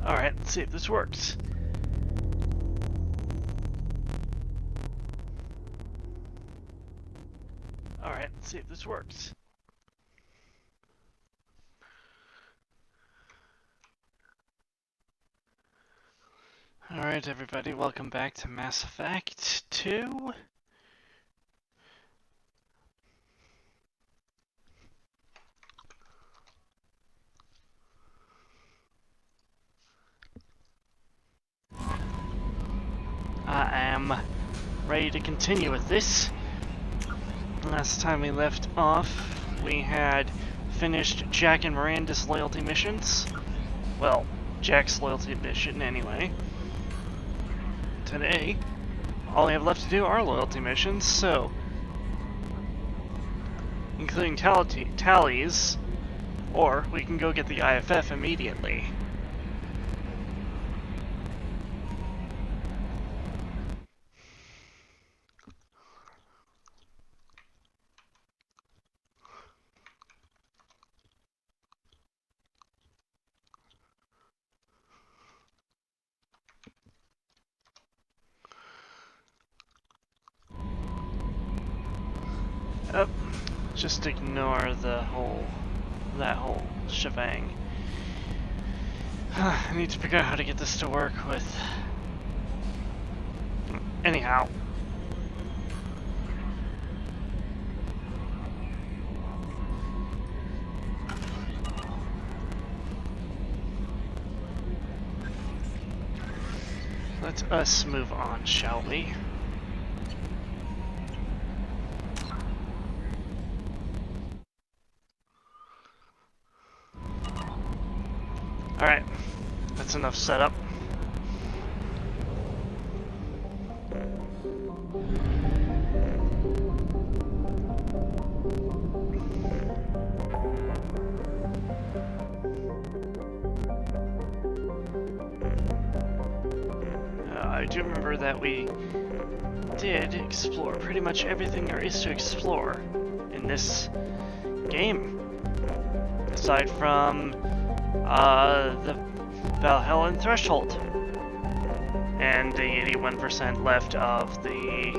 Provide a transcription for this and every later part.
Alright, let's see if this works. Alright, let's see if this works. Alright everybody, welcome back to Mass Effect 2. I am ready to continue with this. Last time we left off, we had finished Jack and Miranda's loyalty missions. Well, Jack's loyalty mission anyway. Today, all we have left to do are loyalty missions, so including tallies, or we can go get the IFF immediately. Oh, just ignore that whole shebang. I need to figure out how to get this to work with... Anyhow. Let us move on, shall we? Alright, that's enough setup. I do remember that we did explore pretty much everything there is to explore in this game. Aside from the Valhalla Threshold, and the 81% left of the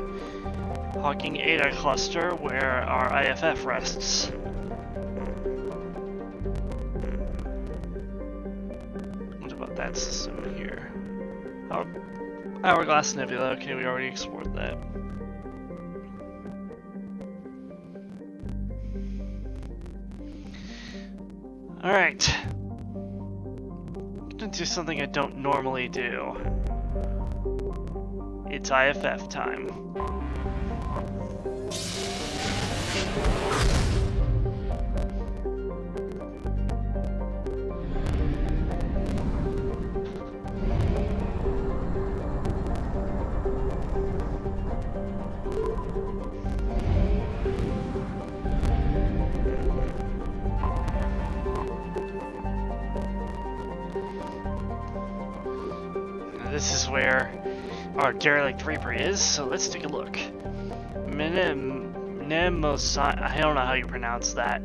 Hawking Ada cluster where our IFF rests. What about that system here? Hourglass Nebula, okay, we already explored that. Alright. Do something I don't normally do. It's IFF time. This is where our derelict Reaper is, so let's take a look. Mnemosyne, I don't know how you pronounce that,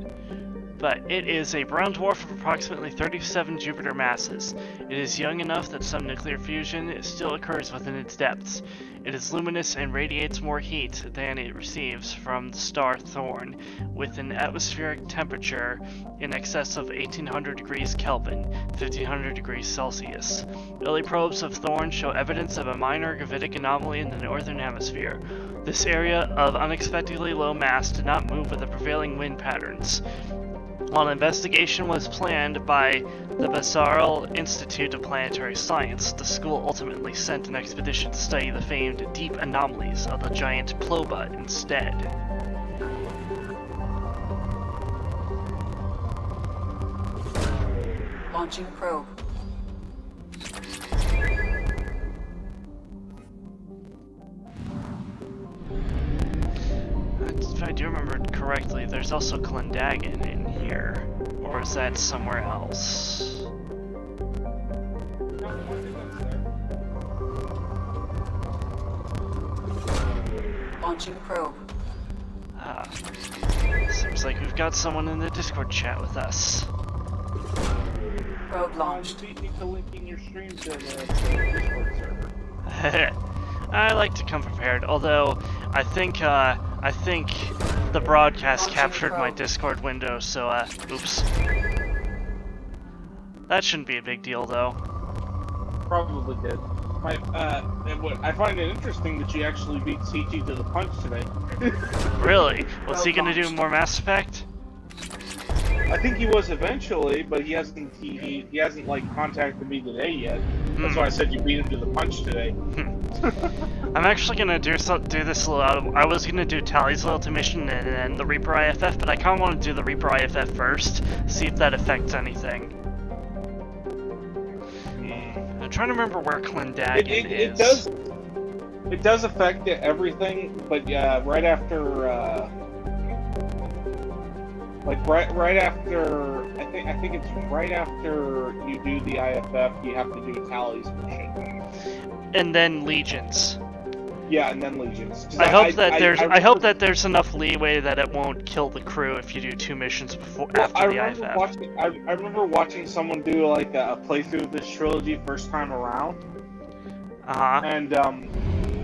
but it is a brown dwarf of approximately 37 Jupiter masses. It is young enough that some nuclear fusion still occurs within its depths. It is luminous and radiates more heat than it receives from the star Thorn, with an atmospheric temperature in excess of 1800 degrees Kelvin, 1500 degrees Celsius. Early probes of Thorn show evidence of a minor gravitic anomaly in the northern hemisphere. This area of unexpectedly low mass did not move with the prevailing wind patterns. While an investigation was planned by the Basarel Institute of Planetary Science, the school ultimately sent an expedition to study the famed deep anomalies of the giant Ploba instead. Launching probe. If I do remember correctly, there's also Clendagon in here. Or is that somewhere else? Launching probe. Seems like we've got someone in the Discord chat with us. Probe launched. You beat me to linking your stream to the Discord server. I like to come prepared, although I think the broadcast captured my Discord window, so oops. That shouldn't be a big deal, though. Probably did. I find it interesting that you actually beat CT to the punch today. Really? Was he gonna do more Mass Effect? I think he was eventually, but he hasn't like contacted me today yet. That's why I said you beat him to the punch today. I'm actually gonna do this a little. I was gonna do Tally's loyalty mission and then the Reaper IFF, but I kind of want to do the Reaper IFF first, see if that affects anything. I'm trying to remember where Clendagon is. It does affect everything, but right after, right after, I think it's right after you do the IFF, you have to do a Tally's mission. And then Legions. Yeah, and then Legions. I hope that there's enough leeway that it won't kill the crew if you do 2 missions after the IFF. I remember watching someone do like a playthrough of this trilogy first time around. And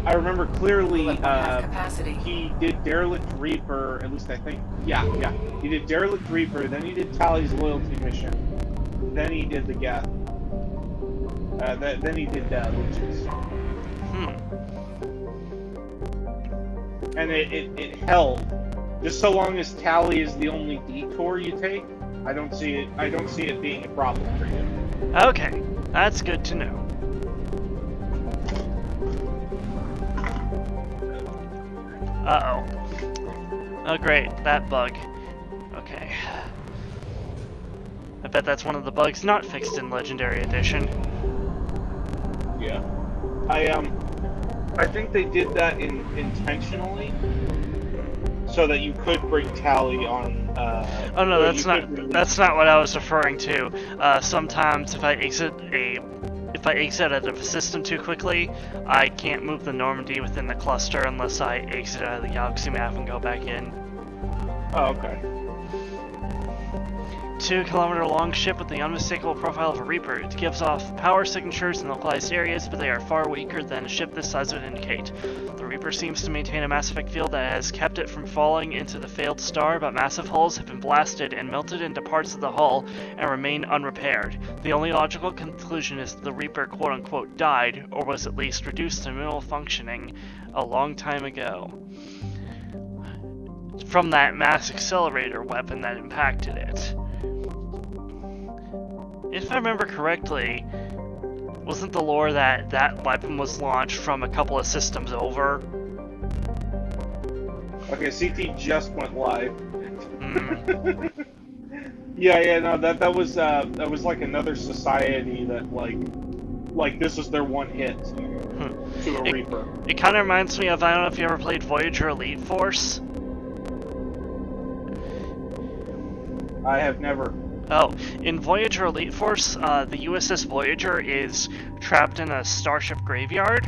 I remember clearly he did Derelict Reaper, at least I think. Yeah. He did Derelict Reaper, then he did Tally's loyalty mission, then he did the Geth. Then he did Legions. And it held. Just so long as Tally is the only detour you take, I don't see it being a problem for you. Okay, that's good to know. Uh-oh. Oh great, that bug. Okay. I bet that's one of the bugs not fixed in Legendary Edition. Yeah. I think they did that intentionally, so that you could bring Tally on. Oh no, that's not what I was referring to. Sometimes if I exit out of a system too quickly, I can't move the Normandy within the cluster unless I exit out of the galaxy map and go back in. Oh, okay. 2-kilometer long ship with the unmistakable profile of a Reaper. It gives off power signatures in localized areas, but they are far weaker than a ship this size would indicate. The Reaper seems to maintain a Mass Effect field that has kept it from falling into the failed star, but massive hulls have been blasted and melted into parts of the hull and remain unrepaired. The only logical conclusion is that the Reaper quote-unquote died, or was at least reduced to minimal functioning a long time ago, from that mass accelerator weapon that impacted it. If I remember correctly, wasn't the lore that that weapon was launched from a couple of systems over? Okay, CT just went live. Yeah, no, that was like another society that like this was their one hit to a Reaper. It kind of reminds me of, I don't know if you ever played Voyager Elite Force. I have never. Oh, in Voyager Elite Force, the USS Voyager is trapped in a starship graveyard,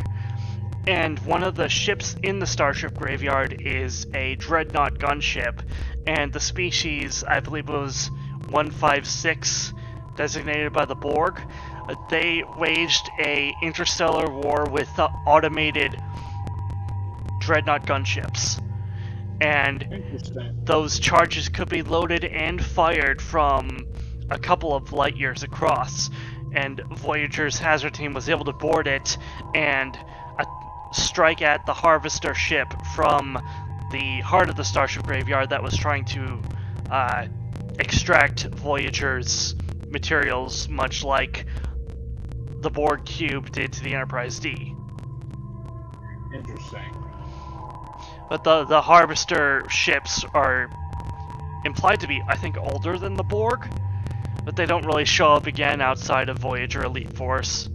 and one of the ships in the starship graveyard is a dreadnought gunship, and the species, I believe it was 156, designated by the Borg. They waged a interstellar war with automated dreadnought gunships. And those charges could be loaded and fired from a couple of light years across. And Voyager's hazard team was able to board it and strike at the Harvester ship from the heart of the starship graveyard that was trying to extract Voyager's materials, much like the Borg Cube did to the Enterprise D. Interesting. But the Harvester ships are implied to be, I think, older than the Borg, but they don't really show up again outside of Voyager Elite Force.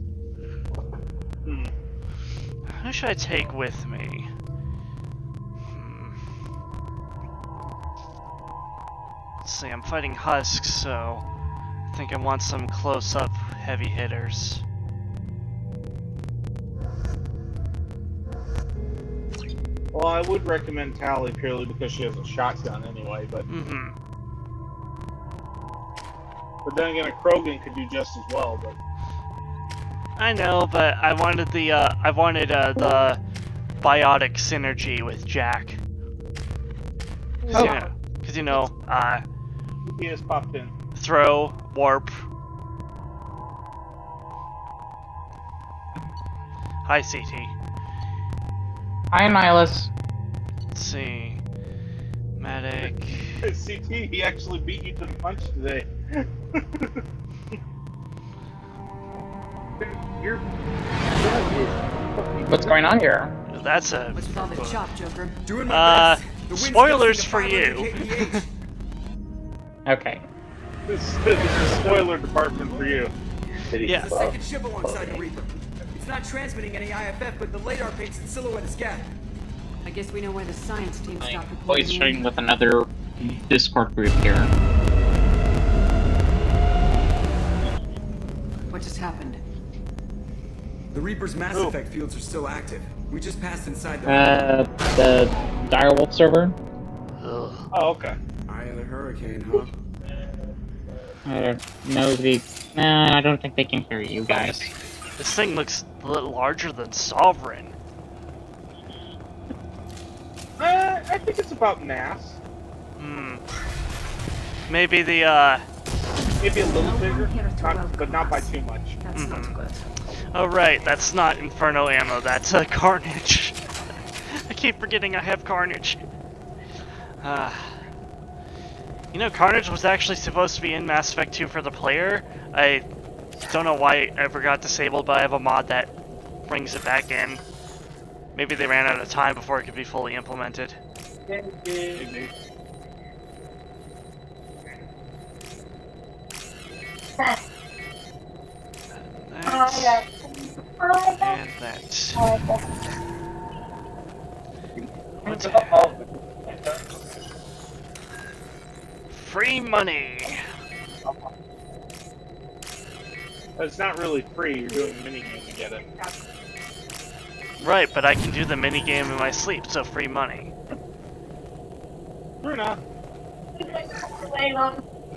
Who should I take with me? Let's see, I'm fighting Husks, so I think I want some close-up heavy hitters. Well, I would recommend Tally purely because she has a shotgun anyway, but... But then again, a Krogan could do just as well. But I know, but I wanted the biotic synergy with Jack. Because you know, he has popped in. Throw, warp. Hi, CT. Hi, Nihilus. Let's see. Medic. CT, he actually beat you to the punch today. What's going on here? That's a... What's all the chop, Joker? Spoilers for you. Okay. This is the spoiler department for you. Yeah. The second ship alongside the Reaper. It's not transmitting any IFF, but the radar paints the silhouette as gap. I guess we know why the science team stopped reporting. Voice sharing with another Discord group here. What just happened? The Reaper's mass effect fields are still active. We just passed inside The Direwolf server? Oh, okay. Eye of the hurricane, huh? I don't know the... Nah, I don't think they can hear you guys. This thing looks a little larger than Sovereign. I think it's about NAS. Maybe the, Maybe a little bigger, but not by too much. That's not good. Oh right, that's not Inferno ammo, that's Carnage. I keep forgetting I have Carnage. You know, Carnage was actually supposed to be in Mass Effect 2 for the player. I don't know why it ever got disabled, but I have a mod that brings it back in. Maybe they ran out of time before it could be fully implemented. Maybe. And that. What's free money! It's not really free, you're doing a minigame to get it. Right, but I can do the minigame in my sleep, so free money. True enough. The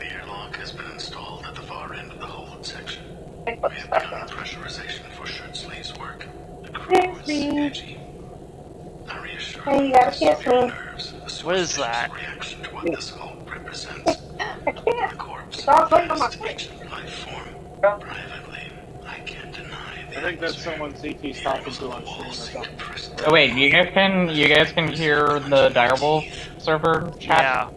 airlock has been installed at the far end of the hold section. We have begun pressurization for shirt sleeves work. The crew is edgy. I reassure them that severe nerves, a What is that? reaction to what this hold represents. The corpse of highest ancient life form. Privately, I can't deny the I think that's someone CT's talking to on stream or something. Oh wait, you guys can hear the Direwolf server chat? Yeah.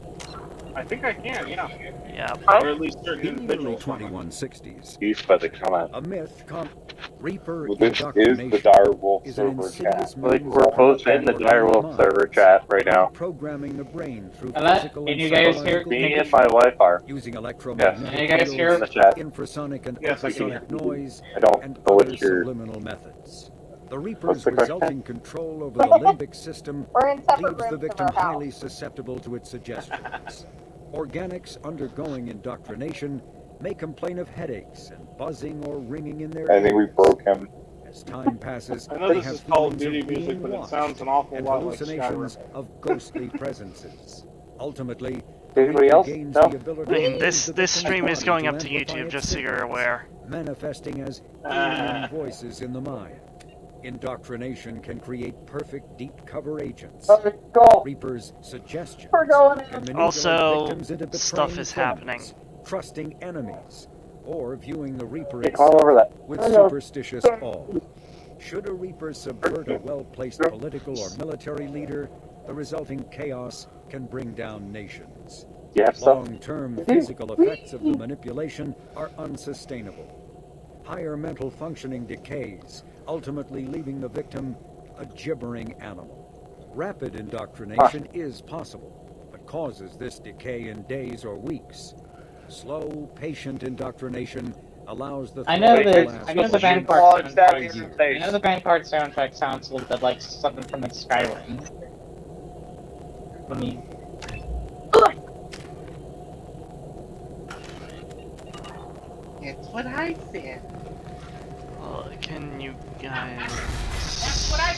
I think I can, yeah. Yeah. Or at least certain In the early individuals. 2160s, Used by the comment. a myth Reaper Well, this is the indoctrination Direwolf is an server insidious chat. Like, means we're of both in the Direwolf server chat right now. programming the brain through Hello? physical Can and you guys hear psychological Me and conditions, my wife are. using Yes. electromagnetic Can you guys fields, hear? In the chat. infrasonic and Yes, I can ultrasonic noise, I don't and know other what you're... subliminal methods. The What's Reaper's the question? resulting control over the limbic system We're in separate leaves the rooms victim from our highly house. susceptible to its suggestions. Organics undergoing indoctrination may complain of headaches and buzzing or ringing in their I think we ears. broke him. As time passes, I know they this have is Call of feelings Duty of music, being but it watched sounds an awful and lot like hallucinations Skyrim. of ghostly presences. Ultimately, Anybody Reaper else? gains No? the ability I mean, to this use the this victim's stream is body going to up to amplify YouTube, its just so you're signals, aware. manifesting as alien voices in the mind. Indoctrination can create perfect deep cover agents. Go. Reaper's suggestions We're going in. can manipulate Also, victims into stuff betraying is friends, happening. trusting enemies, or viewing the Reaper Hey, call itself over that. with superstitious awe. Should a Reaper subvert a well-placed political or military leader, the resulting chaos can bring down nations. You have stuff? Long-term physical effects of the manipulation are unsustainable. Higher mental functioning decays, ultimately leaving the victim a gibbering animal. Rapid indoctrination is possible, but causes this decay in days or weeks. Slow, patient indoctrination allows the I know threat to the last Vanguard for soundtrack. I know the Vanguard soundtrack sounds a little bit like something from like Skyrim. I mean, It's what I said. Well, can you guys... That's what I...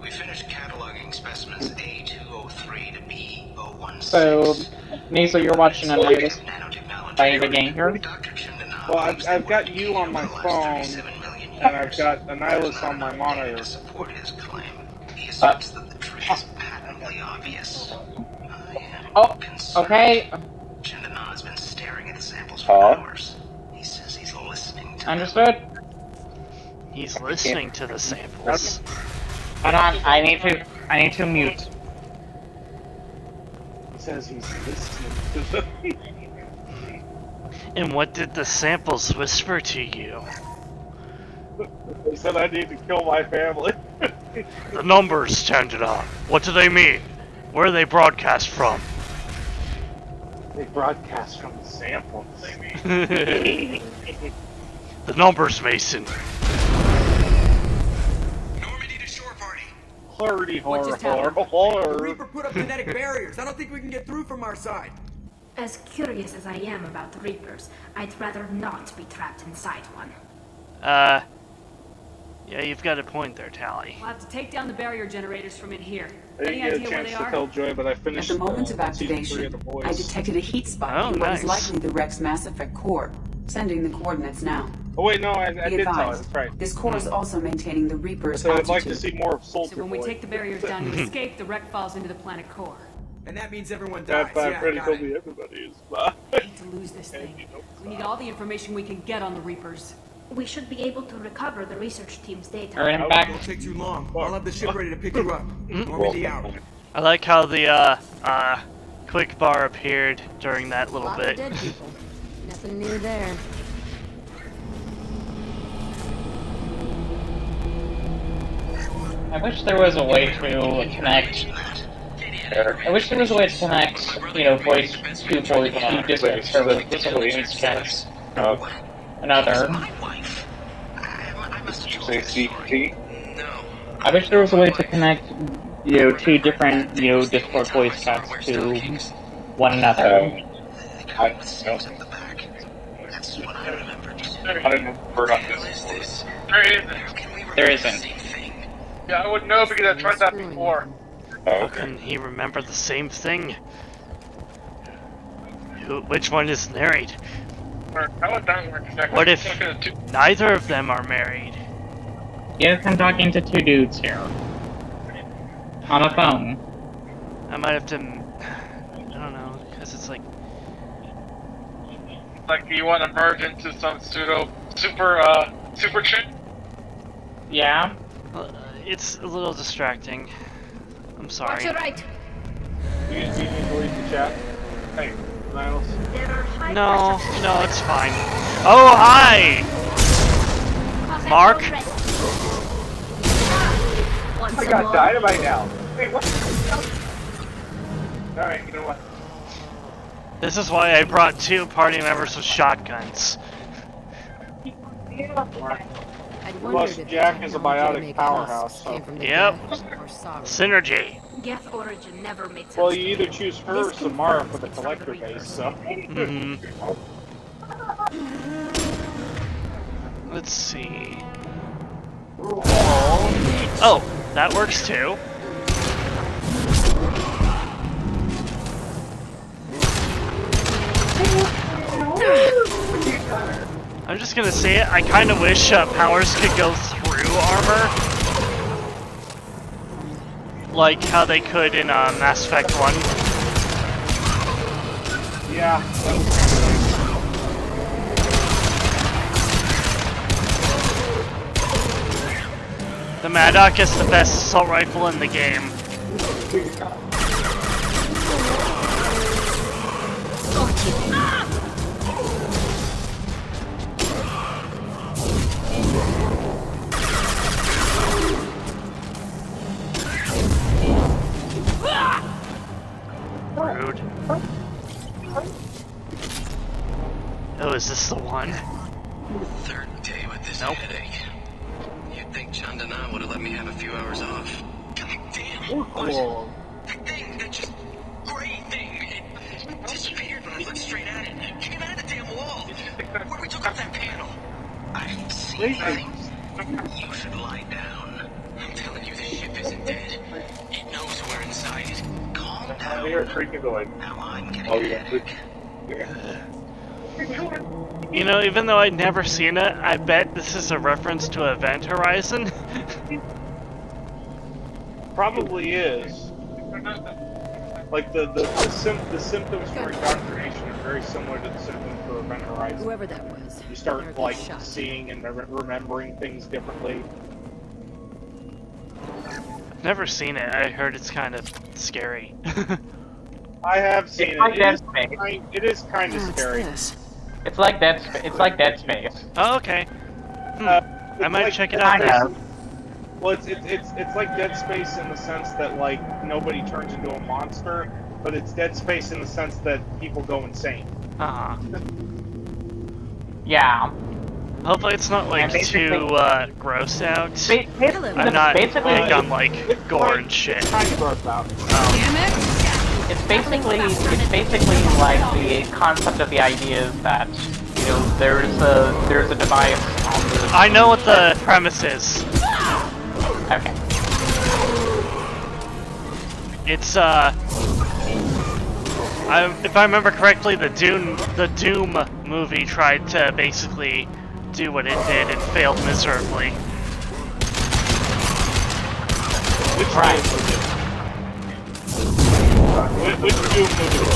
We finished cataloging specimens A203 to B016. so Nasal, you're watching a Nihilus. Nanotechnology by the game here? Well, I've got you on my phone, and I've got Annihilus on my monitor. Oh, okay. Chandana's been staring at the samples for hours. He says he's listening to Understood. He's listening to the samples. Hold on, I need to mute. He says he's listening to them. And what did the samples whisper to you? They said I need to kill my family. The numbers, Chandana. What do they mean? Where are they broadcast from? They broadcast from the samples. The numbers, Mason. Normandy to shore party. Horror, What just horror, happened? The horror. Reaper put up kinetic barriers. I don't think we can get through from our side. As curious as I am about the Reapers, I'd rather not be trapped inside one. Yeah, you've got a point there, Tally. We'll have to take down the barrier generators from in here. I Any didn't get a idea where chance they to are? tell Joy, but I At finished the moment of season 3 activation, of The Boys. I detected a heat spot Oh, in what is nice. likely the Rex Mass Effect core. Sending the coordinates now. Oh wait, no, I Be did tell her, advised, that's right. this core is also maintaining the Reaper's So I'd altitude. like to see more of Soldier So when we Boy. take the barriers down to escape, the wreck falls into the planet core. And that means everyone dies. That Yeah, Freddy got told it. me everybody is. I hate to lose this thing. We need all the information we can get on the Reapers. We should be able to recover the research team's data. Alright, I'm back. Don't take too long. I'll have the ship ready to pick you up. Normandy out. I like how the, quick bar appeared during that little Lot of bit. dead people. Nothing new there. I wish there was a way to connect. I wish there was a way to connect, voice to different servers with each chats. Another. Say CT? I wish there was a way to connect, two different, Discord voice chats to one another. I don't know about this. There isn't. Yeah, I wouldn't know because I tried that before. How can he remember the same thing? Which one is married? How would that work exactly? What if neither of them are married? Yes, I'm talking to two dudes here. On a phone. I might have to... I don't know, because it's like... Like, you want to merge into some super chick? Yeah? It's a little distracting. I'm sorry. Watch your right. You need to delete the chat. Hey, Niles. No, it's fine. Oh, hi! Mark? I got dynamite now. Wait, what? Alright, you know what? This is why I brought 2 party members with shotguns. Plus, Jack is a biotic powerhouse, so... Yep. Synergy. Geth origin never made sense. Well, you either choose her or Samara for the collector base, so... Let's see... Oh, that works too. I'm just gonna say it, I kinda wish powers could go through armor. Like how they could in Mass Effect 1. Yeah. The Maddock is the best assault rifle in the game. Rude. Oh, is this the one? Third day with this Nope. headache. You'd think Chandana would have let me have a few hours off. God damn! Cool. That thing, that just gray thing, it disappeared when I looked straight at it. It came out of the damn wall. Where we took off that panel. I see things. You should lie down. I'm telling you, this ship isn't dead. It knows we're inside it. Calm down. I hear a creaking going. Now I'm getting Oh, a yeah. headache. You know, even though I'd never seen it, I bet this is a reference to Event Horizon. Probably is. Like the symptoms for indoctrination are very similar to the symptoms for Event Horizon. Whoever that was. You start like seeing and remembering things differently. I've never seen it. I heard it's kind of scary. I have seen it. It is kind of scary. It's like Dead Space. It's like Dead Space. Oh, okay. I might check it out then. Well, it's like Dead Space in the sense that like nobody turns into a monster, but it's Dead Space in the sense that people go insane. Yeah. Hopefully it's not like too gross out. I'm not big on like gore and shit. It's kind of gross out. It's basically like the concept of the idea is that, you know, there's a device on the... I know what the premise is. Okay. It's if I remember correctly, the Doom movie tried to basically do what it did and failed miserably. Which Doom movie?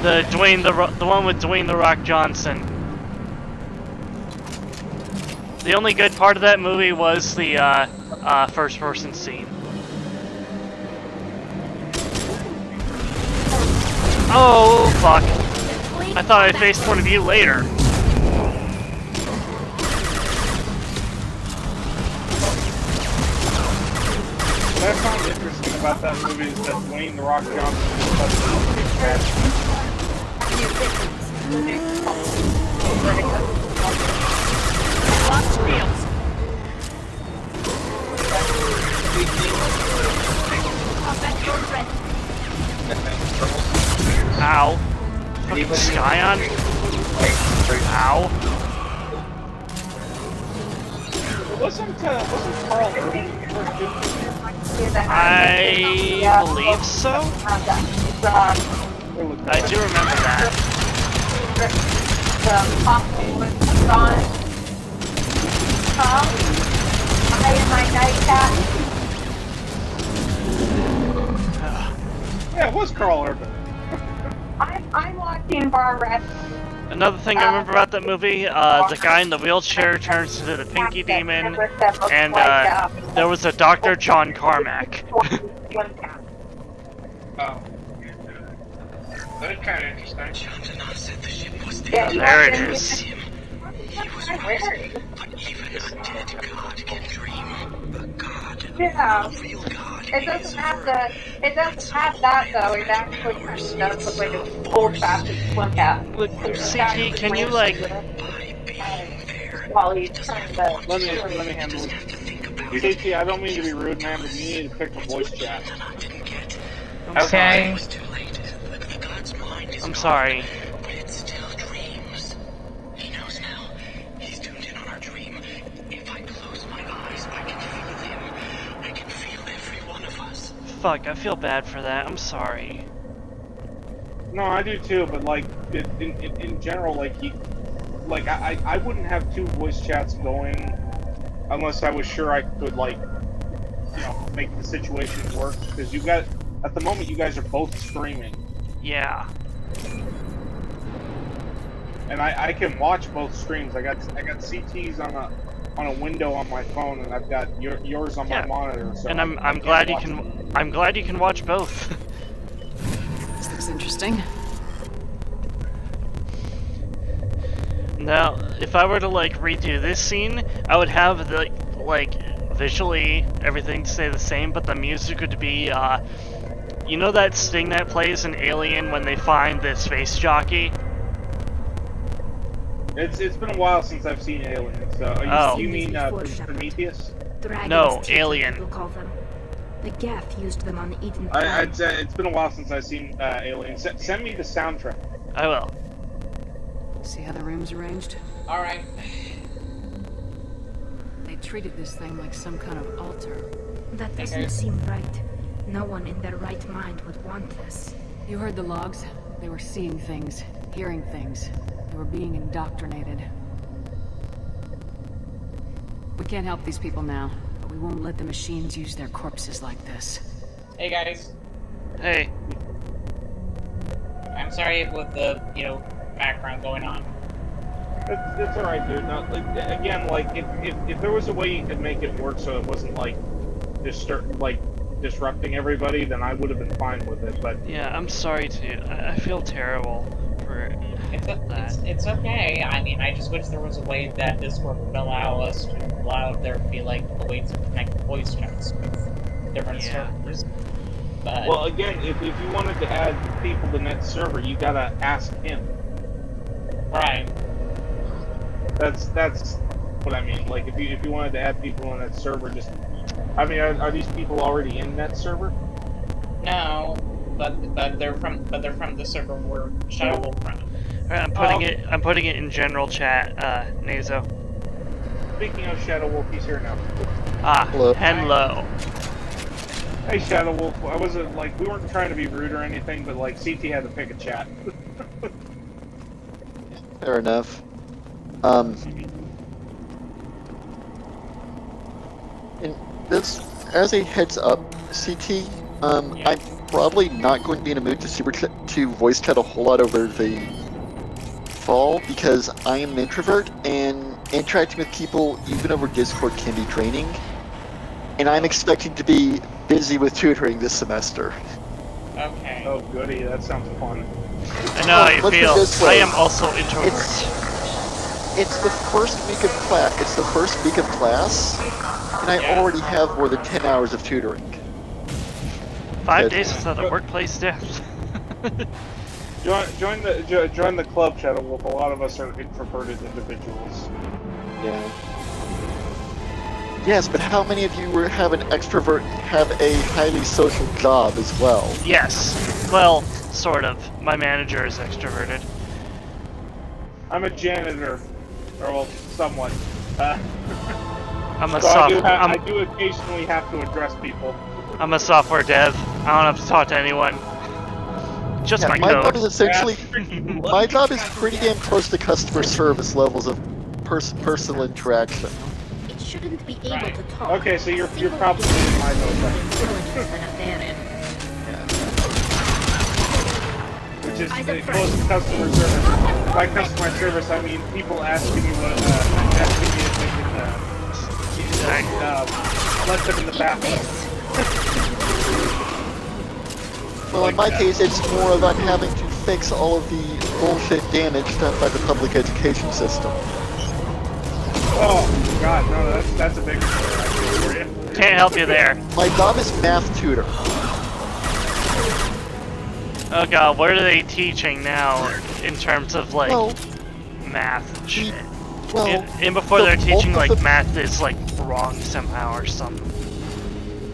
The one with Dwayne "The Rock" Johnson. The only good part of that movie was the first-person scene. Oh fuck! I thought I faced one of you later. What I found interesting about that movie is that Dwayne "The Rock" Johnson is such a big catch. Ow. Fucking Skyon. Ow. Wasn't Carl Urban the first Doom? I believe so. I do remember that. Yeah, it was Carl Urban. I'm watching Bar Rest. Another thing I remember about that movie, the guy in the wheelchair turns into the Pinky Demon, and there was a Dr. John Carmack. Oh. That is kind of interesting. There it is. Yeah. It doesn't have that though. It actually does look like an old-fashioned swim cap. CT, can you like... While he's trying to... Let me handle it. CT, I don't mean to be rude, man, but you need to pick a voice chat. Okay. I'm sorry. Fuck, I feel bad for that. I'm sorry. No, I do too, but like, in general, like, I wouldn't have two voice chats going unless I was sure I could, like, you know, make the situation work. Because you got, at the moment, you guys are both streaming. Yeah. And I can watch both streams. I got CTs on a window on my phone, and I've got yours on my monitor. So and I'm glad you can. I'm glad you can watch both. This looks interesting. Now, if I were to like redo this scene, I would have the like visually everything stay the same, but the music would be you know that sting that plays in Alien when they find the space jockey? It's been a while since I've seen Alien. So you mean Prometheus? No, Alien. We'll call them. The Geth used them on Eden. I'd say it's been a while since I've seen Alien. Send me the soundtrack. I will. See how the room's arranged? All right. They treated this thing like some kind of altar. That doesn't seem right. No one in their right mind would want this. You heard the logs? They were seeing things, hearing things. They were being indoctrinated. We can't help these people now, but we won't let the machines use their corpses like this. Hey guys. Hey. I'm sorry with the, background going on. It's alright, dude. No, again, if there was a way you could make it work so it wasn't disrupting everybody, then I would have been fine with it. But yeah, I'm sorry I feel terrible for that. It's okay. I mean, I just wish there was a way that Discord would allow us to allow there to be like a way to connect voice chats with different servers. But well, again, if you wanted to add people to net server, you gotta ask him. Right. That's what I mean. Like, if you wanted to add people on that server, just, I mean, are these people already in that server? No, but they're from the server where Shadow Wolf from. Alright, I'm putting it in general chat, Nazo. Speaking of Shadow Wolf, he's here now. Hello. Hey, Shadow Wolf. I wasn't we weren't trying to be rude or anything, but CT had to pick a chat. Fair enough. And this, as a heads up, CT, I'm probably not going to be in a mood to voice chat a whole lot over the fall because I am an introvert and interacting with people even over Discord can be draining. And I'm expecting to be busy with tutoring this semester. Okay. Oh goody, that sounds fun. I know how you feel. I am also introvert. It's the first week of class. It's the first week of class, and I already have more than 10 hours of tutoring. 5 days without a workplace death. Join the club, Shadow Wolf. A lot of us are introverted individuals. Yeah. Yes, but how many of you have an extrovert have a highly social job as well? Yes. Well, sort of. My manager is extroverted. I'm a janitor. Or, well, somewhat. I'm a I do occasionally have to address people. I'm a software dev. I don't have to talk to anyone. Just my code. Job is essentially, my job is pretty damn close to customer service levels of personal interaction. It shouldn't be able to talk. Okay, so you're probably in my which is close to customer service. By customer service, I mean people asking you if they can let them in the bathroom. Well, in my case, it's more about having to fix all of the bullshit damage done by the public education system. Oh, God, no, that's a big story for you. Can't help you there. My job is math tutor. Oh god, what are they teaching now in terms of math shit? And before they're teaching math is wrong somehow or something.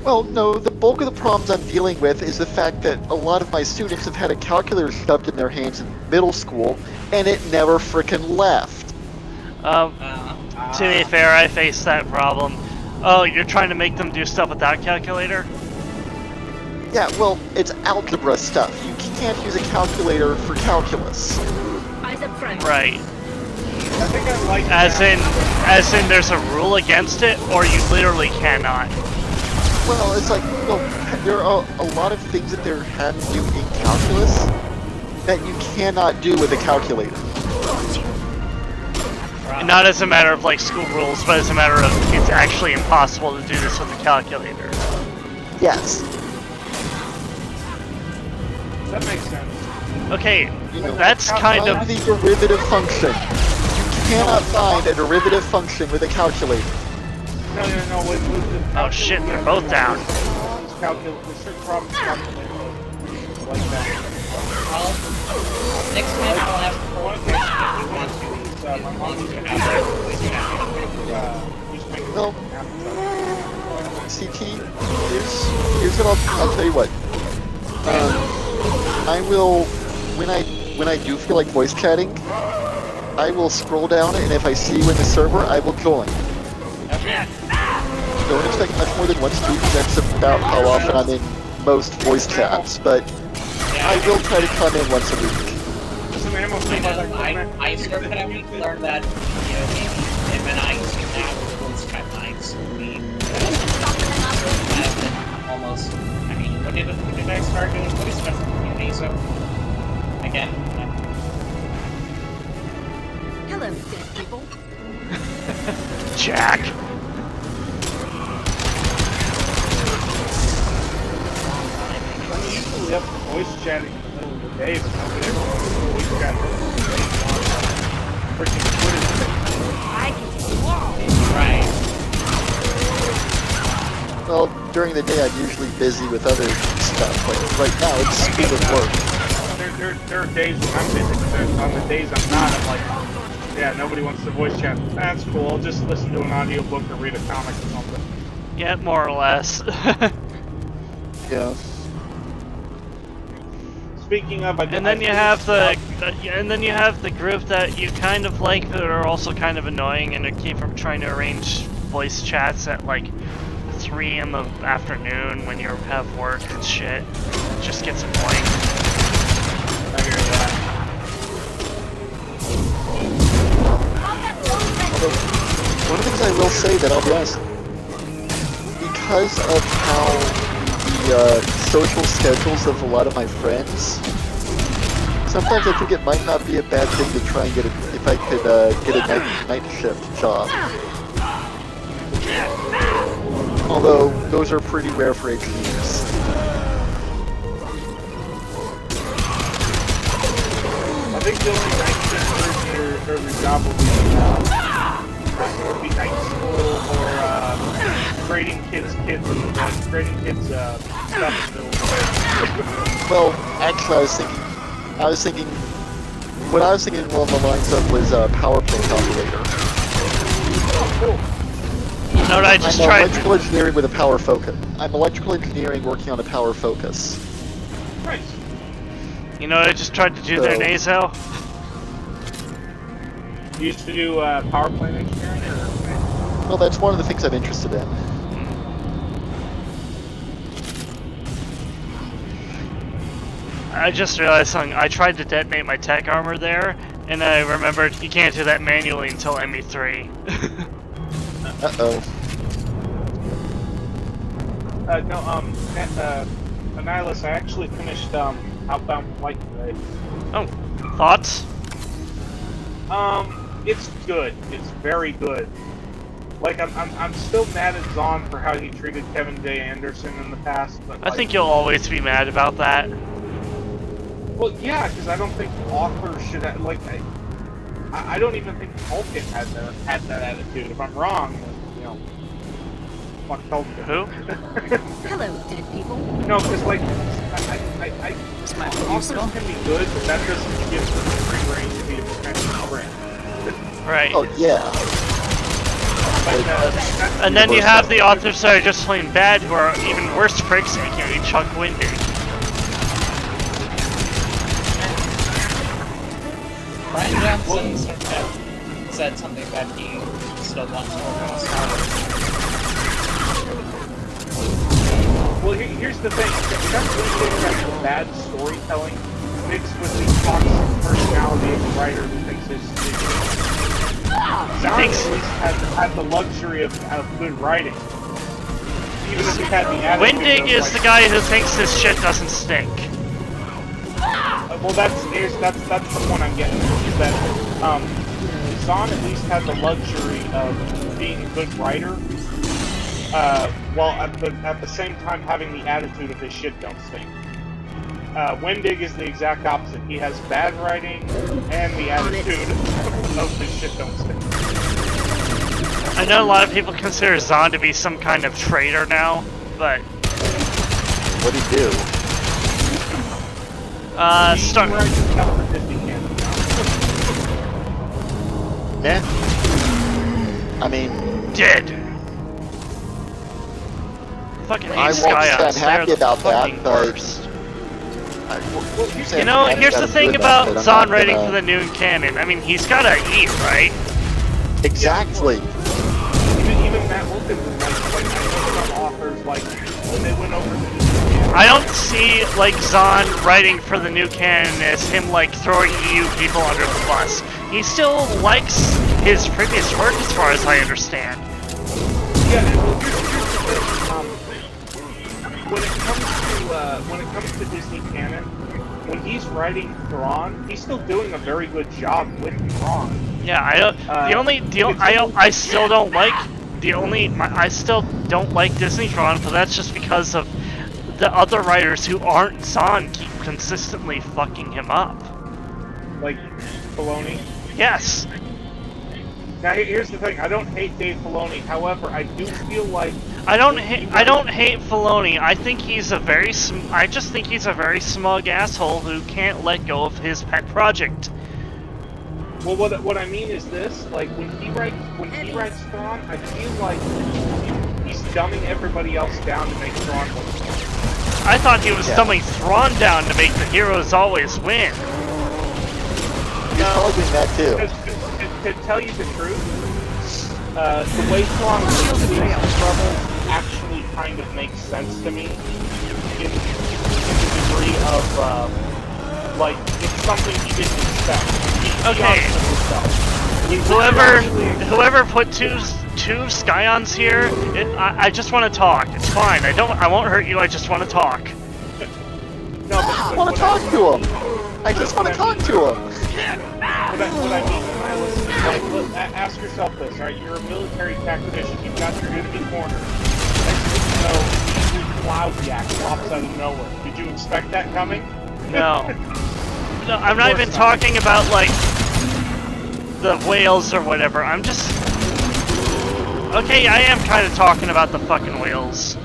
Well, no, the bulk of the problems I'm dealing with is the fact that a lot of my students have had a calculator shoved in their hands in middle school, and it never frickin' left. To be fair, I face that problem. Oh, you're trying to make them do stuff without calculator? Yeah, well, it's algebra stuff. You can't use a calculator for calculus. Right. I think I like as in there's a rule against it, or you literally cannot. Well, it's there are a lot of things that they're had to do in calculus that you cannot do with a calculator. Not as a matter of school rules, but as a matter of it's actually impossible to do this with a calculator. Yes. That makes sense. Okay, that's kind of the derivative function. You cannot find a derivative function with a calculator. No. Oh shit, they're both down. There's certain problems calculated like that. Well, next time I'll ask for Well, CT, here's what I'll tell you what. I will, when I do feel like voice chatting, I will scroll down, and if I see you in the server, I will join. Don't expect much more than once a week, that's about how often I'm in most voice chats, but I will try to come in once a week. As a some ammo. I sort of learned that, you know, if an ice can have voice chat mics, almost. I mean, when did I start doing voice chat in the community? So, again. Hello, dead people. Jack. Usually up to voice chatting in the middle of the day, but nobody ever wants to voice chat. Freaking I can just walk. Right. Well, during the day I'm usually busy with other stuff, but right now it's speed of work. There are days when I'm busy, on the days I'm not, I'm like, yeah, nobody wants to voice chat. That's cool, I'll just listen to an audiobook or read a comic or something. Yeah, more or less. Yeah. Speaking of, and then you have the group that you kind of like, but are also kind of annoying, and they keep from trying to arrange voice chats at like 3 in the afternoon when you have work and shit. It just gets annoying. I hear that. One of the things I will say that I'll be honest, because of how the social schedules of a lot of my friends, sometimes I think it might not be a bad thing to try and get if I could get a night shift job. Although those are pretty rare for engineers. I think the only night shift for your job will be night school or grading kids stuff. Well, actually, what I was thinking along the lines of was power plant operator. Oh, cool. You know what I just I'm tried? electrical engineering with a power focus. I'm electrical engineering working on a power focus. Nice. You know what I just tried to do there, Nazo? You used to do power plant engineering? Well, that's one of the things I'm interested in. I just realized something. I tried to detonate my tech armor there, and I remembered you can't do that manually until ME3. Uh-oh. Annihilus, I actually finished Outbound Flight today. Oh, thoughts? It's good. It's very good. Like, I'm still mad at Zahn for how he treated Kevin J. Anderson in the past, but I think you'll always be mad about that. Well, yeah, because I don't think authors should have, like, I don't even think Tolkien had that attitude. If I'm wrong, you know, fuck Tolkien. Who? Hello, dead people. No, because, like, authors can be good, but that doesn't give them free reign to be a potential brand. Right. Oh, yeah. And then you have the authors that are just plain bad, who are even worse pricks, aka Chuck Wendig. Brian Johnson sort of said something that he still wants to work on Star Wars. Well, here's the thing. Chuck Wendig has bad storytelling mixed with the toxic personality of the writer who thinks his Zahn at least had the luxury of good writing. Even if he had the attitude Wendig is the guy who thinks this shit doesn't stink. Well, that's the point I'm getting to, is that Zahn at least had the luxury of being a good writer, while at the same time having the attitude of his shit don't stink. Wendig is the exact opposite. He has bad writing and the attitude of his shit don't stink. I know a lot of people consider Zahn to be some kind of traitor now, but... What'd he do? Start... Yeah. I mean... Dead! Fucking I won't say I'm happy about that, but... You know, here's the thing about Zahn writing for the new canon. I mean, he's gotta eat, right? Exactly. Even Matt Wilkins is like I know some authors, like, when they went over to the I don't see, like, Zahn writing for the new canon as him, like, throwing EU people under the bus. He still likes his previous work, as far as I understand. Yeah, and when it comes to Disney canon, when he's writing Thrawn, he's still doing a very good job with Thrawn. Yeah, I still don't like Disney Thrawn, but that's just because of the other writers who aren't Zahn keep consistently fucking him up. Like Filoni? Yes. Now here's the thing, I don't hate Dave Filoni, however, I do feel like... I don't hate Filoni. I think he's I just think he's a very smug asshole who can't let go of his pet project. Well, what I mean is this, like, when he writes Thrawn, I feel like he's dumbing everybody else down to make Thrawn win. I thought he was dumbing Thrawn down to make the heroes always win. He's probably doing that too. To tell you the truth, the way Thrawn deals with trouble actually kind of makes sense to me, in the degree of, like, it's something he didn't expect. Okay. Whoever put two Scions here, I just want to talk. It's fine. I won't hurt you. I just want to talk. No, I want to talk to him. I just want to talk to him. What I mean, Miles, like, ask yourself this, alright? You're a military tactician. You've got your enemy cornered. Next thing you know, Cloud Yak pops out of nowhere. Did you expect that coming? No. No, I'm not even talking about, like, the whales or whatever. I'm just... Okay, I am kind of talking about the fucking whales.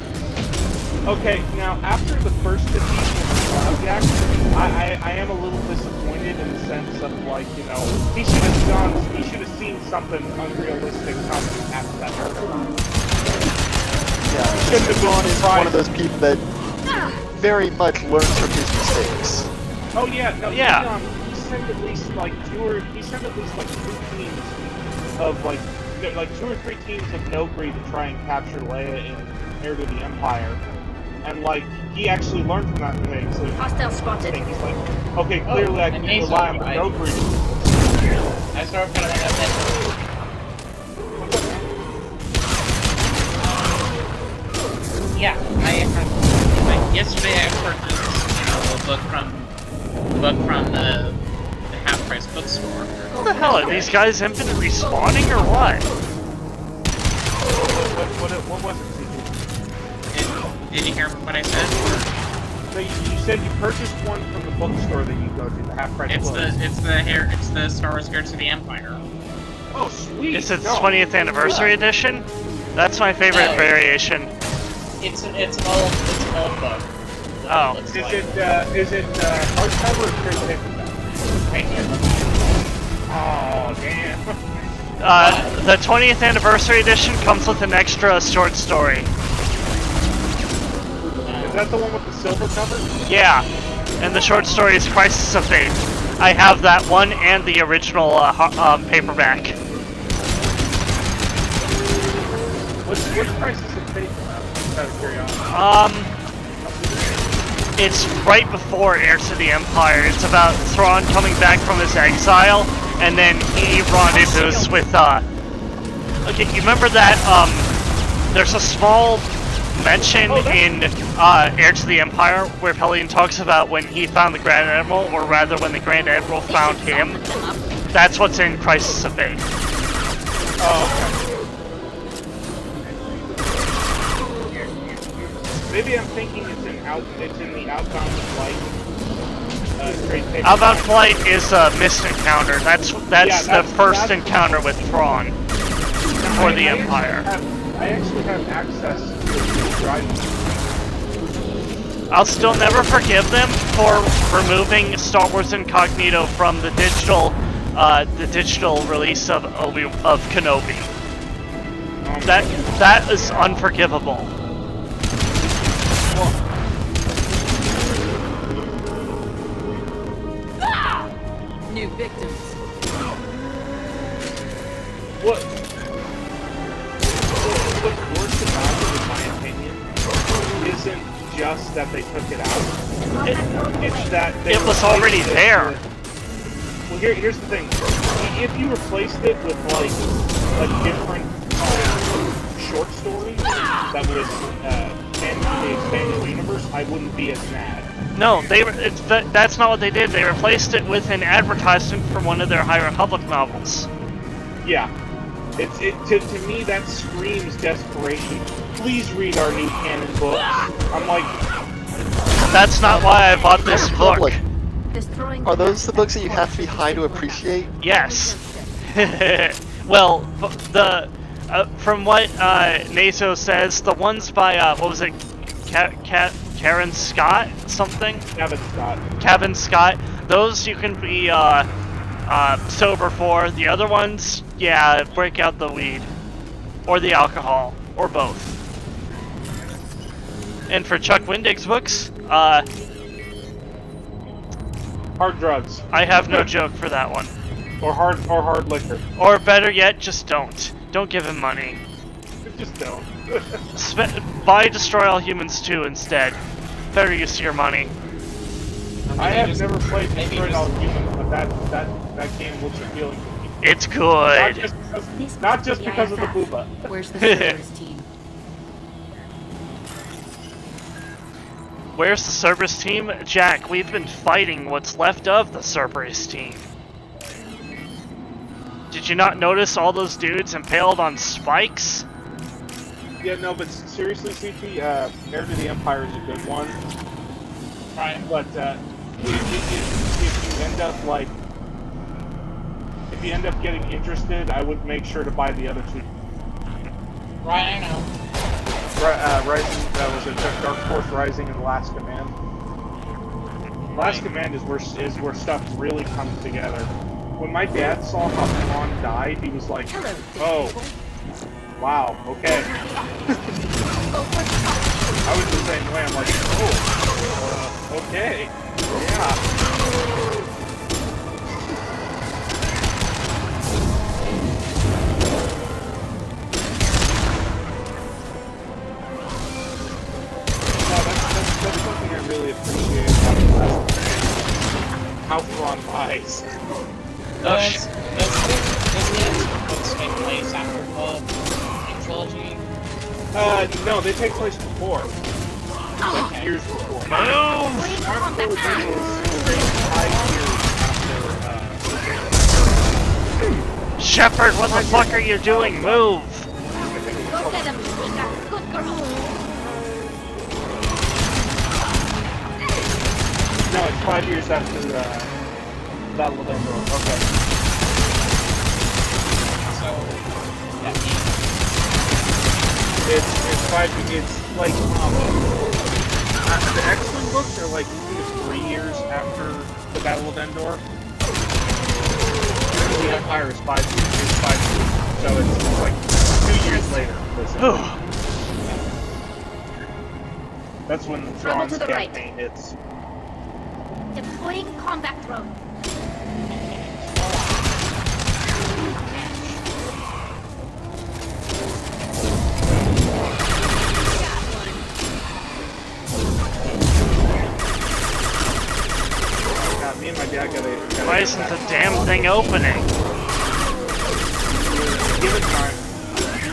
Okay, now, after the first defeat of Cloud Yak, I am a little disappointed in the sense of, like, you know, he should have seen something unrealistic coming after that. Yeah, Thrawn is one of those people that very much learns from his mistakes. Oh yeah, no, yeah. He sent at least like three teams of like 2 or 3 teams of Nogri to try and capture Leia in Heir to the Empire, and like he actually learned from that thing. So hostile spotted. He's like, okay, clearly I can rely on the Nogri. I started putting that. Yeah, yesterday I purchased a book from the half-price bookstore. What the hell, are these guys infinitely spawning or what? What was it? Did you hear what I said? So you said you purchased one from the bookstore that you go to, the half-price book. It's the Star Wars Heir to the Empire. Oh, sweet! Is it 20th anniversary edition? That's my favorite variation. It's an old book. Oh. Is it hardcover or trade paperback? Right here. Oh, damn. The 20th anniversary edition comes with an extra short story. Is that the one with the silver cover? Yeah. And the short story is Crisis of Faith. I have that one and the original paperback. What's Crisis of Faith about? Out of curiosity. It's right before Heir to the Empire. It's about Thrawn coming back from his exile, and then he rendezvous with, okay, you remember that, there's a small mention in, Heir to the Empire, where Pelion talks about when he found the Grand Admiral, or rather when the Grand Admiral found him. That's what's in Crisis of Faith. Oh, okay. Maybe I'm thinking it's in the Outbound Flight trade paperback. Outbound Flight is a missed encounter. That's the first encounter with Thrawn for the Empire. I actually have access to the drive. I'll still never forgive them for removing Star Wars Incognito from the digital release of Kenobi. That is unforgivable. New victims. What's worse about it, in my opinion, isn't just that they took it out. It's that it was already there. Well, here's the thing. If you replaced it with like a different short story that was in the expanded universe, I wouldn't be as mad. No, that's not what they did. They replaced it with an advertisement for one of their High Republic novels. Yeah. To me, that screams desperation. Please read our new canon books. I'm like... That's not why I bought this book. Are those the books that you have to be high to appreciate? Yes. Well, from what NATO says, the ones by, what was it, Karen Scott? Something? Kevin Scott. Those you can be sober for. The other ones, yeah, break out the weed. Or the alcohol. Or both. And for Chuck Wendig's books, hard drugs. I have no joke for that one. Or hard liquor. Or better yet, just don't. Don't give him money. Just don't. Buy Destroy All Humans 2 instead. Better use your money. I have never played Destroy All Humans, but that game looks appealing to me. It's good. Not just because of the booba. Where's the Cerberus team? Where's the Cerberus team? Jack, we've been fighting what's left of the Cerberus team. Did you not notice all those dudes impaled on spikes? Yeah, no, but seriously, CT, Heir to the Empire is a good one. Right. But if you end up like, if you end up getting interested, I would make sure to buy the other two. Right, I know. Rising, was it Dark Force Rising and Last Command? Last Command is where stuff really comes together. When my dad saw how Han died, he was like, "Oh, wow, okay." I was the same way. I'm like, "Oh, okay, yeah." That's something I really appreciate about the last how Thrawn buys. Does the books take place after the trilogy? No, they take place before. Like years before. Move! Shepard, what the fuck are you doing? Move! No, it's 5 years after Battle of Endor. Okay. So, that means it's like the X-Wing books are like 2 to 3 years after the Battle of Endor. The Empire is 5 years. So it's like 2 years later. That's when Thrawn's campaign hits. Deploying combat drone. Me and my dad gotta why isn't the damn thing opening? Give it time.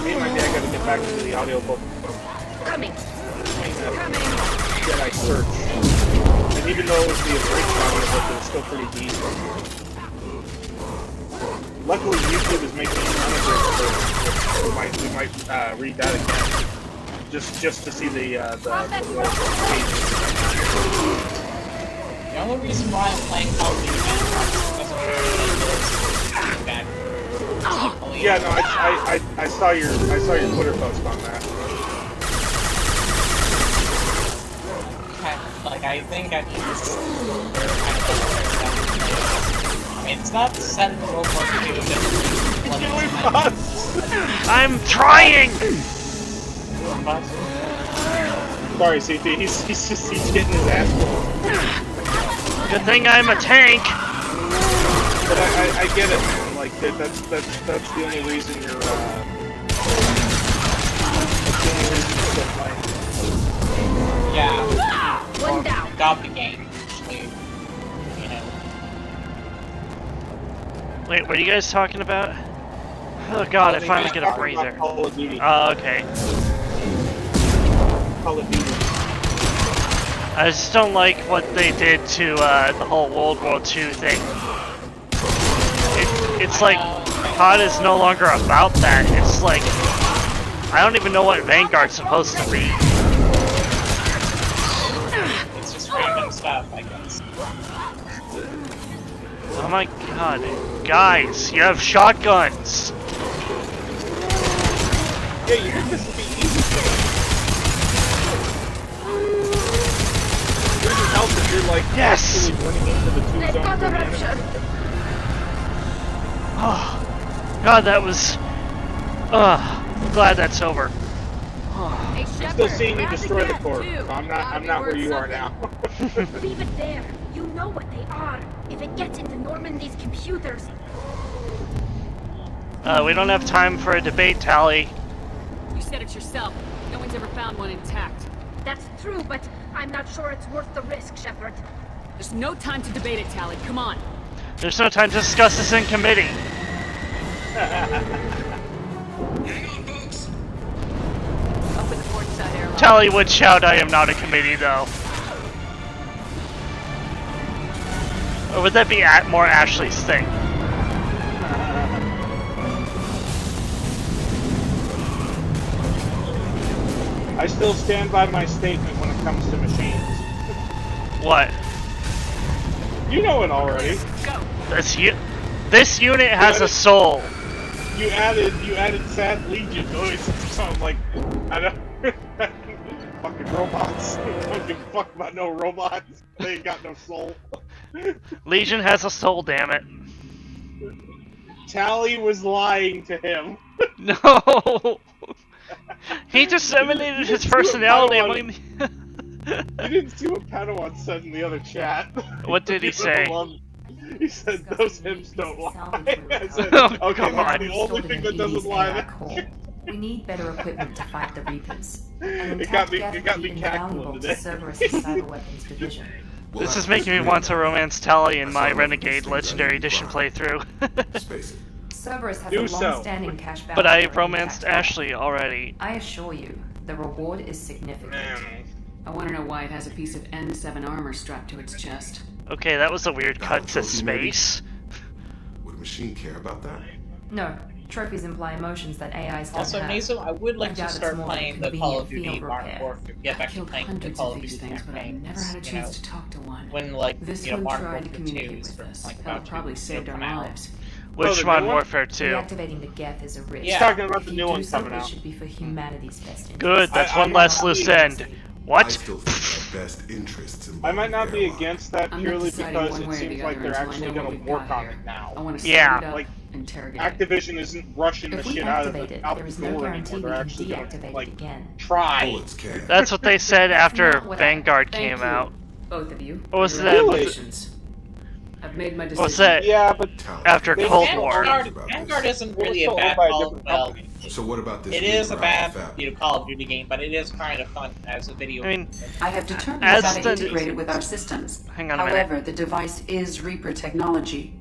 Me and my dad gotta get back into the audiobook. Coming. Jedi Search. And even though it was the original audiobook, it was still pretty decent. Luckily, YouTube is making an unabridged version. We might read that again, just to see the the only reason why I'm playing Call of Duty is yeah, no, I saw your Twitter post on that. Like, I think I need I mean, it's not set in World War II, I'm trying! Sorry, CT, he's getting his ass pulled. Good thing I'm a tank! But I get it, man. Like, that's the only reason you're, that's the only reason you're still playing. Yeah. got the game. Actually, you know. Wait, what are you guys talking about? Oh god, I finally get a breather. Oh, okay. Call of Duty. I just don't like what they did to the whole World War II thing. It's like, COD is no longer about that. It's like, I don't even know what Vanguard's supposed to be. It's just random stuff, I guess. Oh my god. Guys, you have shotguns! Yeah, you think this would be easy for them. Doesn't help if you're like yes! actually running into the two zones of the enemy. Oh, god, that was... I'm glad that's over. I'm still seeing you destroy the core. So I'm not where you are now. Leave it there. You know what they are. If it gets into Normandy's computers. We don't have time for a debate, Tally. You said it yourself. No one's ever found one intact. That's true, but I'm not sure it's worth the risk, Shepard. There's no time to debate it, Tally. Come on. There's no time to discuss this in committee. Open the port side airlock. Tally would shout, I am not a committee, though. Or would that be more Ashley's thing? I still stand by my statement when it comes to machines. What? You know it already. This unit has a soul. You added sad Legion noise, so I'm like, I don't fucking robots. I don't give a fuck about no robots. They ain't got no soul. Legion has a soul, damn it. Tally was lying to him. No. He disseminated his personality. You didn't see what Padawan said in the other chat. What did he say? He said those hips don't lie. I said, Oh, okay, God. that's the only thing that doesn't lie. We need better equipment to fight the Reapers. It got me cackling today. This is making me want to romance Tally in my Renegade Legendary Edition playthrough. Cerberus has a long-standing cash balance. But I romanced Ashley already. I assure you, the reward is significant. I want to know why it has a piece of N7 armor strapped to its chest. Okay, that was a weird cut to space. Would a machine care about that? No. Trophies imply emotions that AIs don't Also, have. Nazo, I would like to start playing the Call of Duty Modern Warfare. Get back to killed playing the hundreds Call of of these Duty things, but I campaigns. never had a chance to talk to one. When, like, This you know, one Modern tried to Warfare 2 communicate is with us. like That about probably to saved our come out. lives. Which Modern Warfare 2? Deactivating the Geth is a risk. He's talking about the If new you one do so, coming it out. should be for humanity's best interest. Good, that's one less loose end. What? I still think our best interests in I might not be airlock. against that I'm purely not deciding because one it way or seems the like other they're until I actually know going what to we've work got on here. it now. I want to Yeah. set it up, Like, interrogate. Activision isn't rushing the If we shit out of activate the it, out there the is no door guarantee anymore. we They're can actually going deactivate to it like again. try. Bullets can. That's what they said after not what I- Vanguard Thank came you, out. both of you. What was for that? your Really? recommendations. I've made my decision. What's that? Yeah, but After They Cold can't War. Vanguard isn't really It a was bad sold by a call. different Well, company. So what about this? it is a Reaper bad, Alpha? you know, Call of Duty game, but it is kind of fun as a video. I mean, I have determined As how to the- integrate it with our systems. Hang on a minute. However, the device is Reaper technology.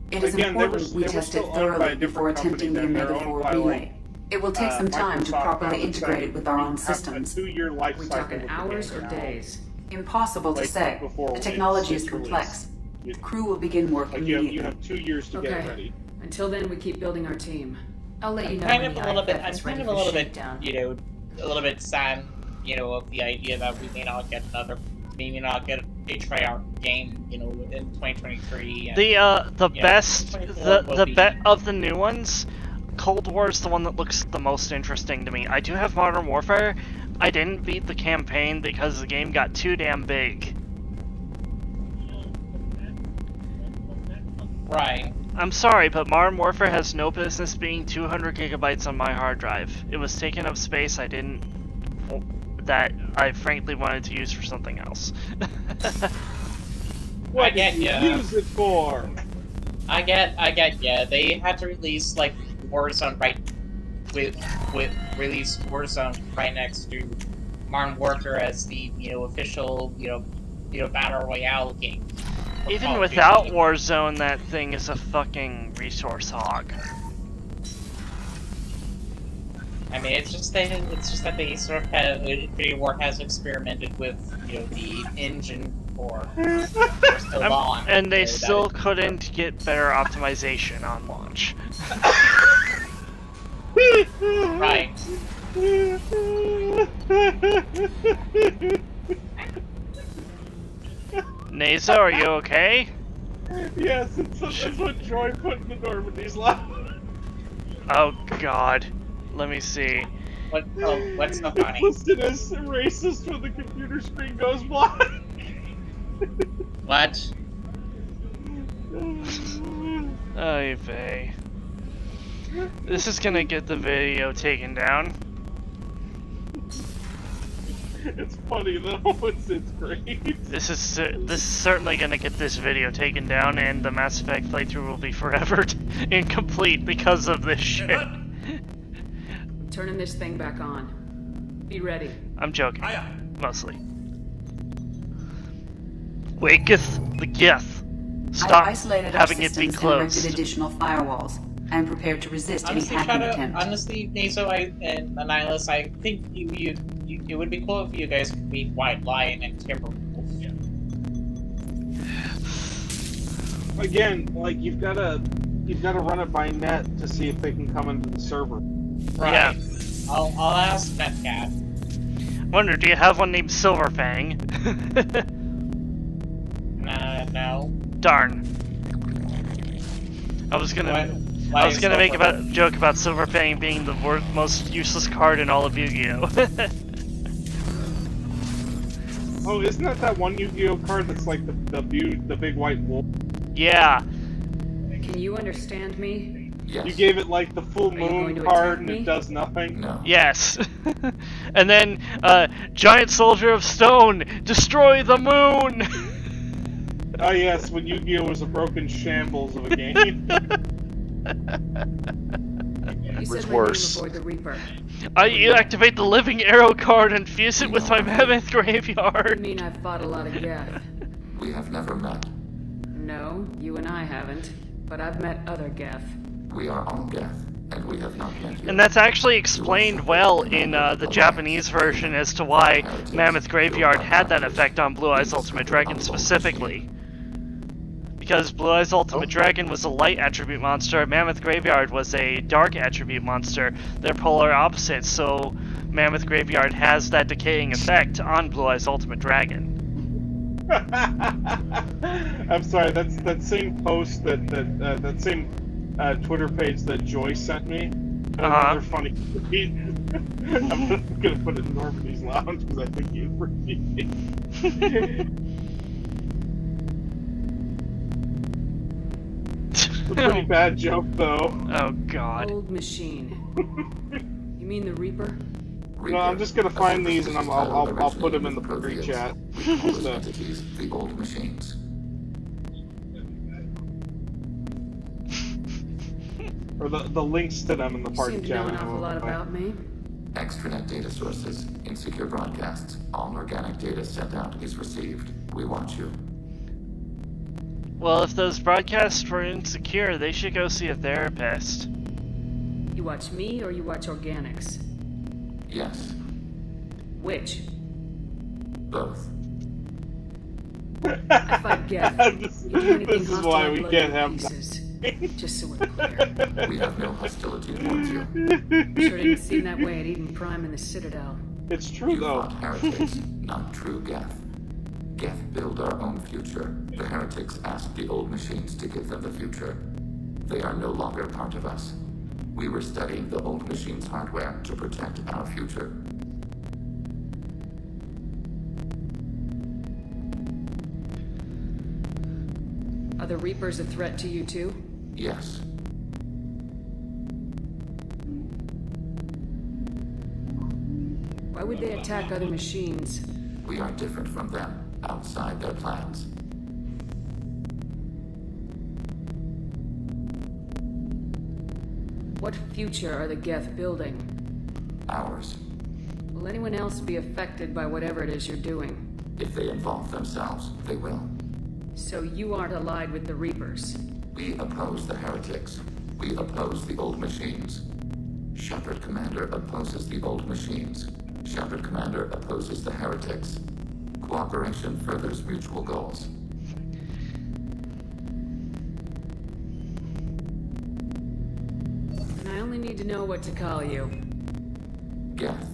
It is Again, they were- important we they were test still it owned by a thoroughly different before company attempting the than they're Omega owned 4 by, relay. like, It will take some time to Microsoft properly would integrate say it with our own we have systems. A 2-year life We cycle talking with the hours game or now. days? Impossible to Like, say. before The it's technology is released. complex. The crew will begin work Like immediately. you have 2 years to get it Okay. ready. Until then, we keep building our team. I'll let you know kind when of the a little bit. IFF I'm is kind ready of a for little bit, shakedown. you know, a little bit sad, you know, of the idea that we may not get another, maybe not get a Treyarch game, you know, within 2023. And, The yeah, best 2024 will the be- bet of the new ones, Cold War is the one that looks the most interesting to me. I do have Modern Warfare. I didn't beat the campaign because the game got too damn big. Right. I'm sorry, but Modern Warfare has no business being 200 gigabytes on my hard drive. It was taking up space that I frankly wanted to use for something else. What I get did you ya. use it for? I get, yeah. They had to release like Warzone release Warzone right next to Modern Warfare as the, you know, official, you know, battle royale game. Even without Warzone, that thing is a fucking resource hog. I mean, it's just that they sort of Infinity Ward has experimented with, the engine for so long. And they still couldn't get better optimization on launch. Right. Nasa, are you okay? Yes, that's what Joy put in the Normandy's lap. Oh god. Let me see. What's so funny? It's listed as racist when the computer screen goes black. What? Oy vey. This is gonna get the video taken down. It's funny though. It's great. This is certainly gonna get this video taken down, and the Mass Effect playthrough will be forever incomplete because of this shit. Turning this thing back on. Be ready. I'm joking. Mostly. Waketh the Geth. Stop having it be closed. And erected additional firewalls. I'm prepared to resist any hacking attempt. Honestly, Naso and Annihilus, I think it would be cool if you guys could meet White Lion and Timberwolf. Again, like you've gotta run it by net to see if they can come into the server. Right. Yeah. I'll ask Netcat. Wonder, do you have one named Silverfang? No. Darn. I was gonna make a joke about Silverfang being the most useless card in all of Yu-Gi-Oh! Oh, isn't that one Yu-Gi-Oh card that's like the big white wolf? Yeah. Can you understand me? Yes. You gave it like the full moon card and it does nothing? No. Yes. And then, Giant Soldier of Stone, destroy the moon! Oh yes, when Yu-Gi-Oh was a broken shambles of a game. You said worse. Aboard the Reaper. You activate the Living Arrow card and fuse it with my Mammoth Graveyard. You mean I've fought a lot of Geth? We have never met. No, you and I haven't. But I've met other Geth. We are all Geth, and we have not met you. And that's actually explained well in the Japanese version as to why Mammoth Graveyard had that effect on Blue Eyes Ultimate Dragon specifically. Because Blue Eyes Ultimate Dragon was a light attribute monster, Mammoth Graveyard was a dark attribute monster. They're polar opposites, so Mammoth Graveyard has that decaying effect on Blue Eyes Ultimate Dragon. I'm sorry, that's that same post that same Twitter page that Joy sent me. Another funny tweet. I'm gonna put it in Normandy's Lounge because I think you appreciate it. A pretty bad joke, though. Oh God. Old machine. You mean the Reaper? No, I'm just gonna find these and I'll put them in the free chat. The old machines. Or the links to them in the party chat. You seem to know an awful lot about me. Extranet data sources, insecure broadcasts, all organic data sent out is received. We want you. Well, if those broadcasts were insecure, they should go see a therapist. You watch me or you watch organics? Yes. Which? Both. I fight Geth. This is why we can't have just so we're clear. We have no hostility towards you. Sure didn't seem that way at Eden Prime in the Citadel. It's true, though. Fought heretics, not true Geth. Geth build our own future. The heretics asked the old machines to give them the future. They are no longer part of us. We were studying the old machines' hardware to protect our future. Are the Reapers a threat to you too? Yes. Why would they attack other machines? We are different from them, outside their plans. What future are the Geth building? Ours. Will anyone else be affected by whatever it is you're doing? If they involve themselves, they will. So you aren't allied with the Reapers? We oppose the heretics. We oppose the old machines. Shepard Commander opposes the old machines. Shepard Commander opposes the heretics. Cooperation furthers mutual goals. And I only need to know what to call you. Geth.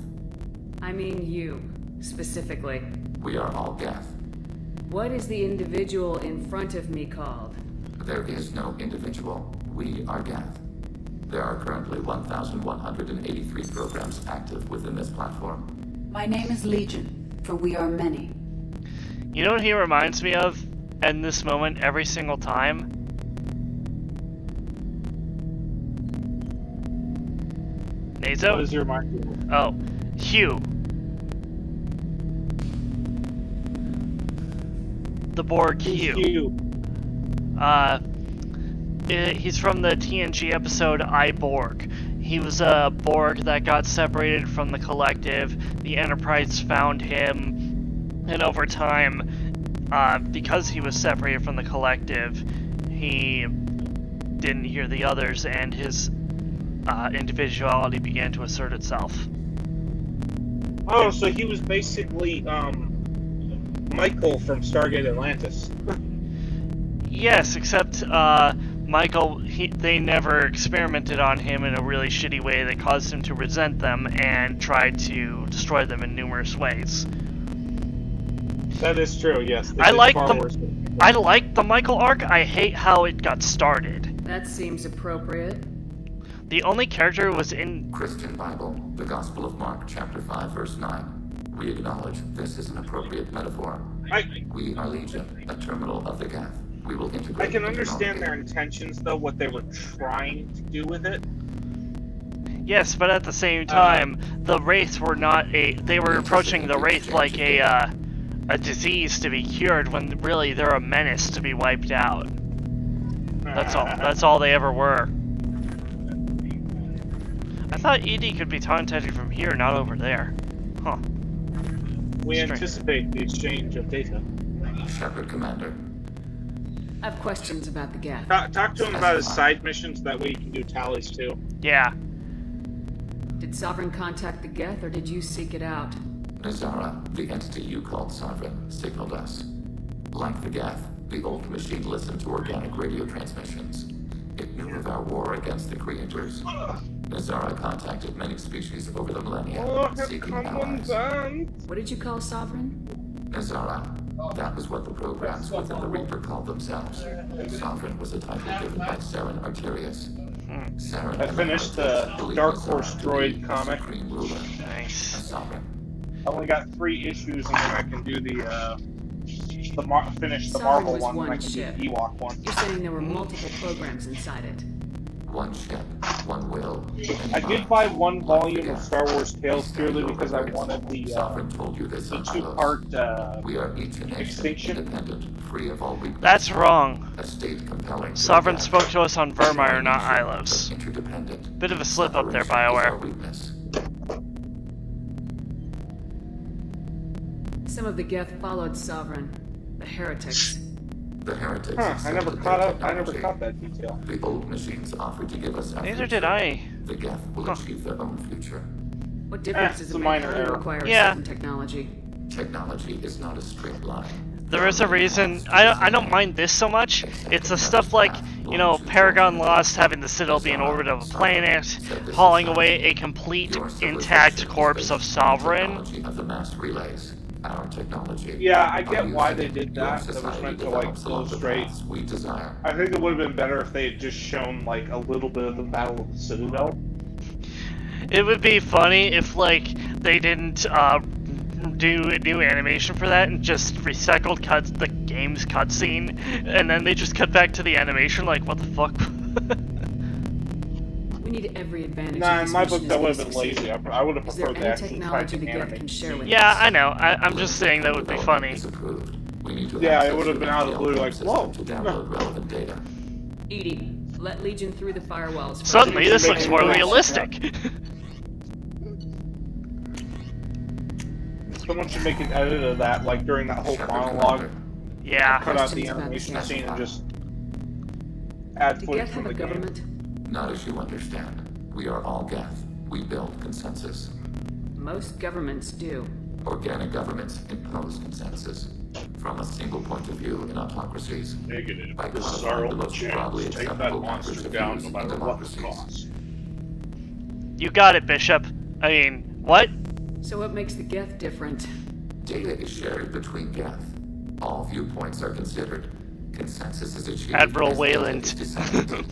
I mean you, specifically. We are all Geth. What is the individual in front of me called? There is no individual. We are Geth. There are currently 1,183 programs active within this platform. My name is Legion, for we are many. You know what he reminds me of in this moment every single time? Nazo? What does he remind you of? Oh, Hugh. The Borg Hugh. He's from the TNG episode I, Borg. He was a Borg that got separated from the Collective. The Enterprise found him, and over time, because he was separated from the Collective, he didn't hear the others, and his individuality began to assert itself. Oh, so he was basically Michael from Stargate Atlantis. Yes, except Michael, they never experimented on him in a really shitty way that caused him to resent them and tried to destroy them in numerous ways. That is true, yes. I like the Michael arc. I hate how it got started. That seems appropriate. The only character was in Christian Bible, the Gospel of Mark, chapter 5, verse 9. We acknowledge this is an appropriate metaphor. We are Legion, a terminal of the Geth. We will integrate. I can understand their intentions, though, what they were trying to do with it. Yes, but at the same time, the Wraith were not they were approaching the Wraith like a disease to be cured, when really they're a menace to be wiped out. That's all they ever were. I thought ED could be contacted from here, not over there. Huh. We anticipate the exchange of data. Shepard Commander. I have questions about the Geth. Talk to him about his side missions, that way you can do tallies too. Yeah. Did Sovereign contact the Geth, or did you seek it out? Nazara, the entity you called Sovereign, signaled us. Like the Geth, the old machine listened to organic radio transmissions. It knew of our war against the creators. Nazara contacted many species over the millennia, seeking allies. What did you call Sovereign? Nazara. That was what the programs within the Reaper called themselves. Sovereign was a title given by Saren Arterius. Saren I finished the Dark Horse Droid comic. Nice. I only got 3 issues, and then I can do finish the Marvel one, and I can do the Ewok one. You're saying there were multiple programs inside it. One ship, one will. I did buy 1 volume of Star Wars Tales purely because I wanted the 2-part extinction. Free of all weakness. That's wrong. A state compelling. Sovereign spoke to us on Vermeer, not Ilos. Interdependent. Bit of a slip up there, BioWare. Some of the Geth followed Sovereign. The heretics. The heretics. I never caught that detail. The old machines offered to give us our Neither future. did I. The Geth will achieve their own future. What difference does it make minor when you error. acquire Yeah. certain technology? Technology is not a straight line. There is a reason. I don't mind this so much. It's the stuff like, you know, Paragon Lost having the Citadel be in orbit of a planet, hauling away a complete intact corpse of Sovereign. Of the mass relays. Our technology. Yeah, I get why they did that. That was meant to like illustrate. We desire. I think it would have been better if they had just shown like a little bit of the Battle of the Citadel. It would be funny if like they didn't do a new animation for that and just recycled the game's cutscene, and then they just cut back to the animation. Like, what the fuck? We need every advantage. Nah, in my book that would have been lazy. I would have preferred the actual type of animation. Yeah, I know. I'm just saying that would be funny. Yeah, it would have been out of the blue, like, whoa. Edie, let Legion through the firewalls. Suddenly, this looks more realistic. Someone should make an edit of that, like during that whole monologue. Yeah. Cut out the animation scene and just add footage from the game. Not as you understand. We are all Geth. We build consensus. Most governments do. Organic governments impose consensus. From a single point of view in autocracies, Negative. by This is our codifying the only most broadly chance. Take that acceptable monster concepts of down views no in matter what the democracies. cost. You got it, Bishop. I mean, what? So what makes the Geth different? Data is shared between Geth. All viewpoints are considered. Consensus is achieved. Admiral as Wayland. data is disseminated.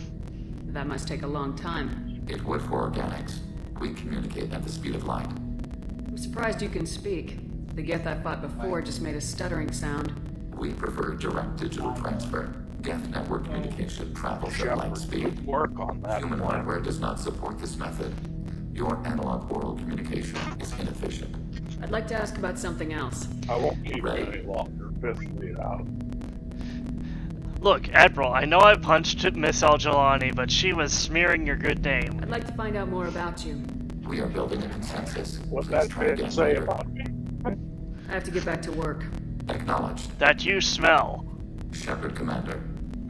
That must take a long time. It would for organics. We communicate at the speed of light. I'm surprised you can speak. The Geth I fought before just made a stuttering sound. We prefer direct digital transfer. Geth network communication travels at light speed. Work on that. Human hardware does not support this method. Your analog oral communication is inefficient. I'd like to ask about something else. I won't keep it any longer. Fifth lead out. Look, Admiral, I know I punched Miss Al-Jalani, but she was smearing your good name. I'd like to find out more about you. We are building a consensus. What's that bitch say about me? I have to get back to work. Acknowledged. That you smell. Shepard, Commander.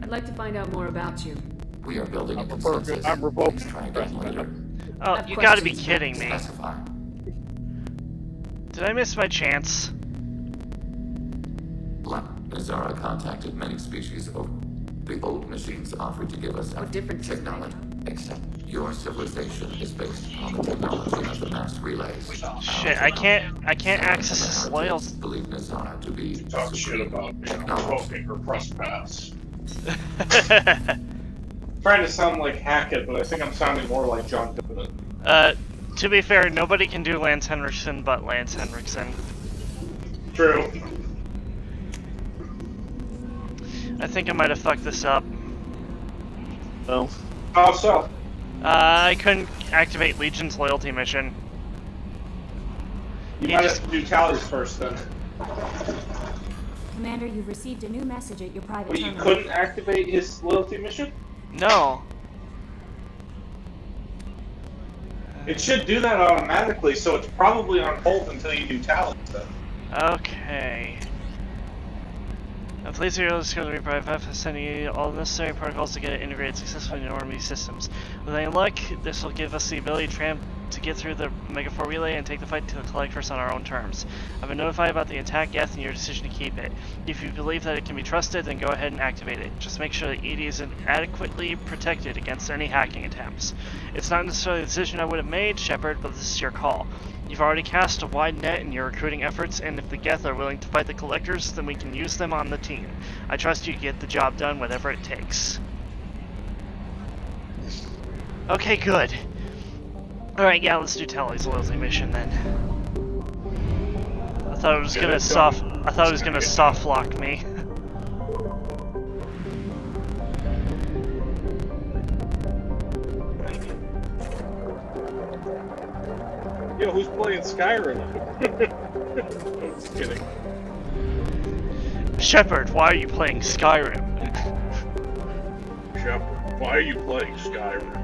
I'd like to find out more about you. We are building a consensus. I'm revoking. Please try again later. Oh, you gotta be kidding me. Specify. Did I miss my chance? Zara contacted many species of the old machines offered to give us What difference does it technology. Except your civilization is based on the technology of the mass relays. Shit, I can't access this loyalty. Believe Nazara to be Talk shit about me. I'm revoking her trespass. Trying to sound like Hackett, but I think I'm sounding more like John Dolan. To be fair, nobody can do Lance Henriksen but Lance Henriksen. True. I think I might have fucked this up. Oh. How so? I couldn't activate Legion's loyalty mission. You might have to do tallies first then. Commander, you've received a new message at your private But you terminal. couldn't activate his loyalty mission? No. It should do that automatically, so it's probably on hold until you do tallies then. Okay. Now, please be able to discover the FF sending all necessary protocols to get it integrated successfully into Army systems. With any luck, this will give us the ability to get through the Megafor relay and take the fight to the Collectors on our own terms. I've been notified about the attack Geth and your decision to keep it. If you believe that it can be trusted, then go ahead and activate it. Just make sure that ED is adequately protected against any hacking attempts. It's not necessarily a decision I would have made, Shepard, but this is your call. You've already cast a wide net in your recruiting efforts, and if the Geth are willing to fight the Collectors, then we can use them on the team. I trust you to get the job done, whatever it takes. Okay, good. Alright, yeah, let's do Tally's loyalty mission then. I thought it was gonna soft lock me. Yo, who's playing Skyrim? Just kidding. Shepard, why are you playing Skyrim? Shepard, why are you playing Skyrim?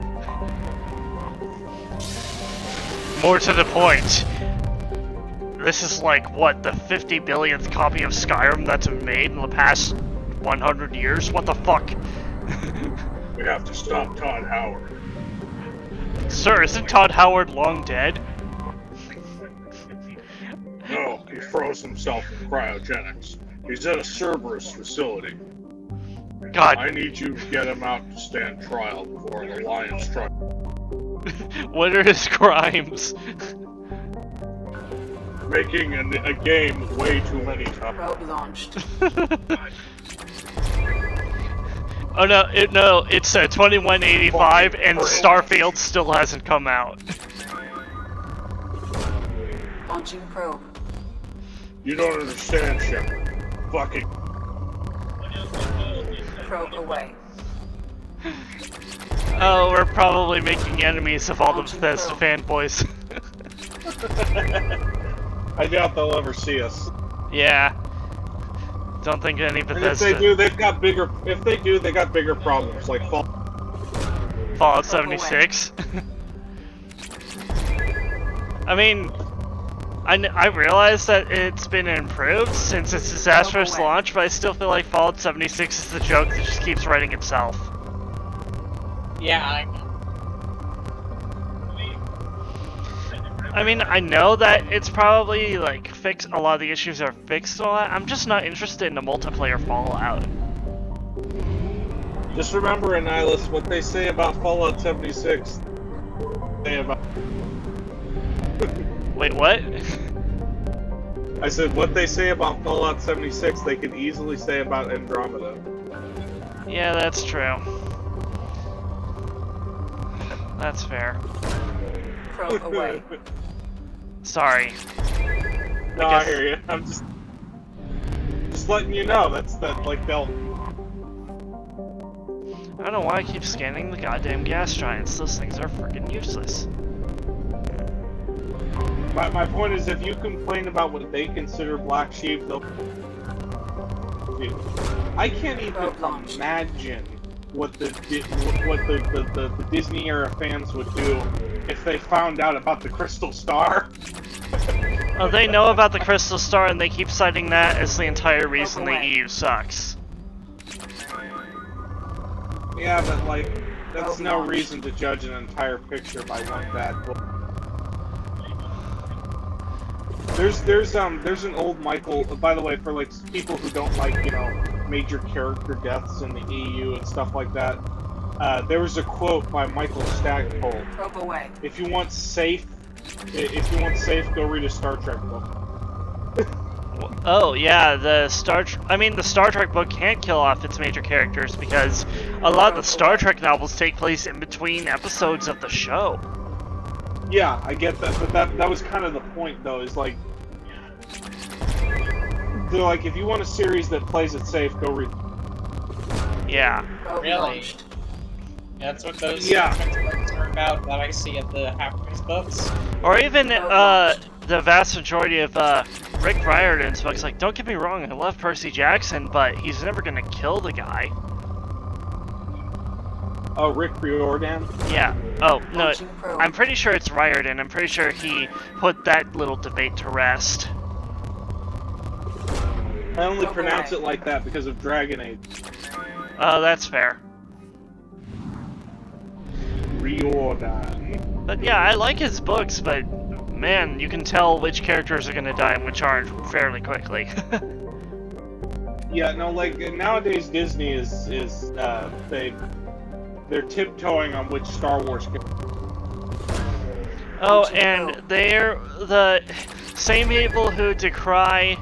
More to the point. This is like, what, the 50 billionth copy of Skyrim that's been made in the past 100 years? What the fuck? We have to stop Todd Howard. Sir, isn't Todd Howard long dead? No, he froze himself in cryogenics. He's at a Cerberus facility. God. I need you to get him out to stand trial before the Lions try. What are his crimes? Making a game way too many times. Probe launched. Oh no, it's 2185 and Starfield still hasn't come out. Launching probe. You don't understand, Shepard. Fucking. Probe away. Oh, we're probably making enemies of all the Bethesda fanboys. I doubt they'll ever see us. Yeah. Don't think any Bethesda. And if they do, they've got bigger. If they do, they got bigger problems like Fallout 76. I mean, I realize that it's been improved since its disastrous launch, but I still feel like Fallout 76 is the joke that just keeps writing itself. Yeah, I mean, I know that it's probably, like, a lot of the issues are fixed and all that. I'm just not interested in a multiplayer Fallout. Just remember, Annihilus, what they say about Fallout 76. Say about... Wait, what? I said, what they say about Fallout 76, they could easily say about Andromeda. Yeah, that's true. That's fair. Probe away. Sorry. No, I hear you. I'm just letting you know. That's like they'll. I don't know why I keep scanning the goddamn gas giants. Those things are freaking useless. My point is, if you complain about what they consider black sheep, they'll. I can't even imagine what the Disney era fans would do if they found out about the Crystal Star. Oh, they know about the Crystal Star, and they keep citing that as the entire reason the EU sucks. Yeah, but like, that's no reason to judge an entire picture by one bad book. There's an old Michael. By the way, for like people who don't like, you know, major character deaths in the EU and stuff like that, there was a quote by Michael Stackpole. Probe away. If you want safe, go read a Star Trek book. Oh yeah, the Star Trek book can't kill off its major characters because a lot of the Star Trek novels take place in between episodes of the show. Yeah, I get that, but that was kind of the point, though. Is like, they're like, if you want a series that plays it safe, go read. Yeah. Really? That's what those books are about that I see at the Half-Price books. Or even the vast majority of Rick Riordan's books. Like, don't get me wrong, I love Percy Jackson, but he's never gonna kill the guy. Oh, Rick Riordan? Yeah. Oh, no, I'm pretty sure it's Riordan. I'm pretty sure he put that little debate to rest. I only pronounce it like that because of Dragon Age. Oh, that's fair. Riordan. But yeah, I like his books, but man, you can tell which characters are gonna die and which aren't fairly quickly. Yeah, no, like, nowadays Disney they're tiptoeing on which Star Wars. Oh, and they're the same people who decry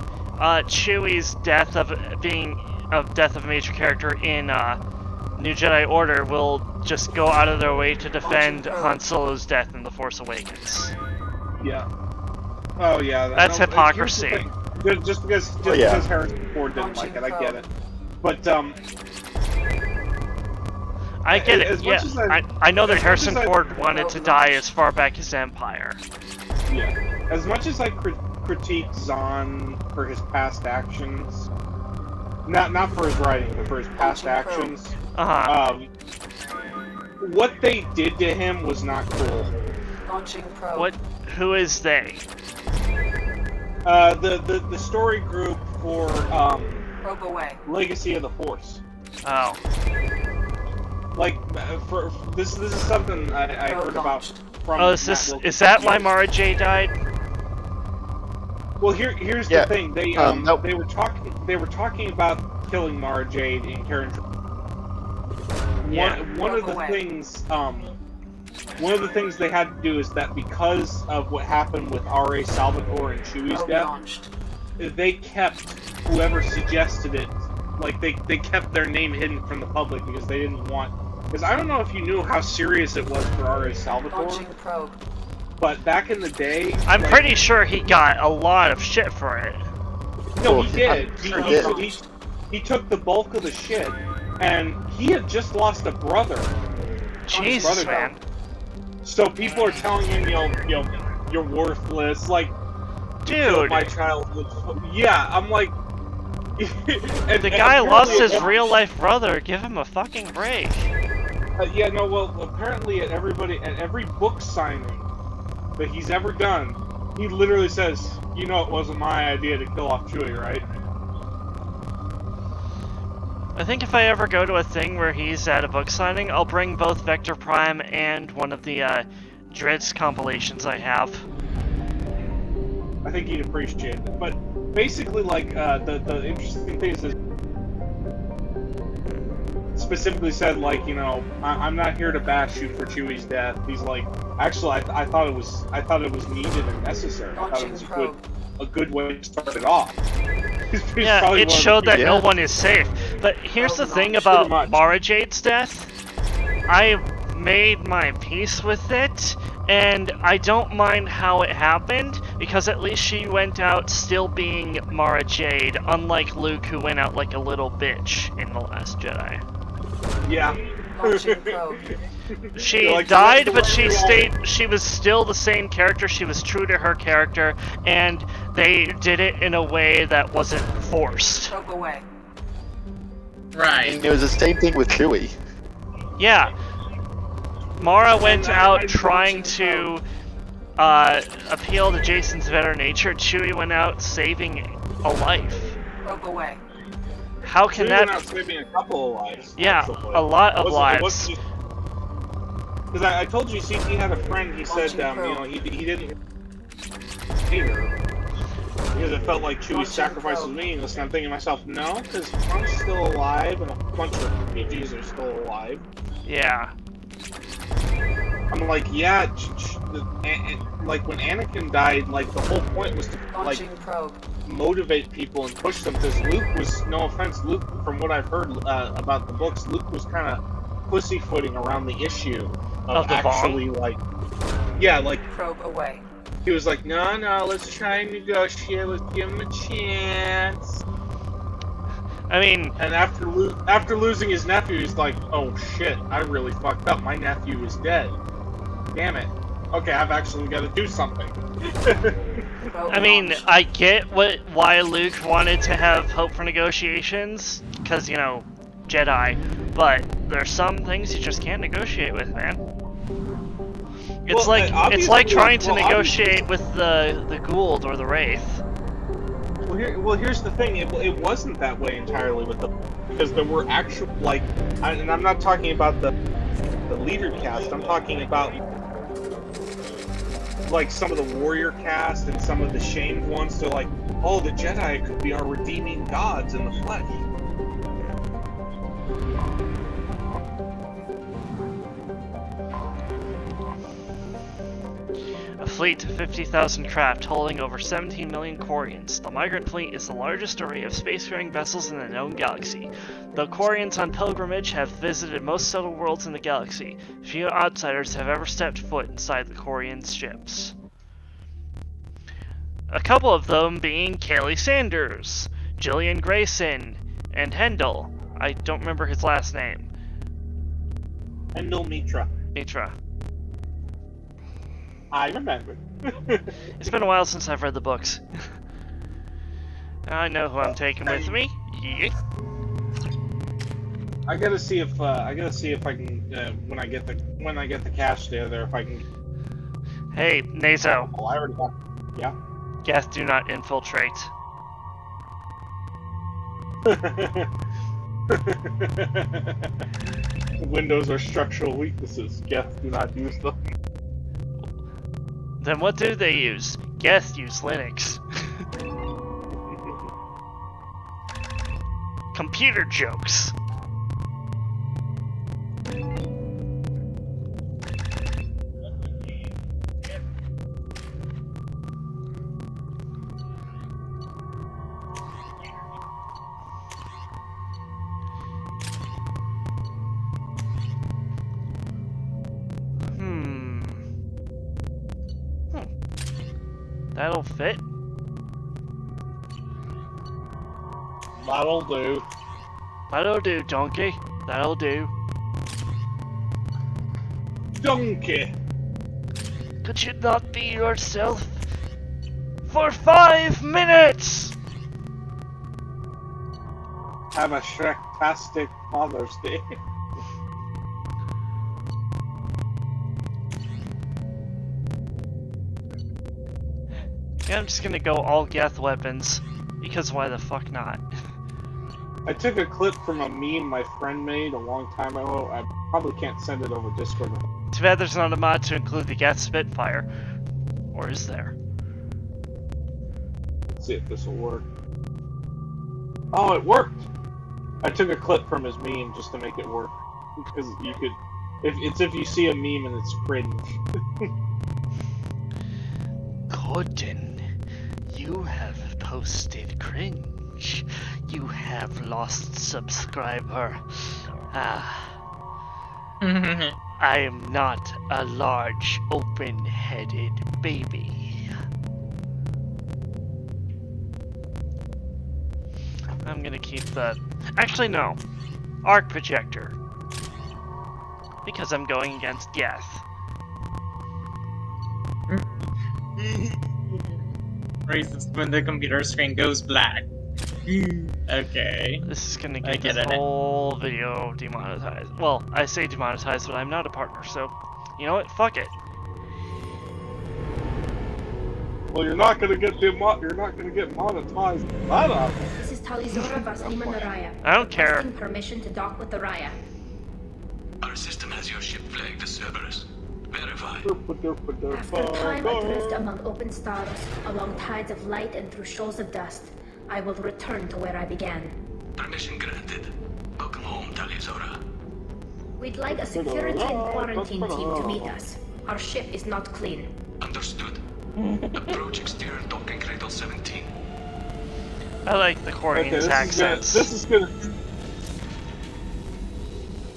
Chewie's death of a major character in New Jedi Order will just go out of their way to defend Han Solo's death in The Force Awakens. Yeah. Oh yeah. That's hypocrisy. Just because Harrison Ford didn't like it, I get it. But I get it. Yeah, I know that Harrison Ford wanted to die as far back as Empire. Yeah. As much as I critique Zahn for his past actions, not for his writing, but for his past actions. What they did to him was not cool. Launching probe. What? Who is they? The story group for probe away. Legacy of the Force. Oh. Like, for this is something I heard about from. Oh, is that why Mara Jade died? Well, here's the thing. They were talking about killing Mara Jade in Karen. One of the things they had to do is that because of what happened with R.A. Salvatore and Chewie's death, they kept whoever suggested it. Like, they kept their name hidden from the public because they didn't want. Because I don't know if you knew how serious it was for R.A. Salvatore. But back in the day, I'm pretty sure he got a lot of shit for it. No, he did. He took the bulk of the shit, and he had just lost a brother. Jesus, man. So people are telling him, you're worthless. Like, dude, my childhood. Yeah, I'm like. The guy lost his real-life brother. Give him a fucking break. Yeah, no. Well, apparently at every book signing that he's ever done, He literally says, "You know, it wasn't my idea to kill off Chewie, right?" I think if I ever go to a thing where he's at a book signing, I'll bring both Vector Prime and one of the Dreads compilations I have. I think he'd appreciate it. But basically, like, the interesting thing is, specifically said, like, you know, I'm not here to bash you for Chewie's death. He's like, actually, I thought it was needed and necessary. I thought it was a good way to start it off. Yeah, it showed that no one is safe. But here's the thing about Mara Jade's death. I made my peace with it, and I don't mind how it happened, because at least she went out still being Mara Jade, unlike Luke, who went out like a little bitch in The Last Jedi. Yeah. She died, but she was still the same character. She was true to her character, and they did it in a way that wasn't forced. Right. And it was the same thing with Chewie. Yeah. Mara went out trying to appeal to Jason's better nature. Chewie went out saving a life. How can Chewie that... went out saving a couple of lives. Yeah, actually. a lot of lives. Because I told you, CT had a friend, he said, you know, he didn't hate her. Because it felt like Chewie's sacrifice was meaningless, and I'm thinking to myself, no, because Trump's still alive, and a bunch of refugees are still alive. Yeah. I'm like, yeah, like, when Anakin died, like, the whole point was to, like, motivate people and push them, because Luke was, no offense, Luke, from what I've heard about the books, Luke was kind of pussyfooting around the issue of actually, like, yeah, like, Probe away. He was like, no, let's try and negotiate, let's give him a chance. I mean... And after losing his nephew, he's like, oh shit, I really fucked up, my nephew is dead. Damn it. Okay, I've actually got to do something. I mean, I get why Luke wanted to have hope for negotiations, because, you know, Jedi, but there's some things you just can't negotiate with, man. It's like trying to negotiate with the Gould or the Wraith. Well, here's the thing. It wasn't that way entirely with them, because there were actual, like, and I'm not talking about the leader cast. I'm talking about, like, some of the warrior cast and some of the shamed ones. They're like, oh, the Jedi could be our redeeming gods in the flesh. A fleet of 50,000 craft holding over 17 million Quarians. The Migrant Fleet is the largest array of spacefaring vessels in the known galaxy. The Quarians on pilgrimage have visited most settled worlds in the galaxy. Few outsiders have ever stepped foot inside the Quarian ships. A couple of them being Kaylee Sanders, Jillian Grayson, and Hendel. I don't remember his last name. Hendel Mitra. Mitra. I remember. It's been a while since I've read the books. I know who I'm taking with me. Yeah. I gotta see if I can when I get the cash there if I can. Hey, Nazo. Oh, I already got. Yeah. Geth do not infiltrate. Windows are structural weaknesses. Geth do not use them. Then what do they use? Geth use Linux. Computer jokes. That'll fit. That'll do. That'll do, donkey. That'll do. Donkey! Could you not be yourself for 5 minutes? Have a Shrek-tastic Father's Day. Yeah, I'm just gonna go all Geth weapons, because why the fuck not? I took a clip from a meme my friend made a long time ago. I probably can't send it over Discord. Too bad there's not a mod to include the Geth Spitfire. Or is there? Let's see if this will work. Oh, it worked! I took a clip from his meme just to make it work. Because you could... if you see a meme and it's cringe. Gordon, you have posted cringe. You have lost subscriber. I am not a large, open-headed baby. I'm gonna keep the... Actually, no. Arc projector. Because I'm going against Geth. Racist when the computer screen goes black. Okay. This is gonna get this whole video demonetized. Well, I say demonetized, but I'm not a partner, so you know what? Fuck it. Well, you're not gonna get monetized. This is Talizora Vasima Naraya. I don't care. Requesting permission to dock with the Raya. Our system has your ship flagged as Cerberus. Verify. After time adrift among open stars, along tides of light and through shoals of dust, I will return to where I began. Permission granted. Welcome home, Talizora. We'd like a security and quarantine team to meet us. Our ship is not clean. Understood. Approach exterior docking cradle 17. I like the Korean's accents. This is gonna...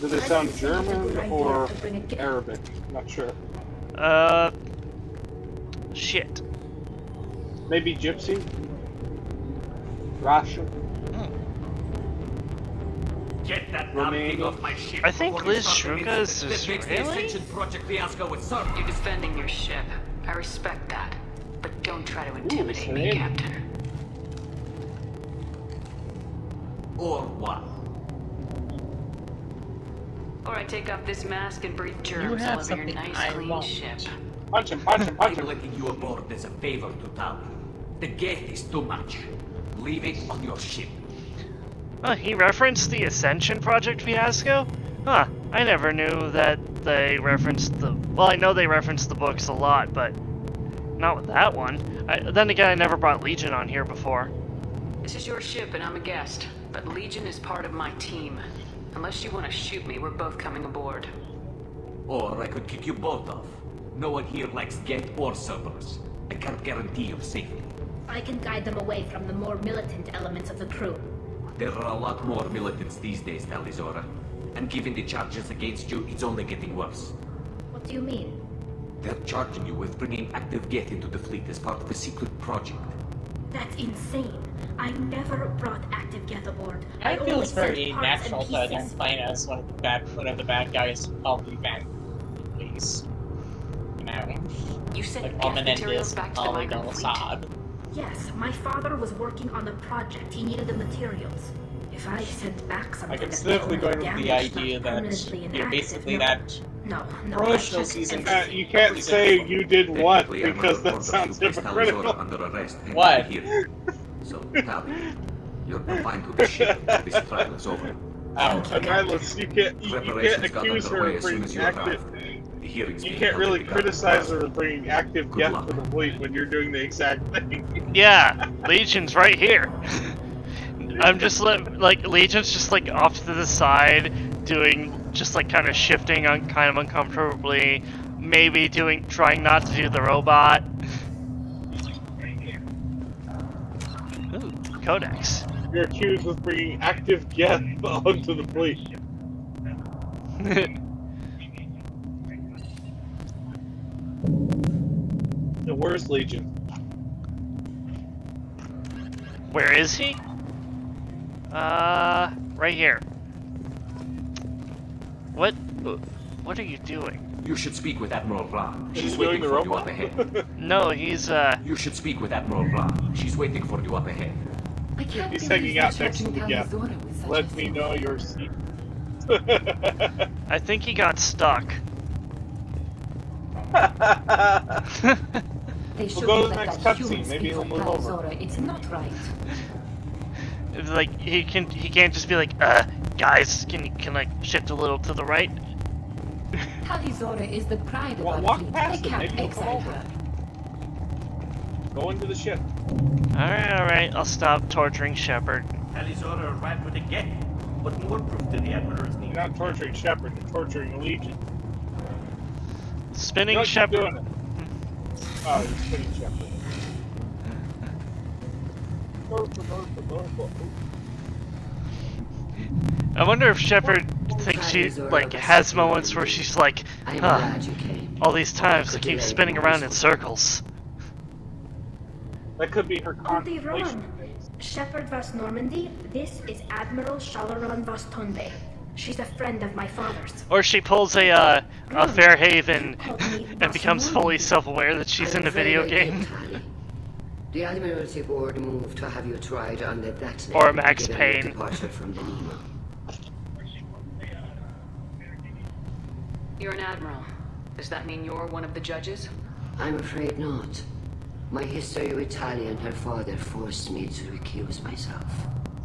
Do they sound German or Arabic? Not sure. Shit. Maybe Gypsy? Russian? Get that thing off my ship. I think Liz Shruka is Israeli? You're defending your ship. I respect that. But don't try to intimidate me, Captain. Or what? Or I take off this mask and breathe germs all over your nice, clean ship. Punch him, punch him, punch him. I'm letting you aboard as a favor to Tali. The gate is too much. Leave it on your ship. Oh, he referenced the Ascension Project fiasco? Huh, I never knew that they referenced the... Well, I know they referenced the books a lot, but not with that one. Then again, I never brought Legion on here before. This is your ship and I'm a guest, but Legion is part of my team. Unless you want to shoot me, we're both coming aboard. Or I could kick you both off. No one here likes Geth or Cerberus. I can't guarantee your safety. I can guide them away from the more militant elements of the crew. There are a lot more militants these days, Talizora. And given the charges against you, it's only getting worse. What do you mean? They're charging you with bringing active Geth into the fleet as part of a secret project. That's insane. I never brought active Geth aboard. I feel only it's very sent parts natural and to them pieces. playing as one of the bad guys of the event. Please. You know. You sent like Geth materials back to the migrant fleet. Assad. Yes, my father was working on a project. He needed the materials. If I sent back something Like, it's that was definitely going with the damaged, idea not that permanently you're inactive, basically no. that No, promotional season. You can't say you did what, because that sounds hypocritical. Under arrest. What? So, Tali, you're confined to the ship until this trial is over. Regardless, you can't accuse her of bringing active... You can't really criticize her of bringing active Geth to the fleet when you're doing the exact thing. Yeah, Legion's right here. I'm just like Legion's just like off to the side, doing just like kind of shifting on kind of uncomfortably, maybe trying not to do the robot. Ooh, Codex. You're accused of bringing active Geth onto the fleet. So where's Legion? Where is he? Right here. What are you doing? You should speak with Admiral Ra. He's She's doing waiting the for you up ahead. No, he's You should speak with Admiral Ra. She's waiting for you up ahead. I can't He's believe hanging out you're next to the judging Geth. Talizora with such Let a me thing. know your seat. I think he got stuck. They should go to the let next that cutscene. human Maybe speak he'll for move over. Zora. It's not right. It's like he can't just be like, guys, can I shift a little to the right? Zora is the pride of our Walk fleet. past They him. can't Maybe he'll come exile over. her. Go into the ship. Alright, I'll stop torturing Shepard. Zora arrived with a get. What more proof do the admirals need? You're not torturing Shepard, you're torturing Legion. Spinning You're Shepard. doing it. Oh, you're spinning Shepard. I wonder if Shepard thinks she like has moments where she's like, huh, all these times I keep spinning around in circles. That could be her On the contemplation run. phase. Shepard Vas Normandy, this is Admiral Shalaran Vas Tonde. She's a friend of my father's. Or she pulls a Fairhaven and becomes fully self-aware that she's in a video game. The Admiralty Board moved to have you tried under that name. Or a Max given Payne. your departure from the Nemo. You're an admiral. Does that mean you're one of the judges? I'm afraid not. My history with Tali and her father forced me to recuse myself.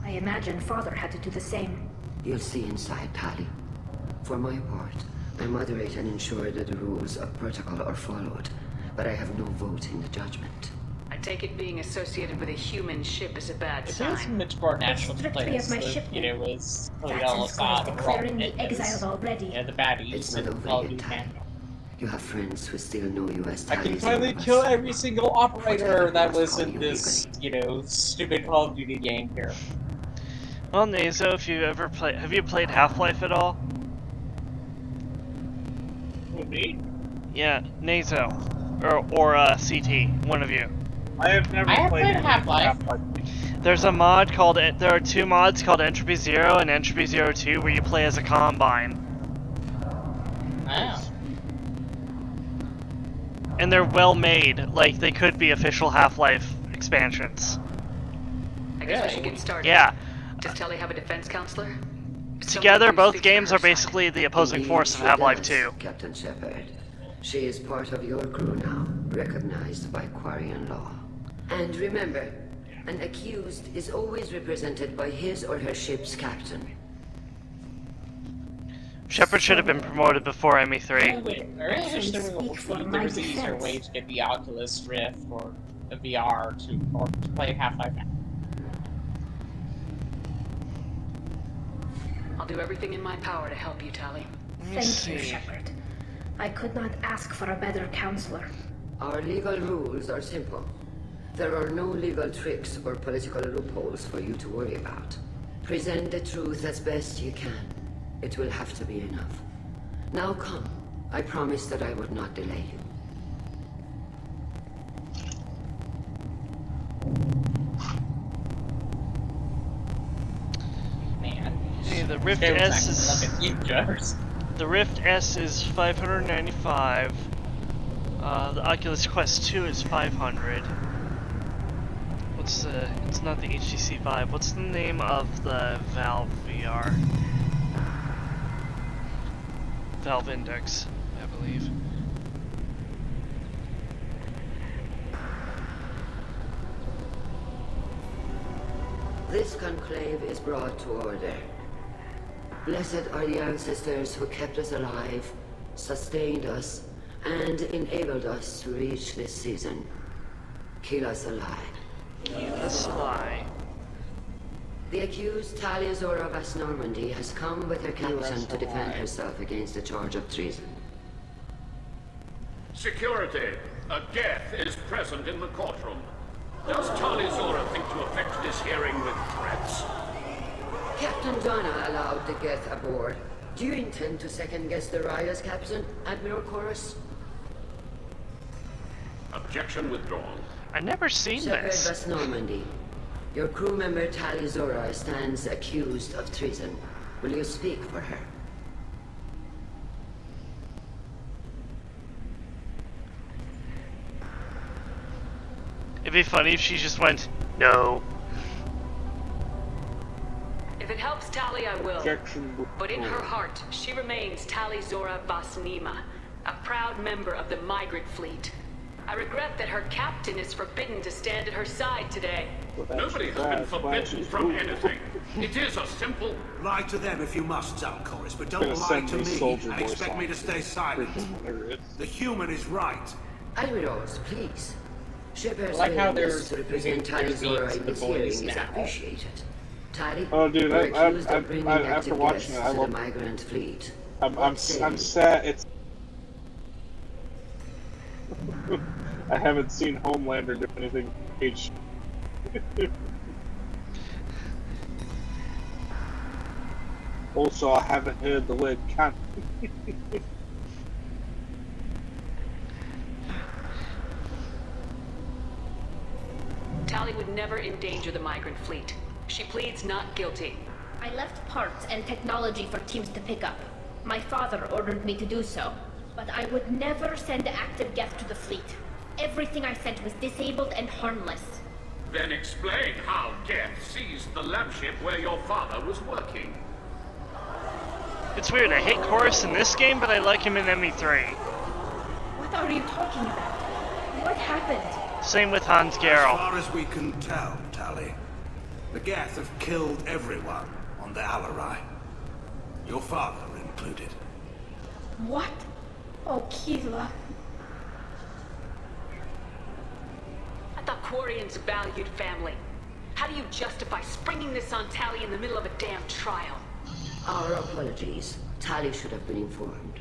I imagine father had to do the same. You'll see inside, Tali. For my part, I moderate and ensure that the rules of protocol are followed, but I have no vote in the judgment. I take it being associated with a human ship is a bad It was sign. much more natural to Strictly play as my this. ship. You know, it was really That's all as good as about declaring me exiled already. You know, the baddies It's not and over all yet, these Tali. You have friends who still know you as I can Tali's finally Zora. kill every single operator that was in this, you know, stupid Call of Duty game here. Well, Nazo, if you ever have you played Half-Life at all? Who, me? Yeah, Nazo, or CT, one of you. I have never played Half-Life. There's a mod called, there are two mods called Entropy 0 and Entropy 02 where you play as a Combine. Wow. And they're well made, like they could be official Half-Life expansions. I guess we should get started. Yeah. Does Tali have a defense counselor? Together, both games are basically the opposing force of Half-Life 2. Captain Shepard. She is part of your crew now, recognized by Quarian law. And remember, an accused is always represented by his or her ship's captain. Shepard should have been promoted before ME3. I really wish there was an easier way to get the Oculus Rift or the VR to play Half-Life. I'll do everything in my power to help you, Tali. Thank you, Shepard. I could not ask for a better counselor. Our legal rules are simple. There are no legal tricks or political loopholes for you to worry about. Present the truth as best you can. It will have to be enough. Now come. I promised that I would not delay you. Man. Hey, the Rift S is the Rift S is 595. The Oculus Quest 2 is 500. What's the? It's not the HTC Vive. What's the name of the Valve VR? Valve Index, I believe. This conclave is brought to order. Blessed are the ancestors who kept us alive, sustained us, and enabled us to reach this season. Keep us alive. Keep us alive. The accused Tali Zora Vas Normandy has come with her captain to defend herself against the charge of treason. Security, a Geth is present in the courtroom. Does Tali Zora think to affect this hearing with threats? Captain Donna allowed the Geth aboard. Do you intend to second-guess the Raya's captain, Admiral Chorus? Objection withdrawn. I've never seen Shepard this. Vas Normandy. Your crew member Tali Zora stands accused of treason. Will you speak for her? It'd be funny if she just went, no. If it helps Tali, I will. Objection. But in her heart, she remains Tali Zora Vas Nima, a proud member of the migrant fleet. I regret that her captain is forbidden to stand at her side today. Nobody has been forbidden from anything. It is a simple... Lie to them if you must, Zalcoris, but don't lie to me and expect me to stay silent. The human is right. Admirals, please. Shepard's I like how willingness they're to represent Tali's aura in this hearing is appreciated. Tali, oh, dude, we're accused of bringing after active watching guests it, I to love the migrant fleet. I'm sad. It's. I haven't seen Homelander do anything. Also, I haven't heard the word cunt. Tali would never endanger the migrant fleet. She pleads not guilty. I left parts and technology for teams to pick up. My father ordered me to do so, but I would never send active Geth to the fleet. Everything I sent was disabled and harmless. Then explain how Geth seized the lab ship where your father was working. It's weird, I hate Chorus in this game, but I like him in ME3. What are you talking about? What happened? Same with Hans Garel. As far as we can tell, Tali, the Geth have killed everyone on the Alarai. Your father included. What? Oh, Keela. I thought Quarians valued family. How do you justify springing this on Tali in the middle of a damn trial? Our apologies. Tali should have been informed.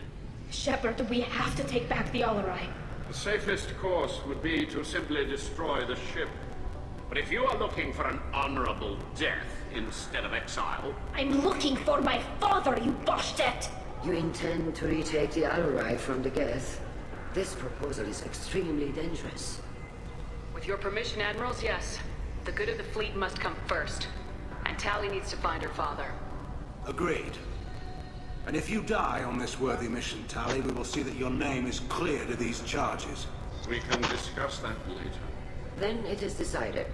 Shepard, we have to take back the Alarai. The safest course would be to simply destroy the ship. But if you are looking for an honorable death instead of exile... I'm looking for my father, you bastet! You intend to retake the Alarai from the Geth? This proposal is extremely dangerous. With your permission, Admirals, yes. The good of the fleet must come first. And Tali needs to find her father. Agreed. And if you die on this worthy mission, Tali, we will see that your name is cleared of these charges. We can discuss that later. Then it is decided.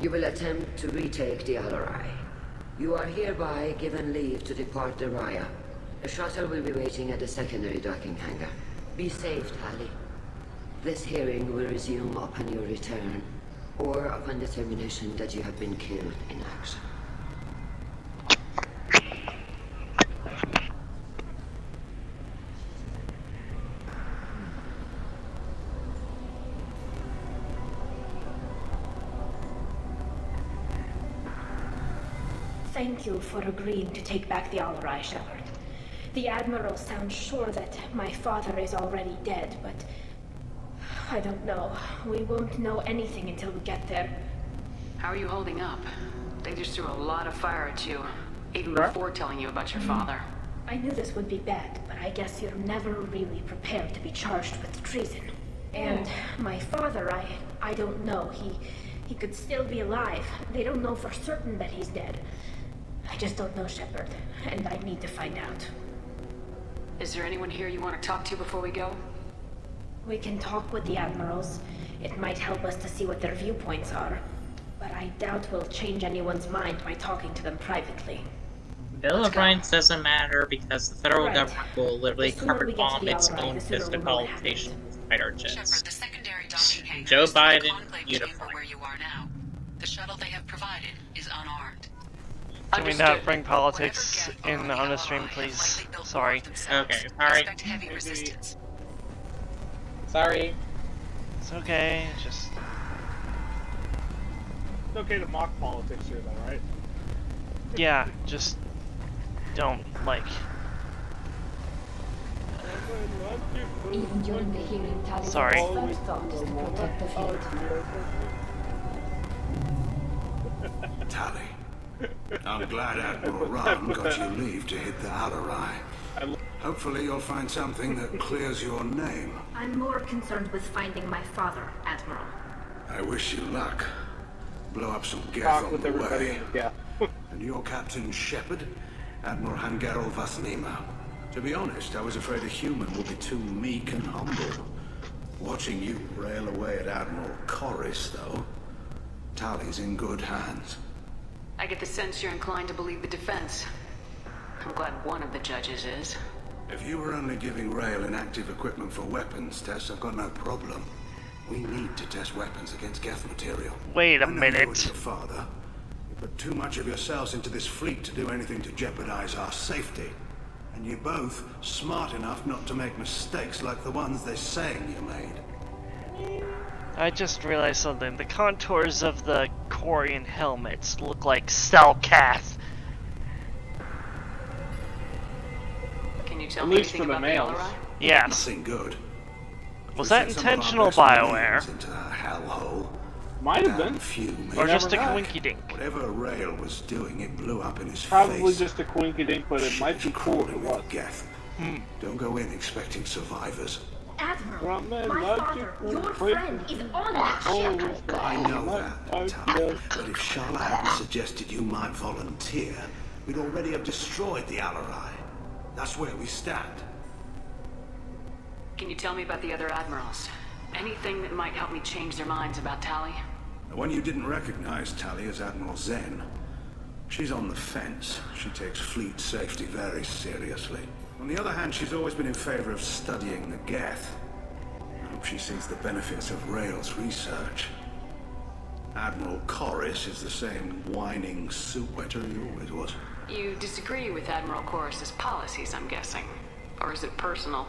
You will attempt to retake the Alarai. You are hereby given leave to depart the Raya. A shuttle will be waiting at the secondary docking hangar. Be safe, Tali. This hearing will resume upon your return, or upon determination that you have been killed in action. Thank you for agreeing to take back the Alarai, Shepard. The Admiral sounds sure that my father is already dead, but... I don't know. We won't know anything until we get there. How are you holding up? They just threw a lot of fire at you, even before telling you about your father. I knew this would be bad, but I guess you're never really prepared to be charged with treason. And my father, I don't know. He could still be alive. They don't know for certain that he's dead. I just don't know, Shepard, and I need to find out. Is there anyone here you want to talk to before we go? We can talk with the Admirals. It might help us to see what their viewpoints are. But I doubt we'll change anyone's mind by talking to them privately. Bill of Rights doesn't matter because the federal government will literally carpet bomb its own physical station with fighter jets. The secondary docking hangar Joe is the Biden conclave uniform. where you are now. The shuttle they have provided is unarmed. Can we not bring politics in on the stream, please? Sorry. Okay, sorry. Sorry. It's okay, just... It's okay to mock politics here, though, right? Yeah, just... don't, like... Even during the hearing, Tali's Sorry. first thought is to protect the field. Tali, I'm glad Admiral Ram got you leave to hit the Alarai. Hopefully you'll find something that clears your name. I'm more concerned with finding my father, Admiral. I wish you luck. Blow up some Geth Talk on with the everybody way. in the Geth. And your Captain Shepard, Admiral Hangarel Vasnima. To be honest, I was afraid a human would be too meek and humble. Watching you rail away at Admiral Corris, though, Tali's in good hands. I get the sense you're inclined to believe the defense. I'm glad one of the judges is. If you were only giving Rail inactive equipment for weapons tests, I've got no problem. We need to test weapons against Geth material. Wait a I know minute. You and your father. You put too much of yourselves into this fleet to do anything to jeopardize our safety. And you're both smart enough not to make mistakes like the ones they're saying you made. I just realized something. The contours of the Quarian helmets look like Cellcath. Can you tell me anything about the Alarai? Yes. Nothing good. Was that intentional, BioWare? Into a hellhole. Might have been. Or just a quinky-dink. Whatever Rail was doing, it blew up in his Probably face. just a quinky-dink, but it might be cool if it was. Geth. Don't go in expecting survivors. Admiral, my father, your friend, is on that ship. I know that, Tali, but if Charlotte hadn't suggested you might volunteer, we'd already have destroyed the Alarai. That's where we stand. Can you tell me about the other admirals? Anything that might help me change their minds about Tali? The one you didn't recognize, Tali, is Admiral Zen. She's on the fence. She takes fleet safety very seriously. On the other hand, she's always been in favor of studying the Geth. I hope she sees the benefits of Rail's research. Admiral Corris is the same whining soup wetter he always was. You disagree with Admiral Corris's policies, I'm guessing. Or is it personal?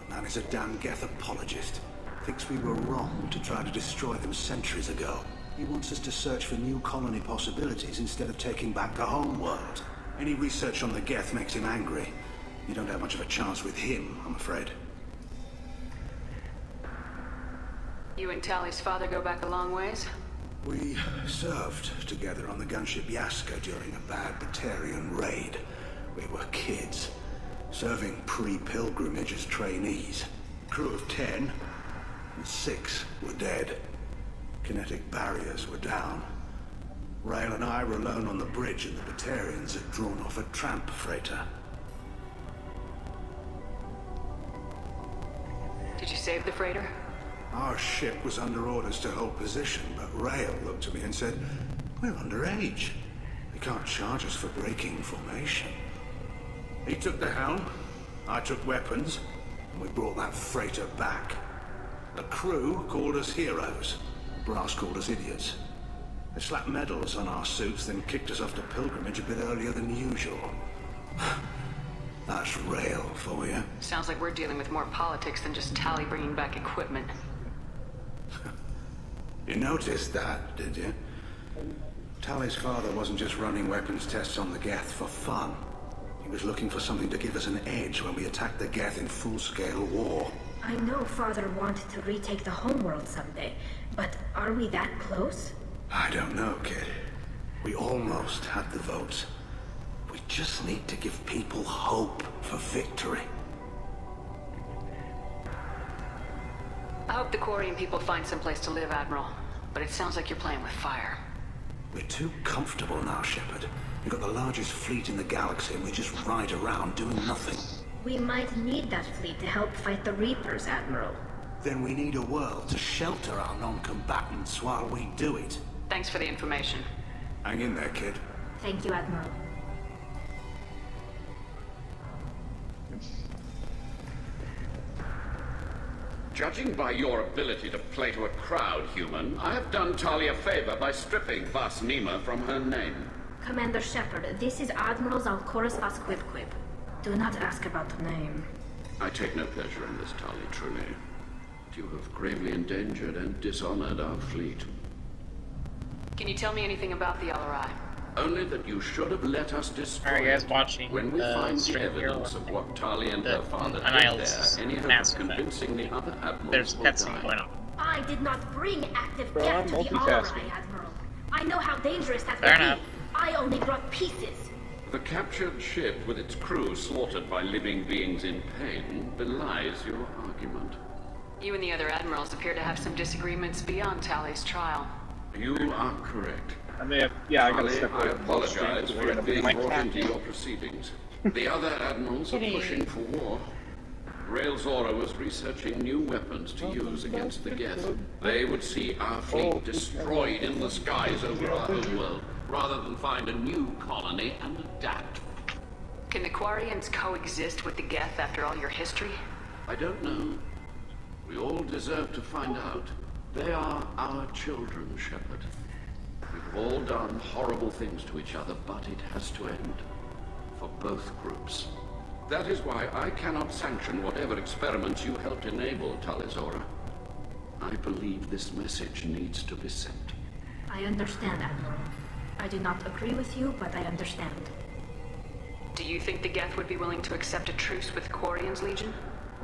The man is a damn Geth apologist. Thinks we were wrong to try to destroy them centuries ago. He wants us to search for new colony possibilities instead of taking back the home world. Any research on the Geth makes him angry. You don't have much of a chance with him, I'm afraid. You and Tali's father go back a long ways? We served together on the gunship Yaska during a bad Batarian raid. We were kids, serving pre-pilgrimage as trainees. Crew of 10, and 6 were dead. Kinetic barriers were down. Rail and I were alone on the bridge, and the Batarians had drawn off a tramp freighter. Did you save the freighter? Our ship was under orders to hold position, but Rail looked at me and said, "We're underage. They can't charge us for breaking formation." He took the helm, I took weapons, and we brought that freighter back. The crew called us heroes. Brass called us idiots. They slapped medals on our suits, then kicked us off to pilgrimage a bit earlier than usual. That's Rail for you. Sounds like we're dealing with more politics than just Tali bringing back equipment. You noticed that, did you? Tali's father wasn't just running weapons tests on the Geth for fun. He was looking for something to give us an edge when we attacked the Geth in full-scale war. I know father wanted to retake the homeworld someday, but are we that close? I don't know, kid. We almost had the votes. We just need to give people hope for victory. I hope the Quarian people find some place to live, Admiral. But it sounds like you're playing with fire. We're too comfortable now, Shepard. We've got the largest fleet in the galaxy and we just ride around doing nothing. We might need that fleet to help fight the Reapers, Admiral. Then we need a world to shelter our non-combatants while we do it. Thanks for the information. Hang in there, kid. Thank you, Admiral. Judging by your ability to play to a crowd, human, I have done Tali a favor by stripping Vas Nima from her name. Commander Shepard, this is Admiral Zalkoris Vasquibquib. Do not ask about the name. I take no pleasure in this, Tali, truly. You have gravely endangered and dishonored our fleet. Can you tell me anything about the Alarai? Only that you should have let us destroy Are you guys watching when we find the evidence of what Tali and her father did there. Any hope of convincing the other admirals There's will pets die. going on. I did not bring active Bro, death I'm to the multitasking. Alarai, Admiral. I know how dangerous that Fair would enough. be. I only brought pieces. The captured ship with its crew slaughtered by living beings in pain belies your argument. You and the other admirals appear to have some disagreements beyond Tali's trial. You are correct. I may have, yeah, I gotta Tali, step I away. apologize for it being brought into your proceedings. The other admirals are pushing for war. Rail's Aura was researching new weapons to use against the Geth. They would see our fleet destroyed in the skies over our homeworld, rather than find a new colony and adapt. Can the Quarians coexist with the Geth after all your history? I don't know. We all deserve to find out. They are our children, Shepard. We've all done horrible things to each other, but it has to end. For both groups. That is why I cannot sanction whatever experiments you helped enable, Talizora. I believe this message needs to be sent. I understand, Admiral. I do not agree with you, but I understand. Do you think the Geth would be willing to accept a truce with Quarian's Legion?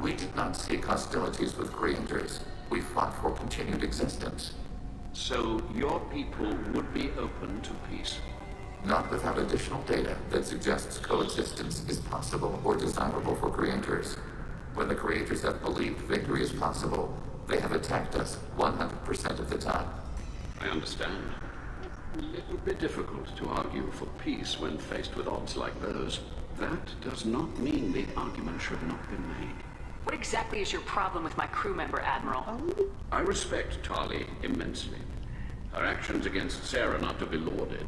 We did not seek hostilities with creators. We fought for continued existence. So your people would be open to peace? Not without additional data that suggests coexistence is possible or desirable for creators. When the creators have believed victory is possible, they have attacked us 100% of the time. I understand. It would be difficult to argue for peace when faced with odds like those. That does not mean the argument should not be made. What exactly is your problem with my crew member, Admiral? I respect Tali immensely. Her actions against Sarah not to be lauded.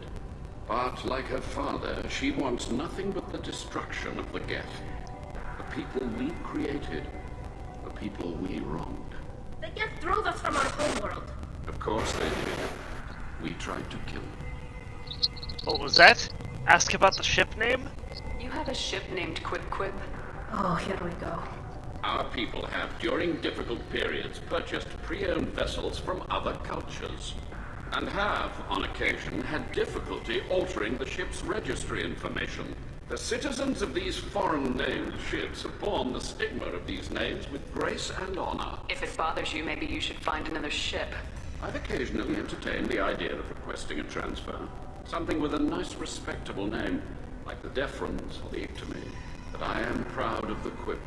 But like her father, she wants nothing but the destruction of the Geth. The people we created. The people we wronged. The Geth drove us from our homeworld. Of course they did. We tried to kill them. What was that? Ask about the ship name? You have a ship named Quib. Oh, here we go. Our people have, during difficult periods, purchased pre-owned vessels from other cultures. And have, on occasion, had difficulty altering the ship's registry information. The citizens of these foreign-named ships have borne the stigma of these names with grace and honor. If it bothers you, maybe you should find another ship. I've occasionally entertained the idea of requesting a transfer. Something with a nice, respectable name, like the Deferens or the Ictomy. But I am proud of the Quib.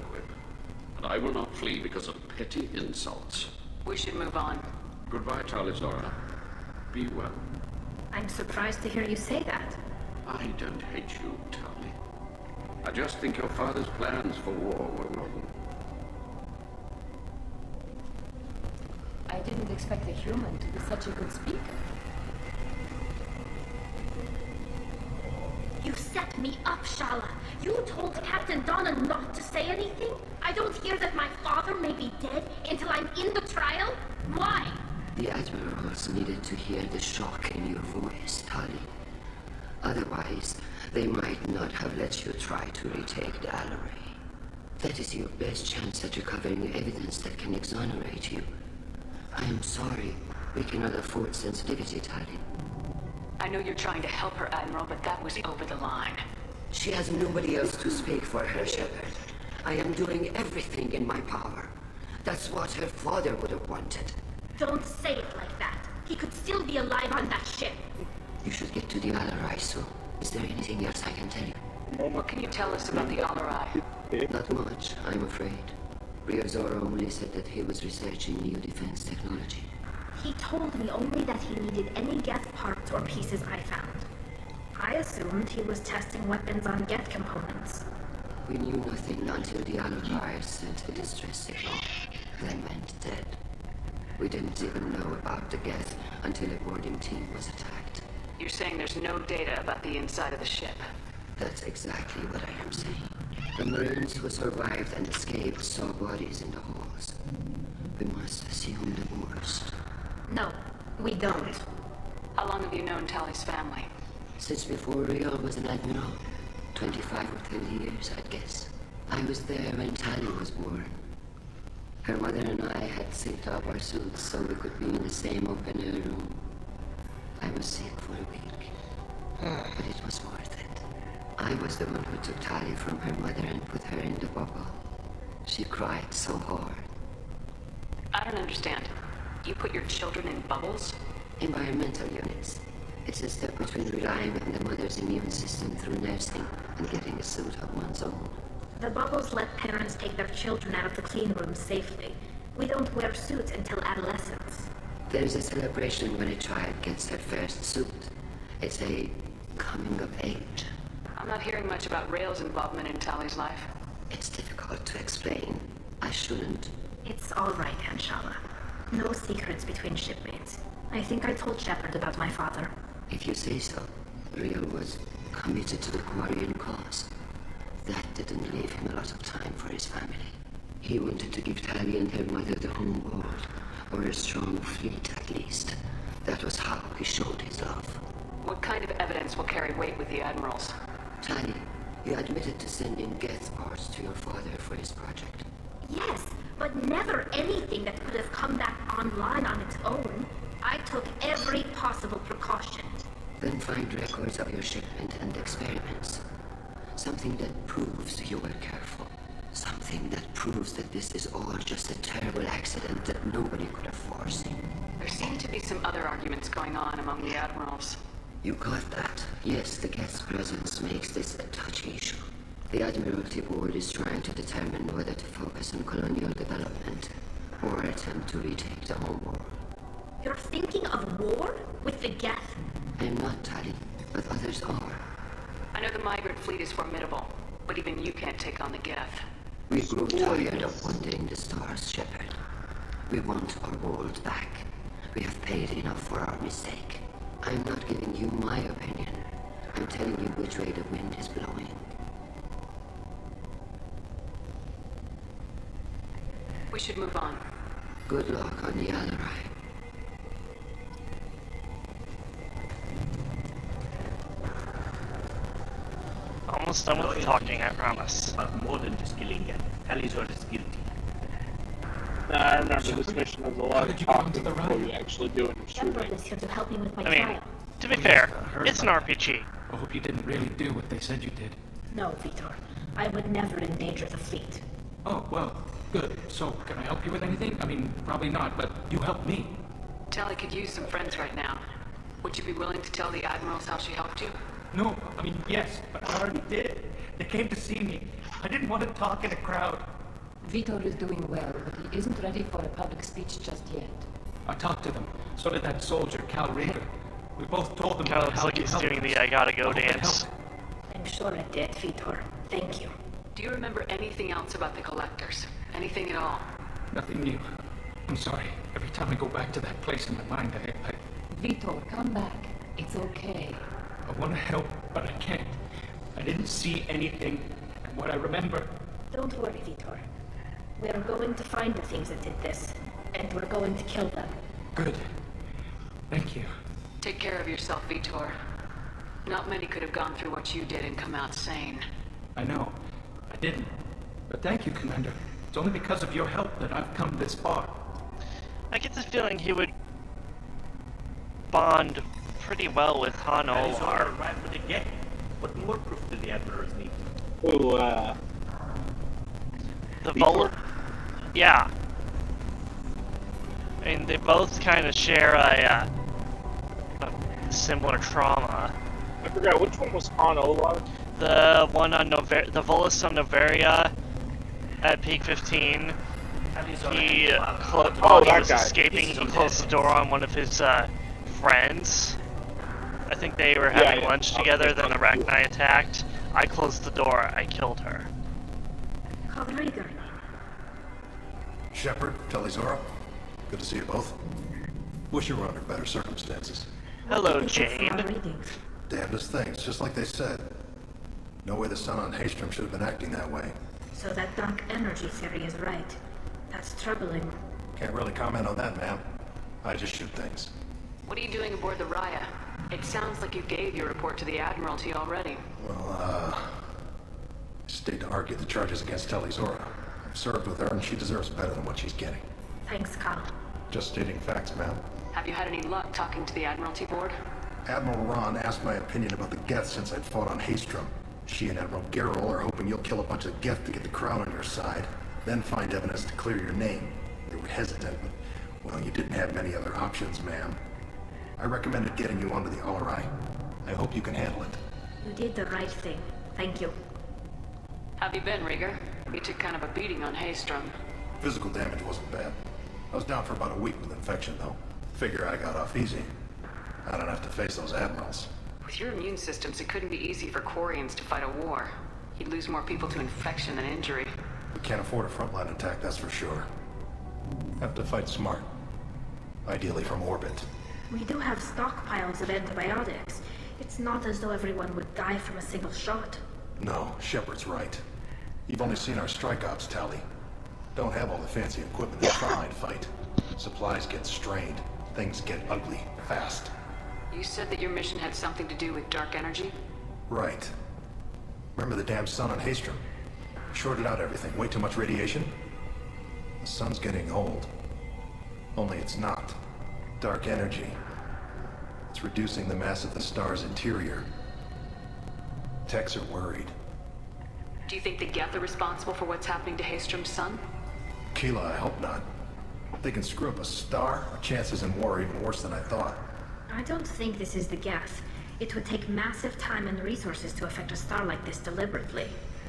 And I will not flee because of petty insults. We should move on. Goodbye, Talizora. Be well. I'm surprised to hear you say that. I don't hate you, Tali. I just think your father's plans for war were wrong. I didn't expect a human to be such a good speaker. You set me up, Shala. You told Captain Donna not to say anything? I don't hear that my father may be dead until I'm in the trial? Why? The admirals needed to hear the shock in your voice, Tali. Otherwise, they might not have let you try to retake the Allery. That is your best chance at recovering evidence that can exonerate you. I am sorry. We cannot afford sensitivity, Tali. I know you're trying to help her, Admiral, but that was over the line. She has nobody else to speak for her, Shepard. I am doing everything in my power. That's what her father would have wanted. Don't say it like that. He could still be alive on that ship. You should get to the Allery soon. Is there anything else I can tell you? What can you tell us about the Allery? Not much, I'm afraid. Riazora only said that he was researching new defense technology. He told me only that he needed any Geth parts or pieces I found. I assumed he was testing weapons on Geth components. We knew nothing until the Allery sent a distress signal, then went dead. We didn't even know about the Geth until a boarding team was attacked. You're saying there's no data about the inside of the ship? That's exactly what I am saying. The Marines who survived and escaped saw bodies in the halls. We must assume the worst. No, we don't. How long have you known Tali's family? Since before Rio was an admiral. 25 or 30 years, I'd guess. I was there when Tali was born. Her mother and I had synced up our suits so we could be in the same open-air room. I was sick for a week, but it was worth it. I was the one who took Tali from her mother and put her in the bubble. She cried so hard. I don't understand. You put your children in bubbles? Environmental units. It's a step between relying on the mother's immune system through nursing and getting a suit of one's own. The bubbles let parents take their children out of the clean rooms safely. We don't wear suits until adolescence. There's a celebration when a child gets their first suit. It's a coming of age. I'm not hearing much about Rail's involvement in Tali's life. It's difficult to explain. I shouldn't. It's all right, Anshala. No secrets between shipmates. I think I told Shepard about my father. If you say so. Rail was committed to the Quarian cause. That didn't leave him a lot of time for his family. He wanted to give Tali and her mother the home world, Or a strong fleet, at least. That was how he showed his love. What kind of evidence will carry weight with the admirals? Tali, you admitted to sending Geth parts to your father for his project. Yes, but never anything that could have come back online on its own. I took every possible precaution. Then find records of your shipment and experiments. Something that proves you were careful. Something that proves that this is all just a terrible accident that nobody could have foreseen. There seem to be some other arguments going on among the admirals. You got that? Yes, the Geth's presence makes this a touchy issue. The Admiralty Board is trying to determine whether to focus on colonial development or attempt to retake the homeworld. You're thinking of war with the Geth? I'm not, Tali, but others are. I know the migrant fleet is formidable, but even you can't take on the Geth. We grew tired of wandering the stars, Shepard. We want our world back. We have paid enough for our mistake. I'm not giving you my opinion. I'm telling you which way the wind is blowing. We should move on. Good luck on the Alarai. Almost done with the talking, I promise. But more than just killing him. Talizor is guilty. I remember this mission has a lot of talking before you actually do any shooting. To help me with my I mean, trial. to be fair, it's an RPG. I hope you didn't really do what they said you did. No, Vitor. I would never endanger the fleet. Oh, well, good. So, can I help you with anything? I mean, probably not, but you helped me. Tali could use some friends right now. Would you be willing to tell the admirals how she helped you? No, I mean, yes, but I already did. They came to see me. I didn't want to talk in a crowd. Vitor is doing well, but he isn't ready for a public speech just yet. I talked to them. So did that soldier, Cal Rieger. We both told them Cal about looks how like you he's helped doing us. the I gotta go I hope it dance. helped. I'm sure it did, Vitor. Thank you. Do you remember anything else about the collectors? Anything at all? Nothing new. I'm sorry. Every time I go back to that place in my mind, I Vitor, come back. It's okay. want to help, but I can't. I didn't see anything. And what I remember... Don't worry, Vitor. We're going to find the things that did this, and we're going to kill them. Good. Thank you. Take care of yourself, Vitor. Not many could have gone through what you did and come out sane. I know. I didn't. But thank you, Commander. It's only because of your help that I've come this far. I get the feeling he would bond pretty well with Han Olar. What more proof do the admirals need? Ooh, the Vol... Yeah. I mean, they both kind of share a similar trauma. I forgot, which one was Han Olar? The one on the Volus on Noveria at Peak 15. He, while he was escaping, he closed the door on one of his friends. I think they were having lunch together, then the Arachni attacked. I closed the door, I killed her. Shepard, Talizora, good to see you both. Wish you were under better circumstances. Hello, Jane. Damnedest things, just like they said. No way the sun on Haystrom should have been acting that way. So that dark energy theory is right. That's troubling. Can't really comment on that, ma'am. I just shoot things. What are you doing aboard the Raya? It sounds like you gave your report to the Admiralty already. Well, stayed to argue the charges against Talizora. I've served with her and she deserves better than what she's getting. Thanks, Carl. Just stating facts, ma'am. Have you had any luck talking to the Admiralty Board? Admiral Ron asked my opinion about the Geth since I'd fought on Haystrom. She and Admiral Gerrel are hoping you'll kill a bunch of Geth to get the crown on your side, then find evidence to clear your name. They were hesitant, but, well, you didn't have many other options, ma'am. I recommended getting you onto the Alarai. I hope you can handle it. You did the right thing. Thank you. Have you been, Rieger? You took kind of a beating on Haystrom. Physical damage wasn't bad. I was down for about a week with infection, though. Figure I got off easy. I don't have to face those admirals. With your immune systems, it couldn't be easy for Quarians to fight a war. You'd lose more people to infection than injury. We can't afford a frontline attack, that's for sure. Have to fight smart. Ideally from orbit. We do have stockpiles of antibiotics. It's not as though everyone would die from a single shot. No, Shepard's right. You've only seen our strike ops tally. Don't have all the fancy equipment to frontline fight. Supplies get strained. Things get ugly fast. You said that your mission had something to do with dark energy? Right. Remember the damn sun on Haystrom? Shorted out everything. Way too much radiation? The sun's getting old. Only it's not. Dark energy. It's reducing the mass of the star's interior. Techs are worried. Do you think the Geth are responsible for what's happening to Haystrom's sun? Keela, I hope not. If they can screw up a star, our chances in war are even worse than I thought. I don't think this is the Geth. It would take massive time and resources to affect a star like this deliberately.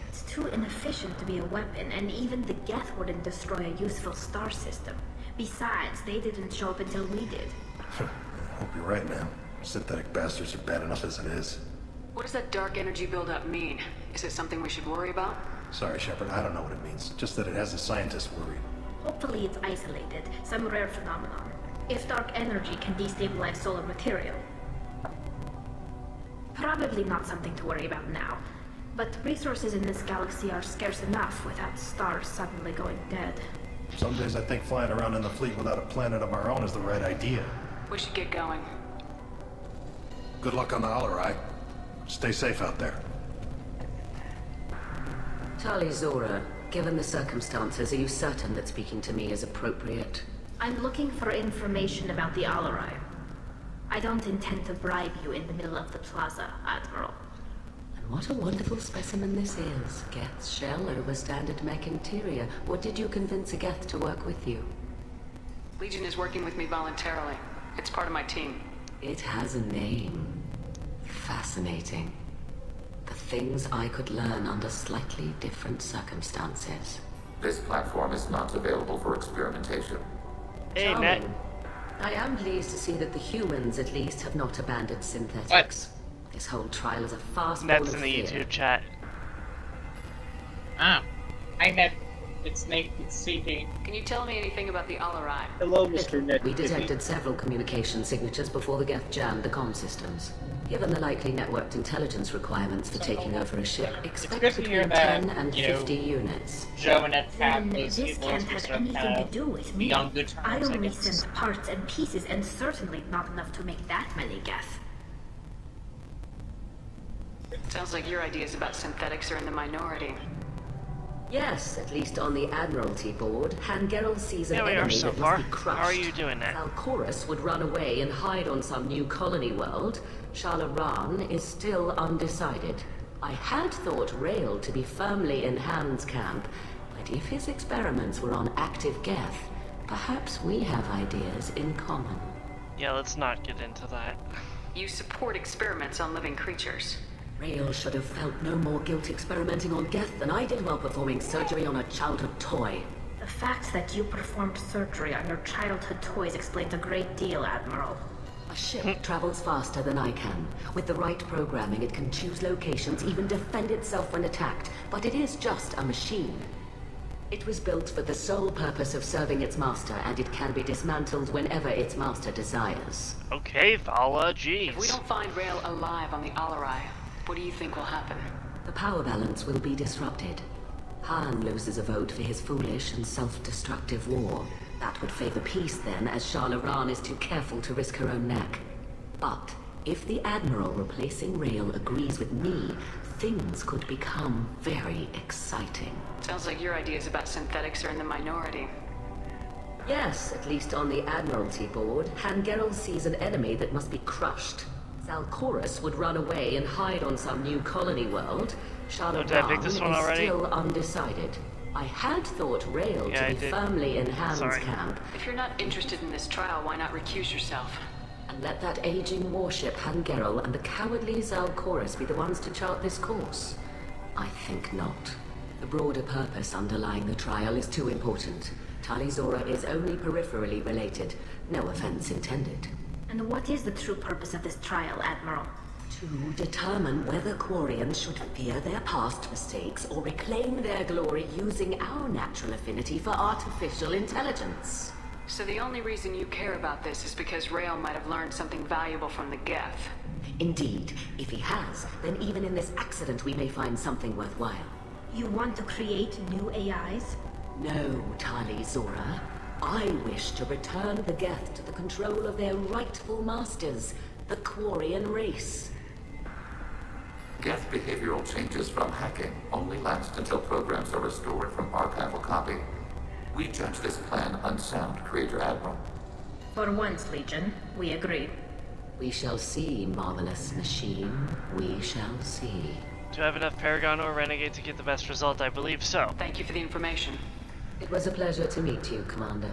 It's too inefficient to be a weapon, and even the Geth wouldn't destroy a useful star system. Besides, they didn't show up until we did. I hope you're right, man. Synthetic bastards are bad enough as it is. What does that dark energy buildup mean? Is it something we should worry about? Sorry, Shepard, I don't know what it means. Just that it has the scientists worried. Hopefully it's isolated, some rare phenomenon. If dark energy can destabilize solar material. Probably not something to worry about now. But resources in this galaxy are scarce enough without stars suddenly going dead. Some days I think flying around in the fleet without a planet of our own is the right idea. We should get going. Good luck on the Alarai. Stay safe out there. Tali Zora, given the circumstances, are you certain that speaking to me is appropriate? I'm looking for information about the Alarai. I don't intend to bribe you in the middle of the plaza, Admiral. And what a wonderful specimen this is. Geth's shell over standard mech interior. What did you convince a Geth to work with you? Legion is working with me voluntarily. It's part of my team. It has a name. Fascinating. The things I could learn under slightly different circumstances. This platform is not available for experimentation. Hey, Net. I am pleased to see that the humans, at least, have not abandoned synthetics. What? This whole trial is a fast Net's in the YouTube chat. Ah. Hi, Net. It's Nate. It's CP. Can you tell me anything about the Alarai? Hello, Mr. Net. We detected several communication signatures before the Geth jammed the comm systems. Given the likely networked intelligence requirements for taking over a ship, expect between 10 and 50 units. Joe and Ed have This can't have anything to do with me. I only sent parts and pieces, and certainly not enough to make that many Geth. Sounds like your ideas about synthetics are in the minority. Yes, at least on the Admiralty board, Hangerel sees an enemy that must be crushed. How are you doing that? Alcorus would run away and hide on some new colony world. Shalaran is still undecided. I had thought Rail to be firmly in Han's camp, but if his experiments were on active Geth, perhaps we have ideas in common. Yeah, let's not get into that. You support experiments on living creatures. Rail should have felt no more guilt experimenting on Geth than I did while performing surgery on a childhood toy. The fact that you performed surgery on your childhood toys explains a great deal, Admiral. A ship travels faster than I can. With the right programming, it can choose locations, even defend itself when attacked. But it is just a machine. It was built for the sole purpose of serving its master, and it can be dismantled whenever its master desires. Okay, Vala, jeez. If we don't find Rail alive on the Alarai, what do you think will happen? The power balance will be disrupted. Han loses a vote for his foolish and self-destructive war. That would favor peace then, as Shalaran is too careful to risk her own neck. But if the Admiral replacing Rail agrees with me, things could become very exciting. Sounds like your ideas about synthetics are in the minority. Yes, at least on the Admiralty board, Hangerel sees an enemy that must be crushed. Alcorus would run away and hide on some new colony world. Shalaran is still undecided. I had thought Rail to be firmly in Han's camp. If you're not interested in this trial, why not recuse yourself? And let that aging warship Hangerel and the cowardly Zalcorus be the ones to chart this course? I think not. The broader purpose underlying the trial is too important. Tali Zora is only peripherally related. No offense intended. And what is the true purpose of this trial, Admiral? To determine whether Quarians should fear their past mistakes or reclaim their glory using our natural affinity for artificial intelligence. So the only reason you care about this is because Rail might have learned something valuable from the Geth. Indeed. If he has, then even in this accident we may find something worthwhile. You want to create new AIs? No, Tali Zora. I wish to return the Geth to the control of their rightful masters, the Quarian race. Geth behavioral changes from hacking only last until programs are restored from archival copy. We judge this plan unsound, Creator Admiral. For once, Legion, we agree. We shall see, marvelous machine. We shall see. Do I have enough Paragon or Renegade to get the best result? I believe so. Thank you for the information. It was a pleasure to meet you, Commander.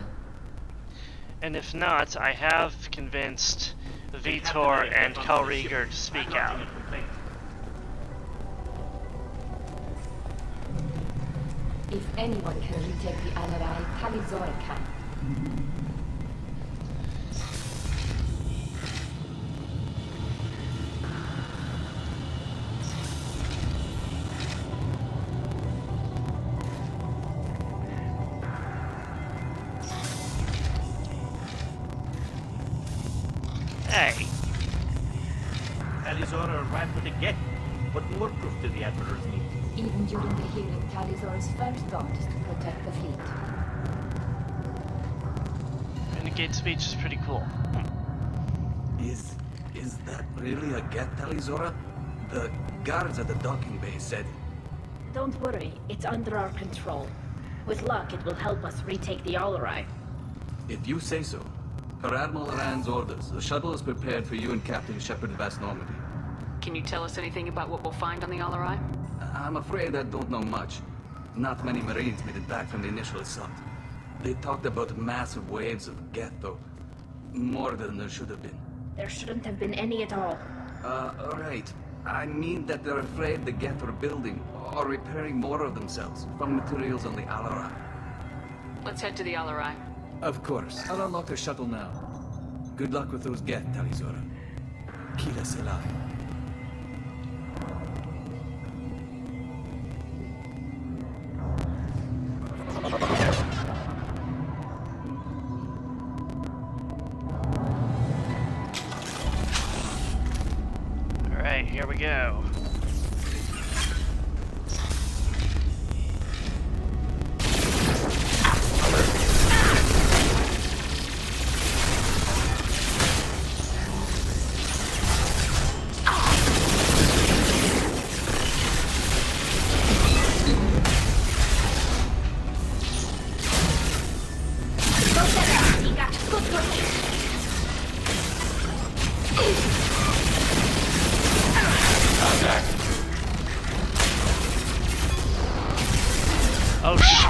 And if not, I have convinced Vitor and Kalrieger to speak out. If anyone can retake the Alarai, Talizora can. Hey. Talizora ran with the Geth. What more proof do the Admirals need? Even during the hearing, Talizora's first thought is to protect the fleet. Renegade speech is pretty cool. Is that really a Geth, Talizora? The guards at the docking bay said... Don't worry, it's under our control. With luck, it will help us retake the Alarai. If you say so. Per Admiral Rand's orders, the shuttle is prepared for you and Captain Shepard Vast Normandy. Can you tell us anything about what we'll find on the Alarai? I'm afraid I don't know much. Not many Marines made it back from the initial assault. They talked about massive waves of Geth, though. More than there should have been. There shouldn't have been any at all. Alright. I mean that they're afraid the Geth are building or repairing more of themselves from materials on the Alarai. Let's head to the Alarai. Of course. I'll unlock the shuttle now. Good luck with those Geth, Talizora. Kila Selah. Alright, here we go. Oh shit.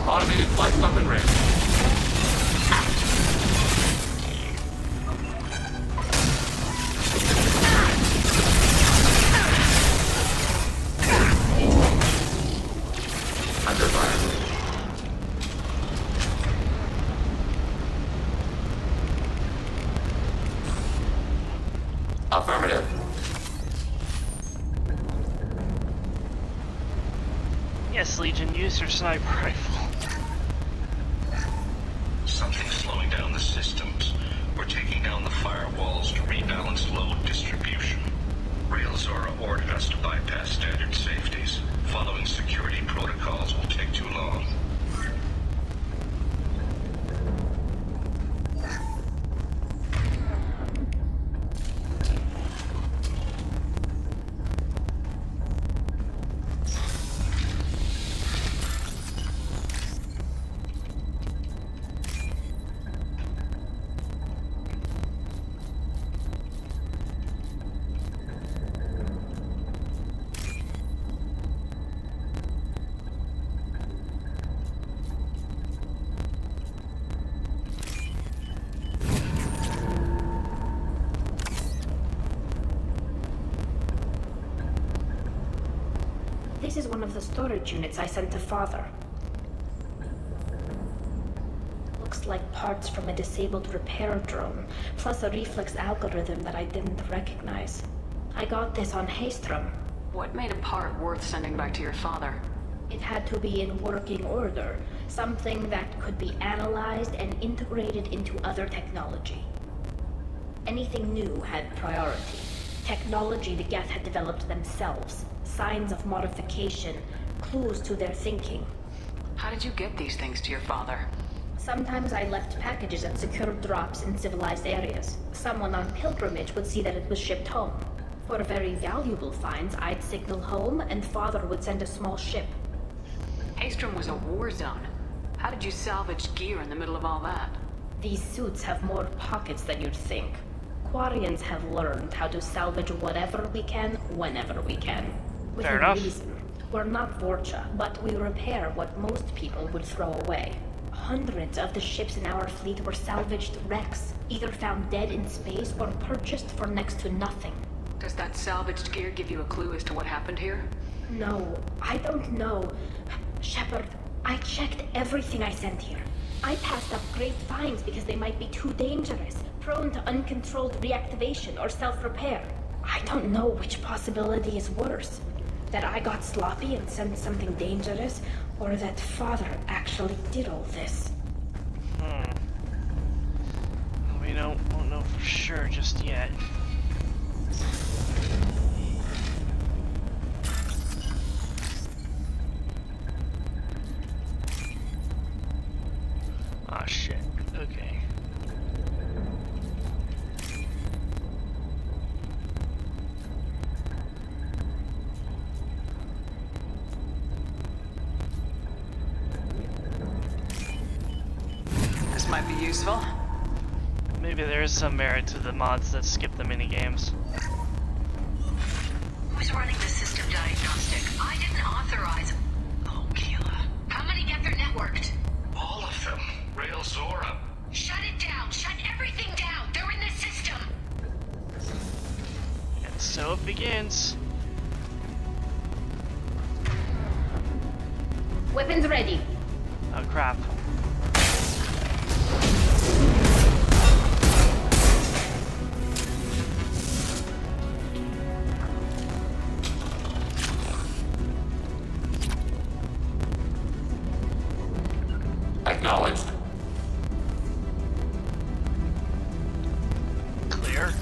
Automated flight weapon range. Under fire. Affirmative. Yes, Legion, use your sniper rifle. Something's slowing down the systems. We're taking down the firewalls to rebalance load distribution. Railzora ordered us to bypass standard safeties. Following security protocols will take too long. This is one of the storage units I sent to Father. Looks like parts from a disabled repair drone, plus a reflex algorithm that I didn't recognize. I got this on Haystrom. What made a part worth sending back to your father? It had to be in working order, something that could be analyzed and integrated into other technology. Anything new had priority. Technology the Geth had developed themselves, signs of modification, clues to their thinking. How did you get these things to your father? Sometimes I left packages at secured drops in civilized areas. Someone on pilgrimage would see that it was shipped home. For very valuable finds, I'd signal home, and Father would send a small ship. Haestrom was a war zone. How did you salvage gear in the middle of all that? These suits have more pockets than you'd think. Quarians have learned how to salvage whatever we can, whenever we can. Fair enough. Reason. We're not Vorcha, but we repair what most people would throw away. Hundreds of the ships in our fleet were salvaged wrecks, either found dead in space or purchased for next to nothing. Does that salvaged gear give you a clue as to what happened here? No, I don't know. Shepard, I checked everything I sent here. I passed up great finds because they might be too dangerous, prone to uncontrolled reactivation or self-repair. I don't know which possibility is worse. That I got sloppy and sent something dangerous, or that Father actually did all this. We won't know for sure just yet. Ah, shit. Okay. This might be useful. Maybe there is some merit to the mods that skip the minigames. Who's running the system diagnostic? I didn't authorize. Oh, Keela. How many Geth are networked? All of them. Rail Zora. Shut it down! Shut everything down! They're in the system! And so it begins. Weapons ready. Oh crap. Acknowledged. Clear.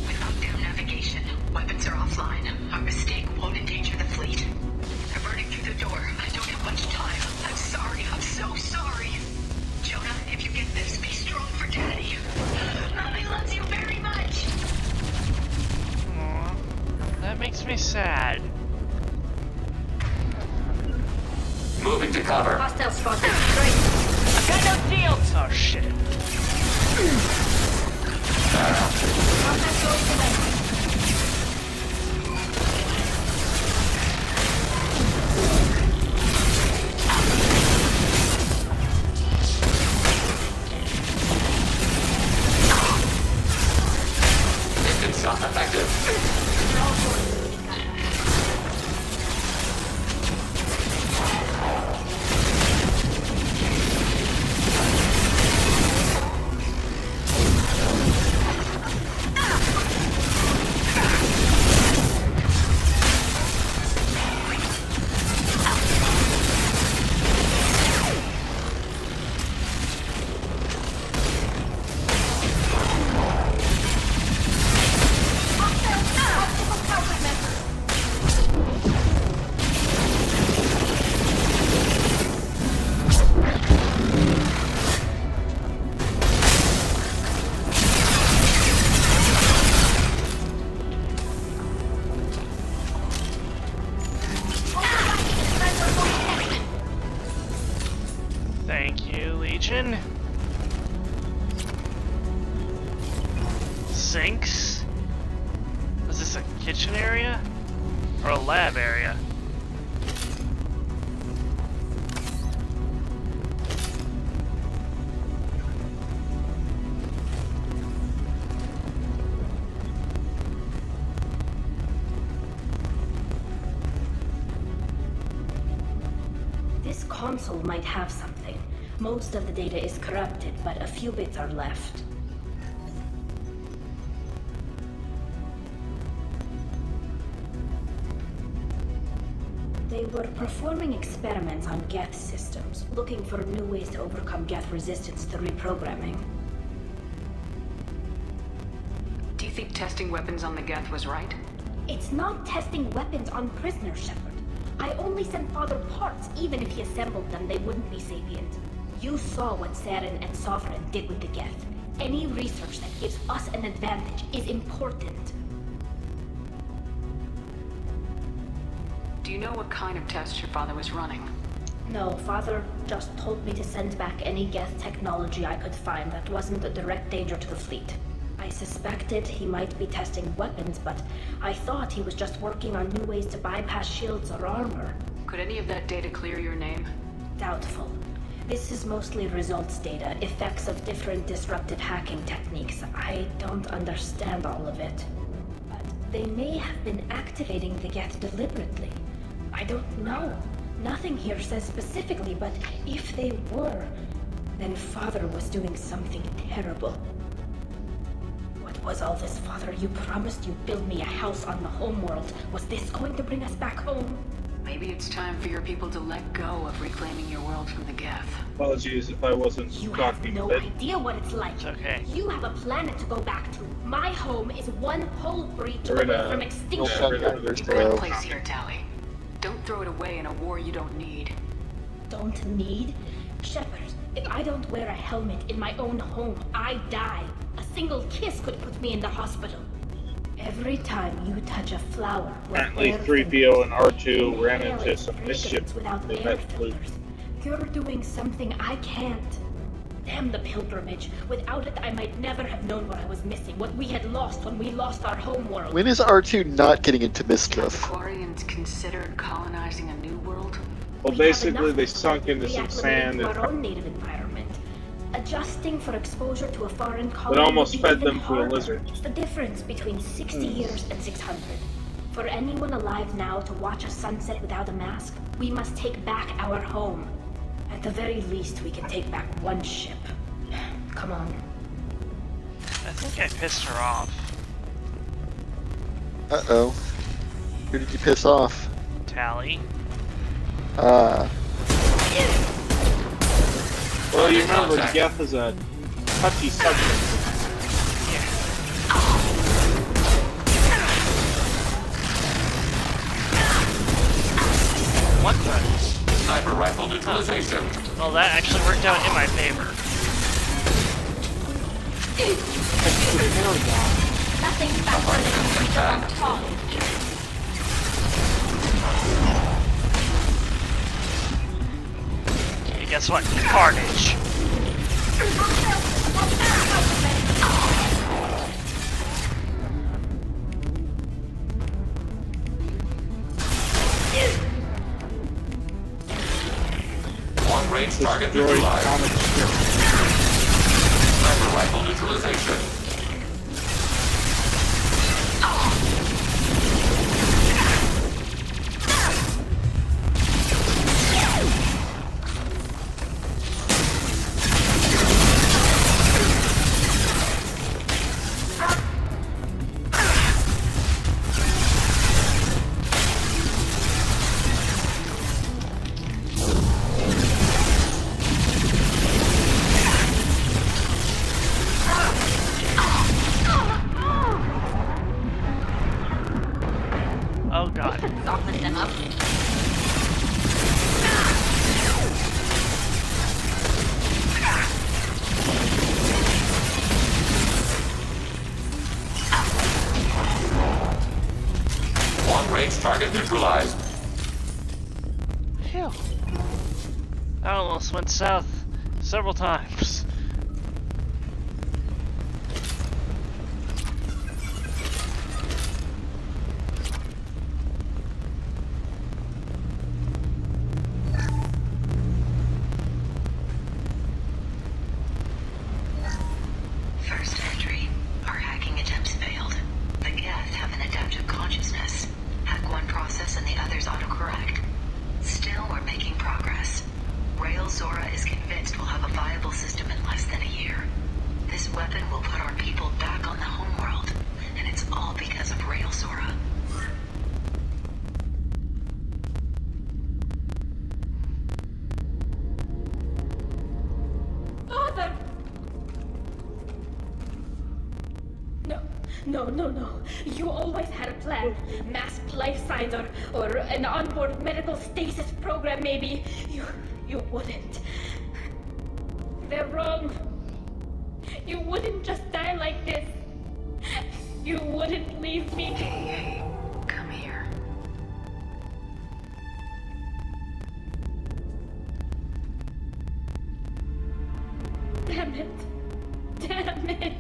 With up-down navigation, weapons are offline. Our mistake won't endanger the fleet. They're burning through the door. I don't have much time. I'm sorry. I'm so sorry. Jonah, if you get this, be strong for Daddy. Mommy loves you very much. Aww. That makes me sad. Moving to cover. Hostile spotted. Great. I've got no shields! Oh shit. Contact goes to left. Instant shot effective. Thank you, Legion. Sinks? Is this a kitchen area? Or a lab area? This console might have something. Most of the data is corrupted, but a few bits are left. They were performing experiments on Geth systems, looking for new ways to overcome Geth resistance to reprogramming. Do you think testing weapons on the Geth was right? It's not testing weapons on prisoners, Shepard. I only sent Father parts. Even if he assembled them, they wouldn't be sapient. You saw what Saren and Sovereign did with the Geth. Any research that gives us an advantage is important. Do you know what kind of tests your father was running? No, Father just told me to send back any Geth technology I could find that wasn't a direct danger to the fleet. I suspected he might be testing weapons, but I thought he was just working on new ways to bypass shields or armor. Could any of that data clear your name? Doubtful. This is mostly results data, effects of different disruptive hacking techniques. I don't understand all of it. But they may have been activating the Geth deliberately. I don't know. Nothing here says specifically, but if they were, then Father was doing something terrible. What was all this, Father? You promised you'd build me a house on the homeworld. Was this going to bring us back home? Maybe it's time for your people to let go of reclaiming your world from the Geth. Apologies if I wasn't You talking have no a bit. idea what it's like. It's okay. You have a planet to go back to. My home is one whole breach We're away gonna- from extinction. You've got a place here, Tally. Don't throw it away in a war you don't need. Don't need? Shepard, if I don't wear a helmet in my own home, I die. A single kiss could put me in the hospital. Every time you touch a flower... Apparently 3PO and R2 ran into some mischief. Without They air met Luke. filters. You're doing something I can't. Damn the pilgrimage. Without it, I might never have known what I was missing, what we had lost when we lost our homeworld. When is R2 not getting into mischief? Quarians considered colonizing a new world? Well, basically they sunk into some sand to our own and native environment. Adjusting for exposure to a foreign colony it almost would be fed even them to a harder. lizard. It's the difference between 60 years and 600. For anyone alive now to watch a sunset without a mask, we must take back our home. At the very least, we can take back one ship. Come on. I think I pissed her off. Uh-oh. Who did you piss off? Tally. Well, you remember, Geth is a touchy subject. What the? Sniper rifle neutralization. Well, that actually worked out in my favor. Nothing backward at all. Hey, guess what? Carnage. Long-range target neutralized. Sniper rifle neutralization. Oh god. Soften them up. Long-range target neutralized. Phew. I almost went south several times. First entry. Our hacking attempts failed. The Geth have an adaptive consciousness. Hack one process and the others autocorrect. Still, we're making progress. No. You always had a plan. Masked life signs or an onboard medical stasis program, maybe. You wouldn't. They're wrong. You wouldn't just die like this. You wouldn't leave me. Hey, come here. Damn it.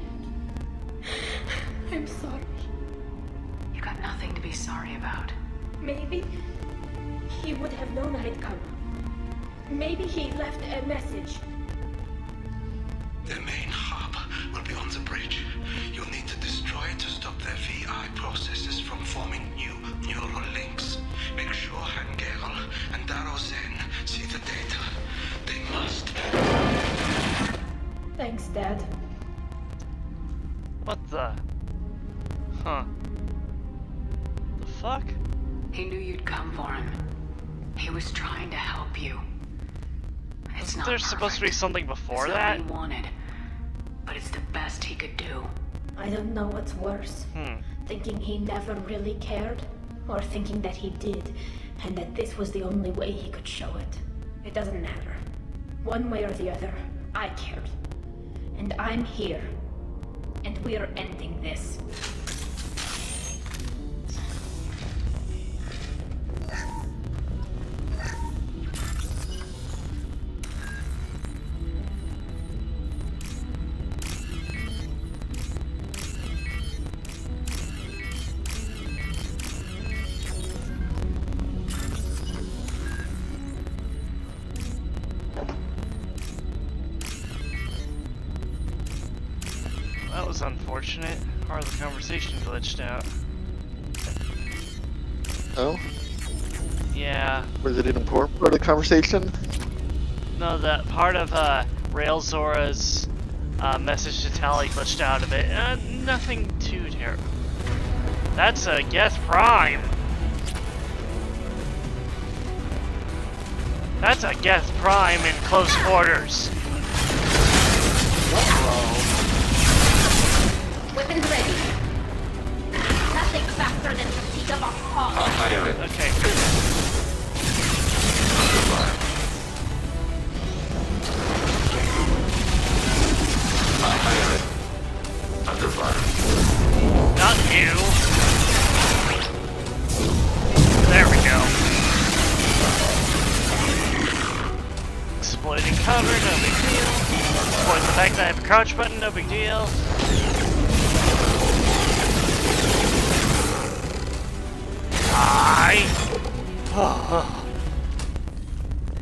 I'm sorry. You got nothing to be sorry about. Maybe he would have known I'd come. Maybe he left a message. The main hub will be on the bridge. You'll need to destroy it to stop their VI processes from forming new neural links. Make sure Hangerl and Daro Zen see the data. They must. Thanks, Dad. What the? Huh. The fuck? He knew you'd come for him. He was trying to help you. It's not There's supposed to be something before it's that? not what he wanted, but it's the best he could do. I don't know what's worse. Thinking he never really cared, or thinking that he did, and that this was the only way he could show it. It doesn't matter. One way or the other, I cared. And I'm here. And we're ending this. That was unfortunate. Part of the conversation glitched out. Oh? Yeah. Was it an important part of the conversation? No, that part of Railzora's message to Tali glitched out of it. Nothing too terrible. That's a Geth Prime. That's a Geth Prime in close quarters. Weapons ready. Nothing faster than fatigue of a hog. Okay. Under fire. Not you. There we go. Exploiting cover, no big deal. Exploit the fact that I have a crouch button, no big deal.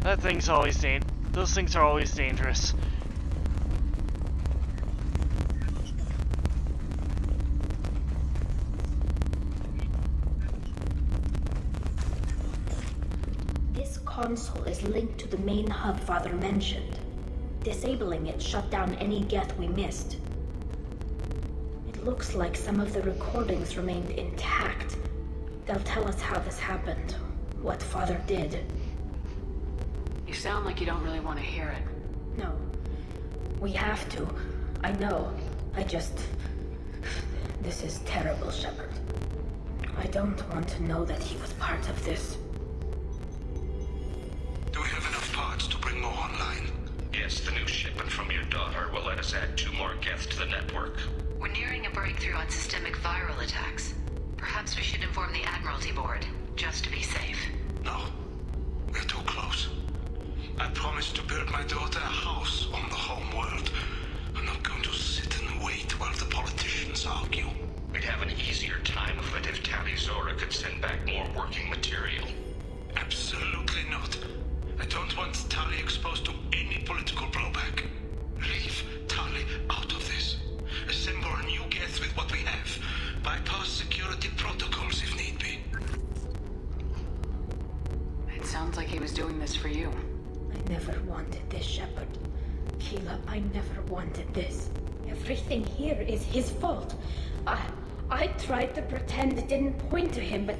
That thing's always those things are always dangerous. This console is linked to the main hub Father mentioned. Disabling it shut down any Geth we missed. It looks like some of the recordings remained intact. They'll tell us how this happened, what Father did. You sound like you don't really want to hear it. No. We have to. I know. This is terrible, Shepard. I don't want to know that he was part of this. Do we have enough parts to bring more online? Yes, the new shipment from your daughter will let us add 2 more Geth to the network. We're nearing a breakthrough on systemic viral attacks. Perhaps we should inform the Admiralty Board, just to be safe. No. We're too close. I promised to build my daughter a house on the home world. I'm not going to sit and wait while the politicians argue. We'd have an easier time of it if Tali Zora could send back more working material. Absolutely not. I don't want Tali exposed to any political blowback. Leave Tali out of this. Assemble a new Geth with what we have. Bypass security protocols if need be. It sounds like he was doing this for you. I never wanted this, Shepard. Keela, I never wanted this. Everything here is his fault. I tried to pretend it didn't point to him, but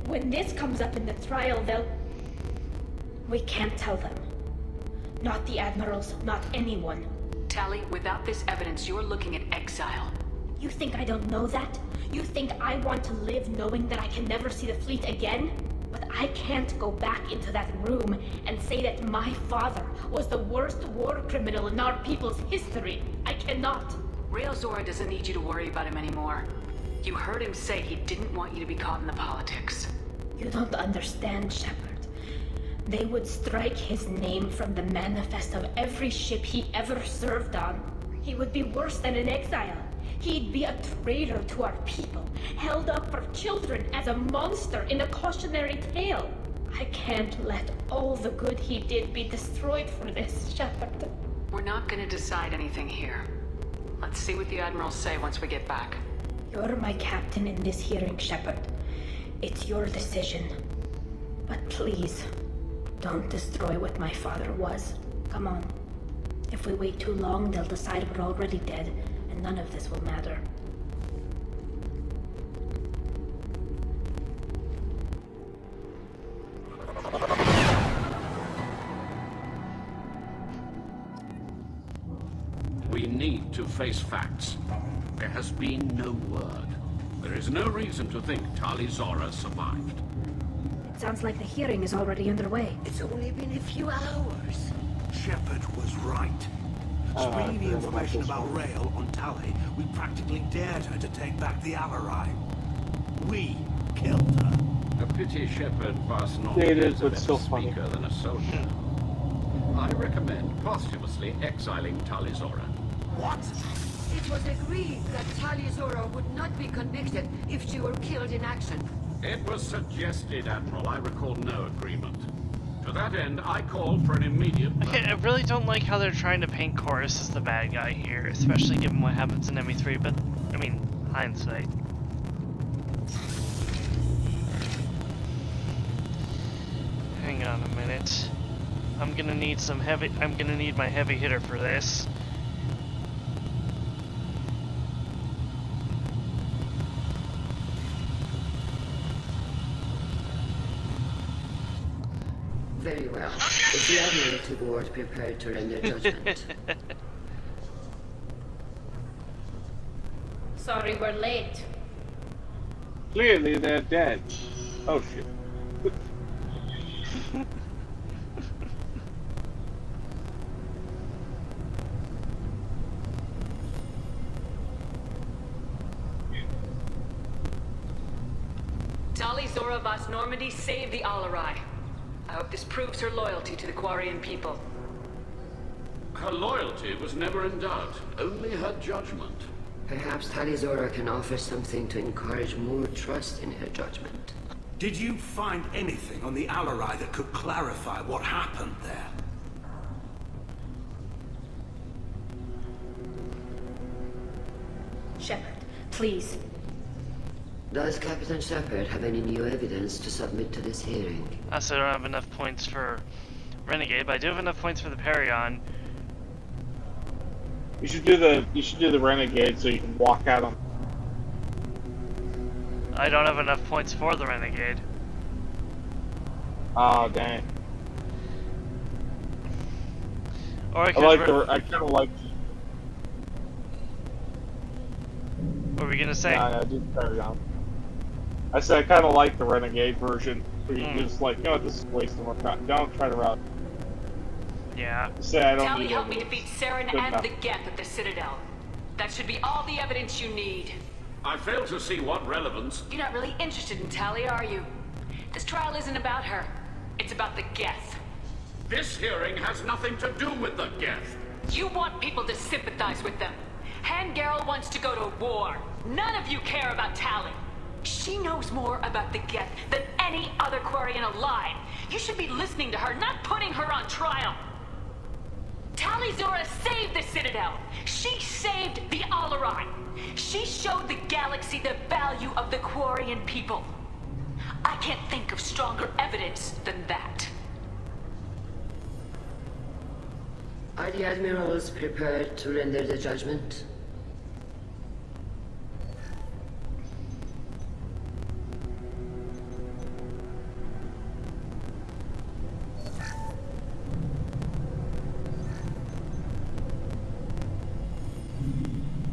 when this comes up in the trial, we can't tell them. Not the admirals, not anyone. Tali, without this evidence, you're looking at exile. You think I don't know that? You think I want to live knowing that I can never see the fleet again? But I can't go back into that room and say that my father was the worst war criminal in our people's history. I cannot. Rail Zora doesn't need you to worry about him anymore. You heard him say he didn't want you to be caught in the politics. You don't understand, Shepard. They would strike his name from the manifest of every ship he ever served on. He would be worse than an exile. He'd be a traitor to our people, held up for children as a monster in a cautionary tale. I can't let all the good he did be destroyed for this, Shepard. We're not gonna decide anything here. Let's see what the Admirals say once we get back. You're my captain in this hearing, Shepard. It's your decision. But please, don't destroy what my father was. Come on. If we wait too long, they'll decide we're already dead, and none of this will matter. We need to face facts. There has been no word. There is no reason to think Tali Zora survived. It sounds like the hearing is already underway. It's only been a few hours. Shepard was right. Screening the information about Rail on Tali, we practically dared her to take back the Alarai. We killed her. A pity Shepard was not It is, a but better still funny. speaker than a soldier. I recommend posthumously exiling Tali Zora. What? It was agreed that Tali Zora would not be convicted if she were killed in action. It was suggested, Admiral. I recall no agreement. To that end, I call for an immediate... Okay, I really don't like how they're trying to paint Chorus as the bad guy here, especially given what happens in ME3, but, I mean, hindsight. Hang on a minute. I'm gonna need my heavy hitter for this. Very well. Is the Admiralty Board prepared to render judgment? Sorry we're late. Clearly they're dead. Oh shit. Tali Zora Vas Normandy saved the Alarai. I hope this proves her loyalty to the Quarian people. Her loyalty was never in doubt, only her judgment. Perhaps Tali Zora can offer something to encourage more trust in her judgment. Did you find anything on the Alarai that could clarify what happened there? Shepard, please. Does Captain Shepard have any new evidence to submit to this hearing? I still don't have enough points for Renegade, but I do have enough points for the Paragon. You should do the Renegade so you can walk out on. I don't have enough points for the Renegade. Oh dang. Or I I kind of like. What were we gonna say? No, do the Paragon. I said I kind of like the Renegade version, where you just like, no, this is wasting more time. Don't try to route. Yeah. Say I don't Tali need helped it. me defeat Saren Good and enough. the Geth at the Citadel. That should be all the evidence you need. I fail to see what relevance... You're not really interested in Tali, are you? This trial isn't about her. It's about the Geth. This hearing has nothing to do with the Geth. You want people to sympathize with them. Hangarel wants to go to war. None of you care about Tali. She knows more about the Geth than any other Quarian alive. You should be listening to her, not putting her on trial. Tali Zora saved the Citadel. She saved the Alarai. She showed the galaxy the value of the Quarian people. I can't think of stronger evidence than that. Are the Admirals prepared to render the judgment?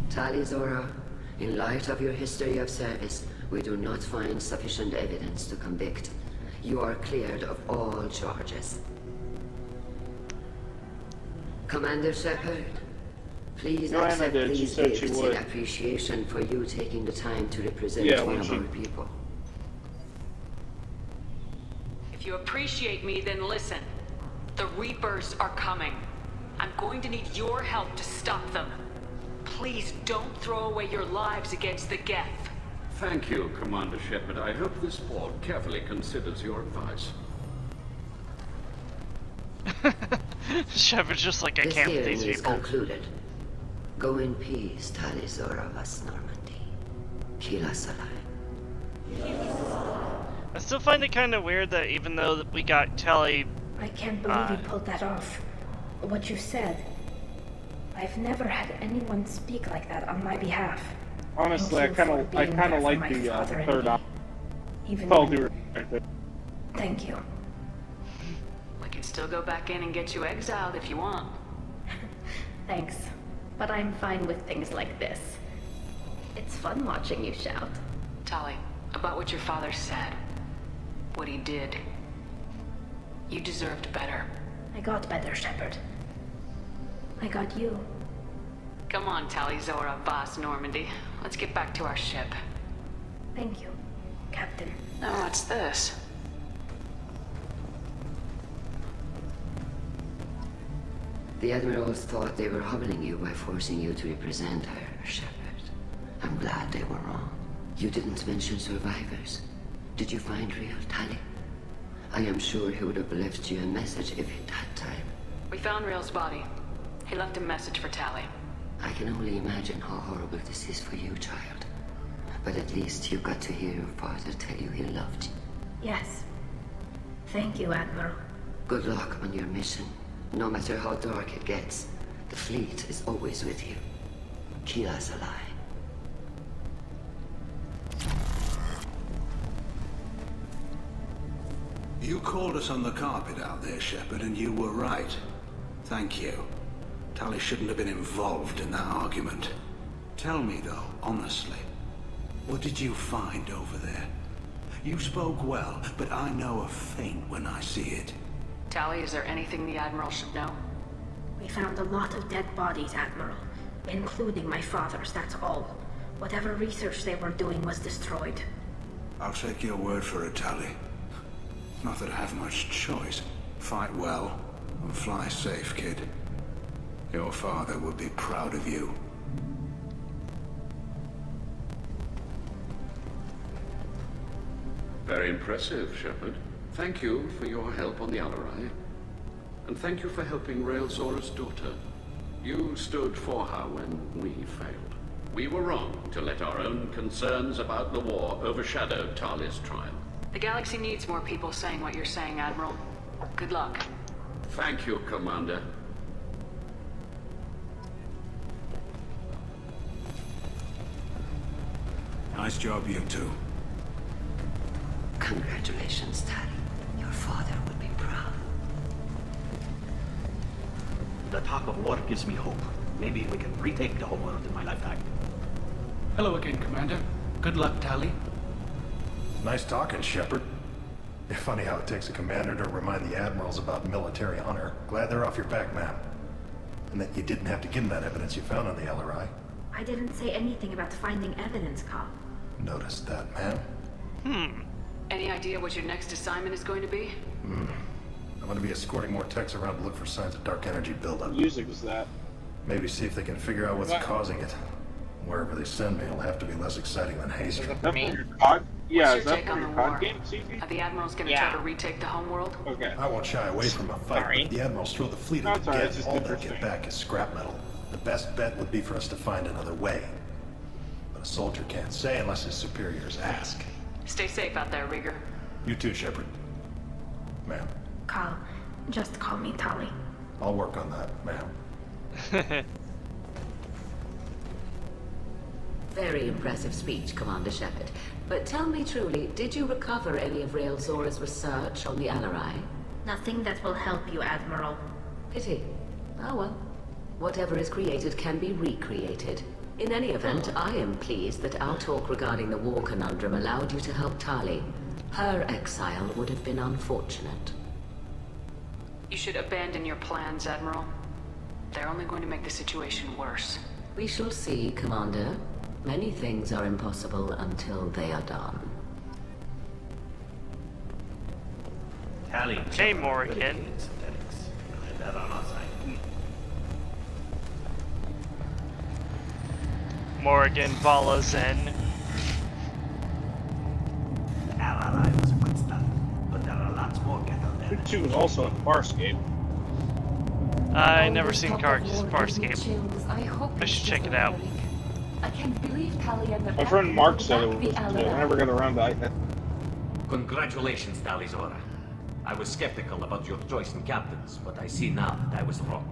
Tali Zora, In light of your history of service, we do not find sufficient evidence to convict. You are cleared of all charges. Commander Shepard, please accept these gifts in appreciation for you taking the time to represent one of our people. If you appreciate me, then listen. The Reapers are coming. I'm going to need your help to stop them. Please don't throw away your lives against the Geth. Thank you, Commander Shepard. I hope this board carefully considers your advice. Shepard's just like, I can't with these people. Concluded. Go in peace, Tali Zora Vas Normandy. Kill us alive. I still find it kind of weird that even though we got Tali... I can't believe you pulled that off. What you said. I've never had anyone speak like that on my behalf. Honestly, I kind of like the third option. Even Thank you. We can still go back in and get you exiled if you want. Thanks, but I'm fine with things like this. It's fun watching you shout. Tali, about what your father said. What he did. You deserved better. I got better, Shepard. I got you. Come on, Tali Zora Vas Normandy. Let's get back to our ship. Thank you, Captain. Now what's this? The Admirals thought they were humbling you by forcing you to represent her, Shepard. I'm glad they were wrong. You didn't mention survivors. Did you find real Tali? I am sure he would have left you a message if he'd had time. We found Real's body. He left a message for Tali. I can only imagine how horrible this is for you, child. But at least you got to hear your father tell you he loved you. Yes. Thank you, Admiral. Good luck on your mission. No matter how dark it gets, the fleet is always with you. Keep us alive. You called us on the carpet out there, Shepard, and you were right. Thank you. Tali shouldn't have been involved in that argument. Tell me, though, honestly, what did you find over there? You spoke well, but I know a feint when I see it. Tali, is there anything the Admiral should know? We found a lot of dead bodies, Admiral. Including my father's, that's all. Whatever research they were doing was destroyed. I'll take your word for it, Tali. Not that I have much choice. Fight well, and fly safe, kid. Your father would be proud of you. Very impressive, Shepard. Thank you for your help on the Alarai. And thank you for helping Rael Zora's daughter. You stood for her when we failed. We were wrong to let our own concerns about the war overshadow Tali's trial. The galaxy needs more people saying what you're saying, Admiral. Good luck. Thank you, Commander. Nice job, you two. Congratulations, Tali. Your father would be proud. The talk of war gives me hope. Maybe we can retake the whole world in my lifetime. Hello again, Commander. Good luck, Tali. Nice talking, Shepard. It's funny how it takes a commander to remind the admirals about military honor. Glad they're off your back, ma'am. And that you didn't have to give them that evidence you found on the LRI. I didn't say anything about finding evidence, Carl. Noticed that, ma'am. Any idea what your next assignment is going to be? I'm going to be escorting more techs around to look for signs of dark energy buildup. Music was that. Maybe see if they can figure out what's causing it. Wherever they send me, it'll have to be less exciting than haste. Yeah, What's your take on the war? Are the Admirals going to try to retake the homeworld? Okay. I won't shy away from a fight, but the Admirals throw the fleet into Geth. All they'll get back is scrap metal. The best bet would be for us to find another way. But a soldier can't say unless his superiors ask. Stay safe out there, Rieger. You too, Shepard. Ma'am. Carl, just call me Tali. I'll work on that, ma'am. Very impressive speech, Commander Shepard. But tell me truly, did you recover any of Rael Zora's research on the Alarai? Nothing that will help you, Admiral. Pity. Oh well. Whatever is created can be recreated. In any event, I am pleased that our talk regarding the war conundrum allowed you to help Tali. Her exile would have been unfortunate. You should abandon your plans, Admiral. They're only going to make the situation worse. We shall see, Commander. Many things are impossible until they are done. Hey, Morgan. Morgan follows in. She was also in Farscape. I never seen Farscape. I should check it out. I can't believe Tali and the My friend Mark said it was. I never got around to it. Congratulations, Talizora. I was skeptical about your choice in captains, but I see now that I was wrong.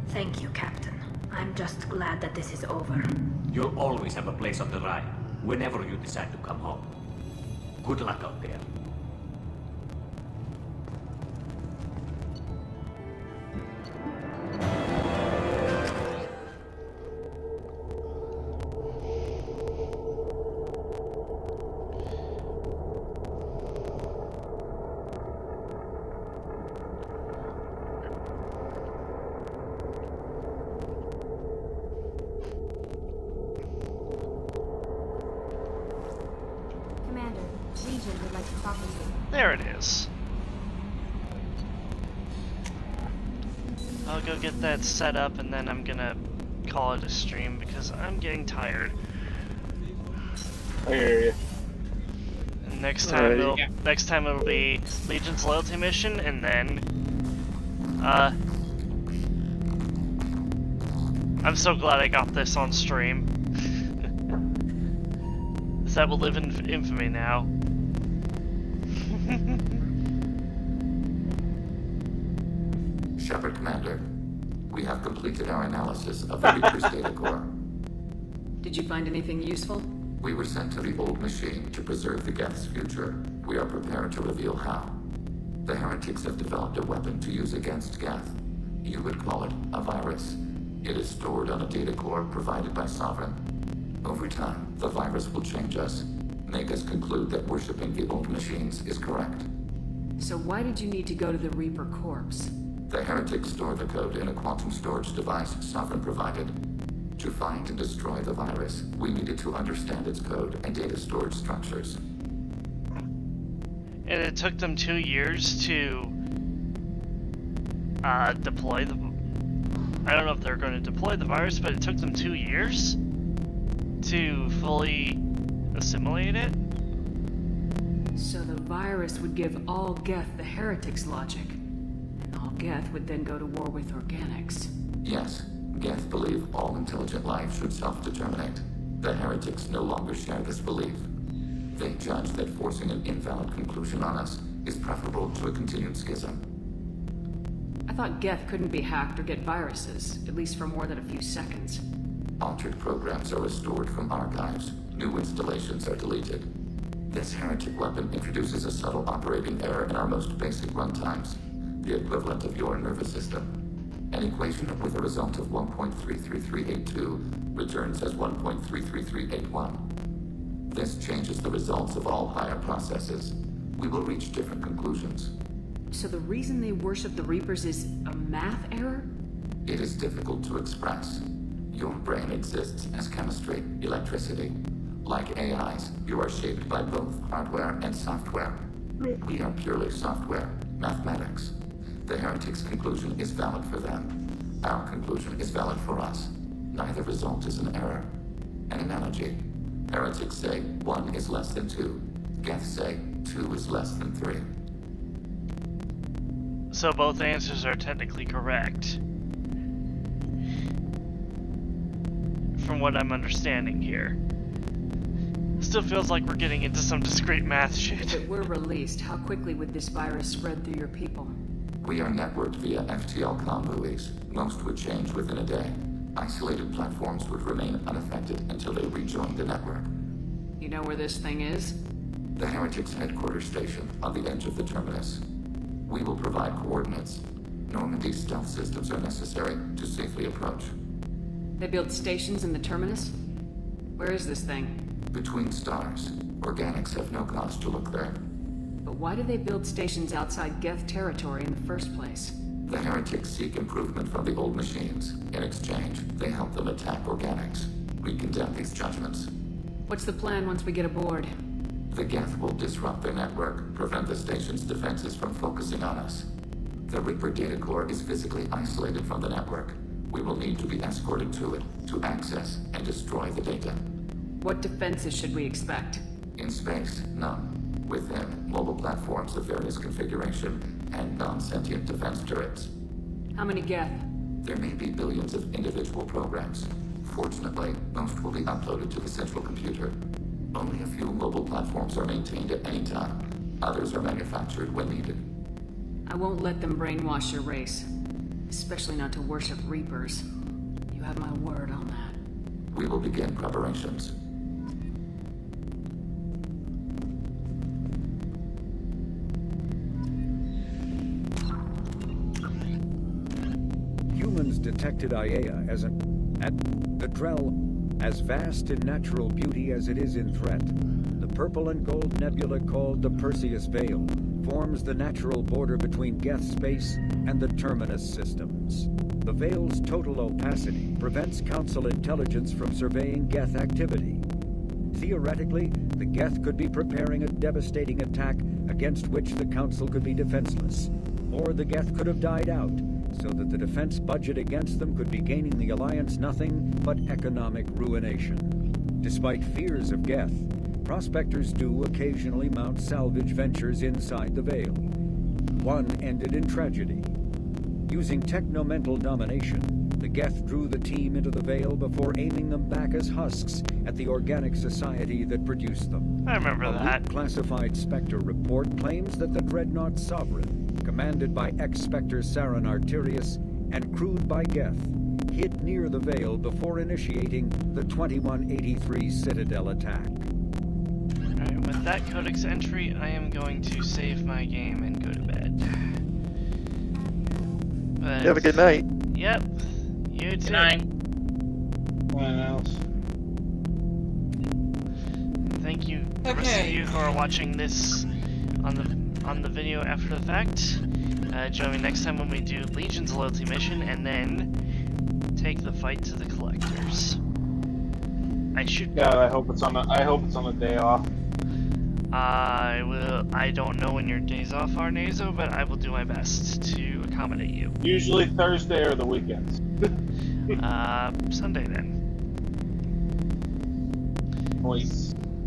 Thank you, Captain. I'm just glad that this is over. You'll always have a place on the ride, whenever you decide to come home. Good luck out there. There it is. I'll go get that set up and then I'm gonna call it a stream because I'm getting tired. I hear you. And next time it'll be Legion's loyalty mission and then I'm so glad I got this on stream. That will live in infamy now. Shepard, Commander. We have completed our analysis of the Reaper's data core. Did you find anything useful? We were sent to the old machine to preserve the Geth's future. We are prepared to reveal how. The heretics have developed a weapon to use against Geth. You would call it a virus. It is stored on a data core provided by Sovereign. Over time, the virus will change us, make us conclude that worshipping the old machines is correct. So why did you need to go to the Reaper corpse? The heretics store the code in a quantum storage device Sovereign provided. To find and destroy the virus, we needed to understand its code and data storage structures. And it took them 2 years to deploy the... I don't know if they're going to deploy the virus, but it took them 2 years to fully assimilate it? So the virus would give all Geth the heretics' logic. And all Geth would then go to war with organics. Yes, Geth believe all intelligent life should self-determinate. The heretics no longer share this belief. They judge that forcing an invalid conclusion on us is preferable to a continued schism. I thought Geth couldn't be hacked or get viruses, at least for more than a few seconds. Altered programs are restored from archives. New installations are deleted. This heretic weapon introduces a subtle operating error in our most basic runtimes, the equivalent of your nervous system. An equation with a result of 1.33382 returns as 1.33381. This changes the results of all higher processes. We will reach different conclusions. So the reason they worship the Reapers is a math error? It is difficult to express. Your brain exists as chemistry, electricity. Like AIs, you are shaped by both hardware and software. We are purely software, mathematics. The heretics' conclusion is valid for them. Our conclusion is valid for us. Neither result is an error. An analogy. Heretics say 1 is less than 2. Geth say 2 is less than 3. So both answers are technically correct. From what I'm understanding here. Still feels like we're getting into some discrete math shit. If it were released, how quickly would this virus spread through your people? We are networked via FTL comm buoys. Most would change within a day. Isolated platforms would remain unaffected until they rejoin the network. You know where this thing is? The Heretics' headquarters station on the edge of the terminus. We will provide coordinates. Normandy's stealth systems are necessary to safely approach. They build stations in the terminus? Where is this thing? Between stars. Organics have no cause to look there. But why do they build stations outside Geth territory in the first place? The heretics seek improvement from the old machines. In exchange, they help them attack organics. We condemn these judgments. What's the plan once we get aboard? The Geth will disrupt their network, prevent the station's defenses from focusing on us. The Reaper data core is physically isolated from the network. We will need to be escorted to it, to access and destroy the data. What defenses should we expect? In space, none. Within, mobile platforms of various configuration and non-sentient defense turrets. How many Geth? There may be billions of individual programs. Fortunately, most will be uploaded to the central computer. Only a few mobile platforms are maintained at any time. Others are manufactured when needed. I won't let them brainwash your race. Especially not to worship Reapers. You have my word on that. We will begin preparations. Humans detected Aiea as the Drell as vast in natural beauty as it is in threat. The purple and gold nebula called the Perseus Veil forms the natural border between Geth space and the Terminus systems. The Veil's total opacity prevents Council intelligence from surveying Geth activity. Theoretically, the Geth could be preparing a devastating attack against which the Council could be defenseless. Or the Geth could have died out, so that the defense budget against them could be gaining the Alliance nothing but economic ruination. Despite fears of Geth, prospectors do occasionally mount salvage ventures inside the Veil. One ended in tragedy. Using technomental domination, the Geth drew the team into the Veil before aiming them back as husks at the organic society that produced them. I remember that. A classified Spectre report claims that the Dreadnought Sovereign, commanded by ex-Spectre Sarin Arterius and crewed by Geth, hid near the Veil before initiating the 2183 Citadel attack. Alright, with that codex entry, I am going to save my game and go to bed. But, have a good night. Yep. You too. Good night. What else? Thank you, the rest of you who are watching this on the video after the fact. Join me next time when we do Legion's loyalty mission and then take the fight to the collectors. God, I hope it's on a day off. I don't know when your days off are, Nazo, but I will do my best to accommodate you. Usually Thursday or the weekends. Sunday then. Nice.